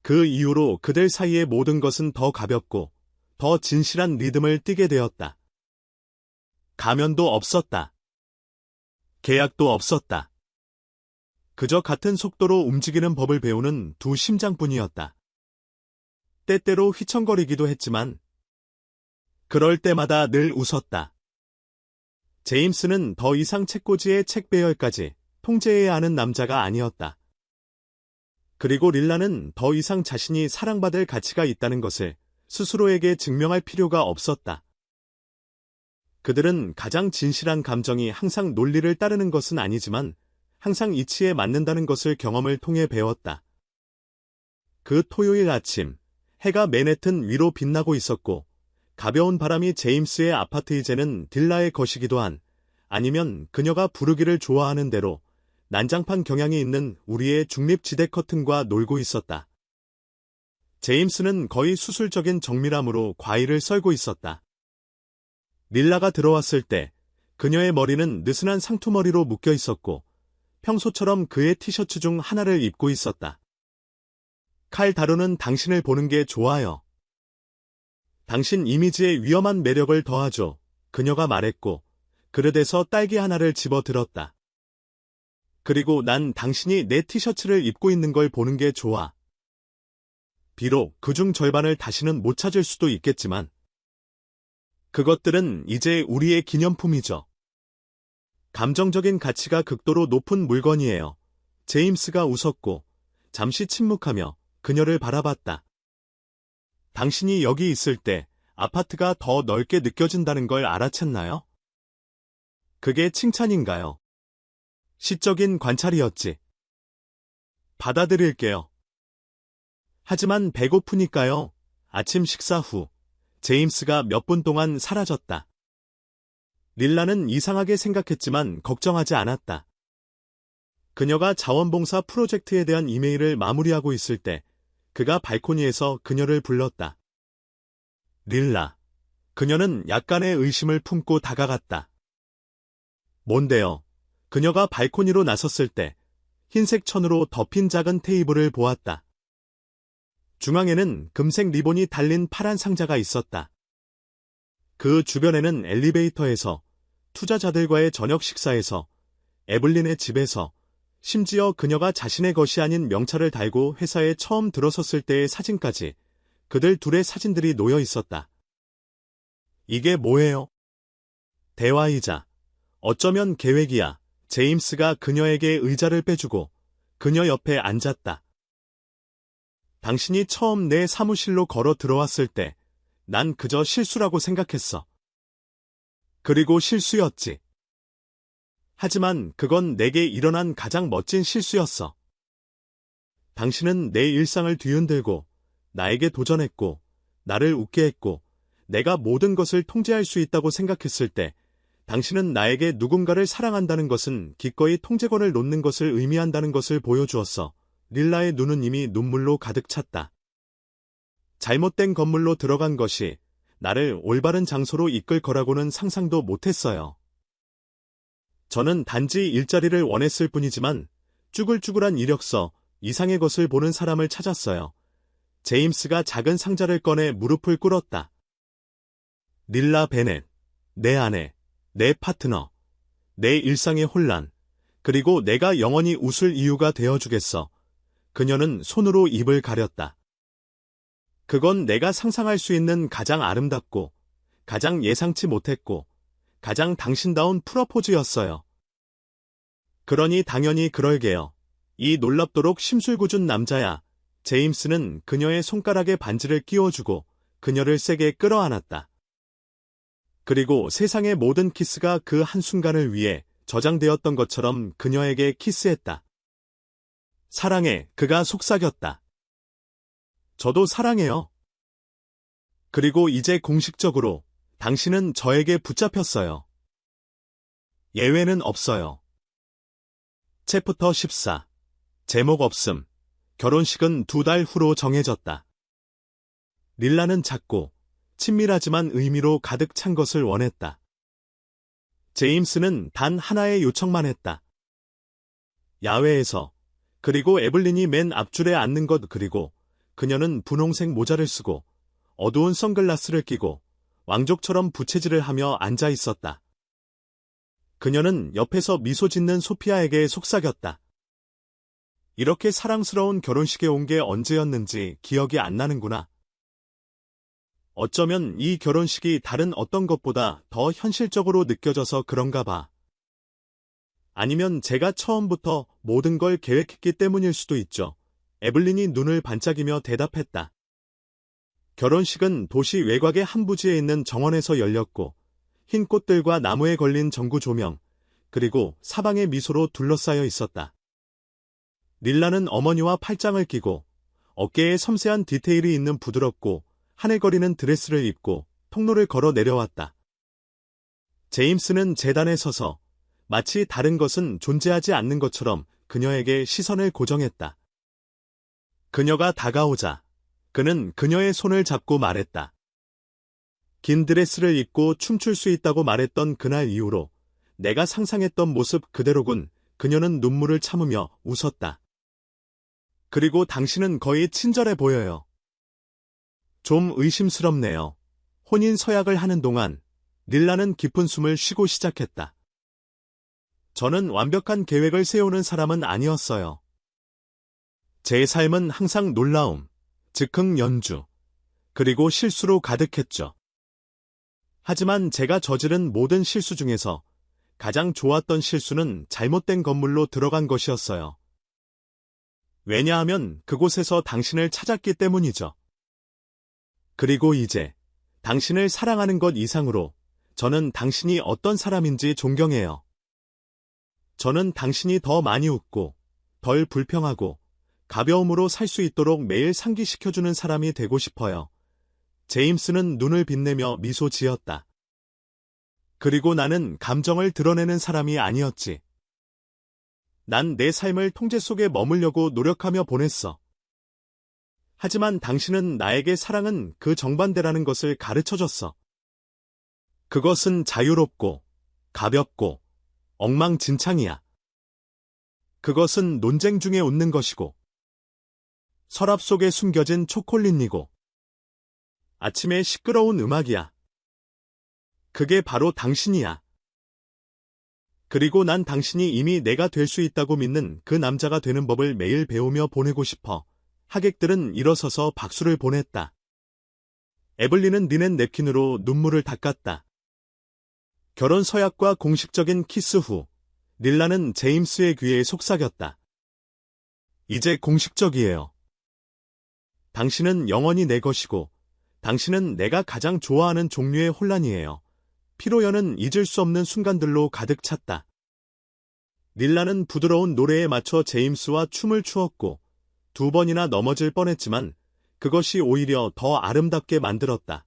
그 이후로 그들 사이의 모든 것은 더 가볍고 더 진실한 리듬을 띠게 되었다. 가면도 없었다. 계약도 없었다. 그저 같은 속도로 움직이는 법을 배우는 두 심장뿐이었다. 때때로 휘청거리기도 했지만 그럴 때마다 늘 웃었다. 제임스는 더 이상 책꽂이의 책 배열까지 통제해야 하는 남자가 아니었다. 그리고 릴라는 더 이상 자신이 사랑받을 가치가 있다는 것을 스스로에게 증명할 필요가 없었다. 그들은 가장 진실한 감정이 항상 논리를 따르는 것은 아니지만 항상 이치에 맞는다는 것을 경험을 통해 배웠다. 그 토요일 아침, 해가 맨해튼 위로 빛나고 있었고 가벼운 바람이 제임스의 아파트 이제는 딜라의 것이기도 한 아니면 그녀가 부르기를 좋아하는 대로 난장판 경향이 있는 우리의 중립지대 커튼과 놀고 있었다. 제임스는 거의 수술적인 정밀함으로 과일을 썰고 있었다. 릴라가 들어왔을 때 그녀의 머리는 느슨한 상투머리로 묶여 있었고 평소처럼 그의 티셔츠 중 하나를 입고 있었다. 칼 다루는 당신을 보는 게 좋아요. 당신 이미지에 위험한 매력을 더하죠. 그녀가 말했고 그릇에서 딸기 하나를 집어 들었다. 그리고 난 당신이 내 티셔츠를 입고 있는 걸 보는 게 좋아. 비록 그중 절반을 다시는 못 찾을 수도 있겠지만 그것들은 이제 우리의 기념품이죠. 감정적인 가치가 극도로 높은 물건이에요. 제임스가 웃었고 잠시 침묵하며 그녀를 바라봤다. 당신이 여기 있을 때 아파트가 더 넓게 느껴진다는 걸 알아챘나요? 그게 칭찬인가요? 시적인 관찰이었지. 받아들일게요. 하지만 배고프니까요. 아침 식사 후 제임스가 몇 분 동안 사라졌다. 릴라는 이상하게 생각했지만 걱정하지 않았다. 그녀가 자원봉사 프로젝트에 대한 이메일을 마무리하고 있을 때 그가 발코니에서 그녀를 불렀다. 릴라. 그녀는 약간의 의심을 품고 다가갔다. 뭔데요? 그녀가 발코니로 나섰을 때 흰색 천으로 덮인 작은 테이블을 보았다. 중앙에는 금색 리본이 달린 파란 상자가 있었다. 그 주변에는 엘리베이터에서, 투자자들과의 저녁 식사에서, 에블린의 집에서, 심지어 그녀가 자신의 것이 아닌 명찰을 달고 회사에 처음 들어섰을 때의 사진까지 그들 둘의 사진들이 놓여 있었다. 이게 뭐예요? 대화이자 어쩌면 계획이야. 제임스가 그녀에게 의자를 빼주고 그녀 옆에 앉았다. 당신이 처음 내 사무실로 걸어 들어왔을 때 난 그저 실수라고 생각했어. 그리고 실수였지. 하지만 그건 내게 일어난 가장 멋진 실수였어. 당신은 내 일상을 뒤흔들고 나에게 도전했고 나를 웃게 했고 내가 모든 것을 통제할 수 있다고 생각했을 때 당신은 나에게 누군가를 사랑한다는 것은 기꺼이 통제권을 놓는 것을 의미한다는 것을 보여주었어. 릴라의 눈은 이미 눈물로 가득 찼다. 잘못된 건물로 들어간 것이 나를 올바른 장소로 이끌 거라고는 상상도 못했어요. 저는 단지 일자리를 원했을 뿐이지만 쭈글쭈글한 이력서 이상의 것을 보는 사람을 찾았어요. 제임스가 작은 상자를 꺼내 무릎을 꿇었다. 릴라 베넷, 내 아내, 내 파트너, 내 일상의 혼란, 그리고 내가 영원히 웃을 이유가 되어주겠어. 그녀는 손으로 입을 가렸다. 그건 내가 상상할 수 있는 가장 아름답고, 가장 예상치 못했고, 가장 당신다운 프러포즈였어요. 그러니 당연히 그럴게요. 이 놀랍도록 심술궂은 남자야. 제임스는 그녀의 손가락에 반지를 끼워주고 그녀를 세게 끌어안았다. 그리고 세상의 모든 키스가 그 한순간을 위해 저장되었던 것처럼 그녀에게 키스했다. 사랑해, 그가 속삭였다. 저도 사랑해요. 그리고 이제 공식적으로 당신은 저에게 붙잡혔어요. 예외는 없어요. 챕터 14. 제목 없음. 결혼식은 2달 후로 정해졌다. 릴라는 작고 친밀하지만 의미로 가득 찬 것을 원했다. 제임스는 단 하나의 요청만 했다. 야외에서, 그리고 에블린이 맨 앞줄에 앉는 것, 그리고 그녀는 분홍색 모자를 쓰고 어두운 선글라스를 끼고 왕족처럼 부채질을 하며 앉아 있었다. 그녀는 옆에서 미소 짓는 소피아에게 속삭였다. 이렇게 사랑스러운 결혼식에 온 게 언제였는지 기억이 안 나는구나. 어쩌면 이 결혼식이 다른 어떤 것보다 더 현실적으로 느껴져서 그런가 봐. 아니면 제가 처음부터 모든 걸 계획했기 때문일 수도 있죠. 에블린이 눈을 반짝이며 대답했다. 결혼식은 도시 외곽의 한 부지에 있는 정원에서 열렸고 흰 꽃들과 나무에 걸린 전구 조명, 그리고 사방의 미소로 둘러싸여 있었다. 릴라는 어머니와 팔짱을 끼고 어깨에 섬세한 디테일이 있는 부드럽고 하늘거리는 드레스를 입고 통로를 걸어 내려왔다. 제임스는 재단에 서서 마치 다른 것은 존재하지 않는 것처럼 그녀에게 시선을 고정했다. 그녀가 다가오자 그는 그녀의 손을 잡고 말했다. 긴 드레스를 입고 춤출 수 있다고 말했던 그날 이후로 내가 상상했던 모습 그대로군. 그녀는 눈물을 참으며 웃었다. 그리고 당신은 거의 친절해 보여요. 좀 의심스럽네요. 혼인 서약을 하는 동안 릴라는 깊은 숨을 쉬고 시작했다. 저는 완벽한 계획을 세우는 사람은 아니었어요. 제 삶은 항상 놀라움, 즉흥 연주, 그리고 실수로 가득했죠. 하지만 제가 저지른 모든 실수 중에서 가장 좋았던 실수는 잘못된 건물로 들어간 것이었어요. 왜냐하면 그곳에서 당신을 찾았기 때문이죠. 그리고 이제 당신을 사랑하는 것 이상으로 저는 당신이 어떤 사람인지 존경해요. 저는 당신이 더 많이 웃고 덜 불평하고 가벼움으로 살 수 있도록 매일 상기시켜주는 사람이 되고 싶어요. 제임스는 눈을 빛내며 미소 지었다. 그리고 나는 감정을 드러내는 사람이 아니었지. 난 내 삶을 통제 속에 머물려고 노력하며 보냈어. 하지만 당신은 나에게 사랑은 그 정반대라는 것을 가르쳐줬어. 그것은 자유롭고 가볍고 엉망진창이야. 그것은 논쟁 중에 웃는 것이고 서랍 속에 숨겨진 초콜릿이고 아침에 시끄러운 음악이야. 그게 바로 당신이야. 그리고 난 당신이 이미 내가 될 수 있다고 믿는 그 남자가 되는 법을 매일 배우며 보내고 싶어. 하객들은 일어서서 박수를 보냈다. 에블린은 리넨 냅킨으로 눈물을 닦았다. 결혼 서약과 공식적인 키스 후 릴라는 제임스의 귀에 속삭였다. 이제 공식적이에요. 당신은 영원히 내 것이고 당신은 내가 가장 좋아하는 종류의 혼란이에요. 피로연은 잊을 수 없는 순간들로 가득 찼다. 릴라는 부드러운 노래에 맞춰 제임스와 춤을 추었고 2번이나 넘어질 뻔했지만 그것이 오히려 더 아름답게 만들었다.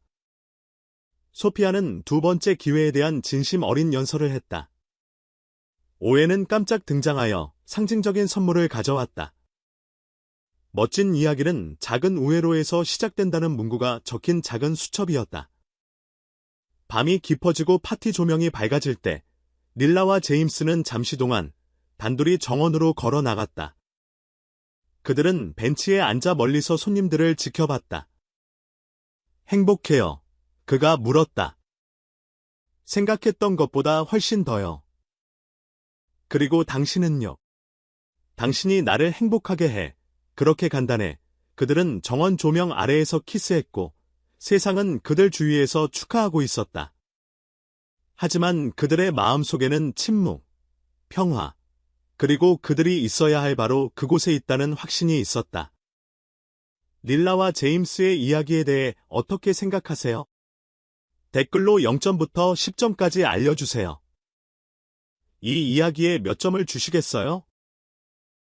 소피아는 2번째 기회에 대한 진심 어린 연설을 했다. 오해는 깜짝 등장하여 상징적인 선물을 가져왔다. 멋진 이야기는 작은 우회로에서 시작된다는 문구가 적힌 작은 수첩이었다. 밤이 깊어지고 파티 조명이 밝아질 때 릴라와 제임스는 잠시 동안 단둘이 정원으로 걸어 나갔다. 그들은 벤치에 앉아 멀리서 손님들을 지켜봤다. 행복해요. 그가 물었다. 생각했던 것보다 훨씬 더요. 그리고 당신은요? 당신이 나를 행복하게 해. 그렇게 간단해. 그들은 정원 조명 아래에서 키스했고 세상은 그들 주위에서 축하하고 있었다. 하지만 그들의 마음속에는 침묵, 평화, 그리고 그들이 있어야 할 바로 그곳에 있다는 확신이 있었다. 릴라와 제임스의 이야기에 대해 어떻게 생각하세요? 댓글로 0점부터 10점까지 알려주세요. 이 이야기에 몇 점을 주시겠어요?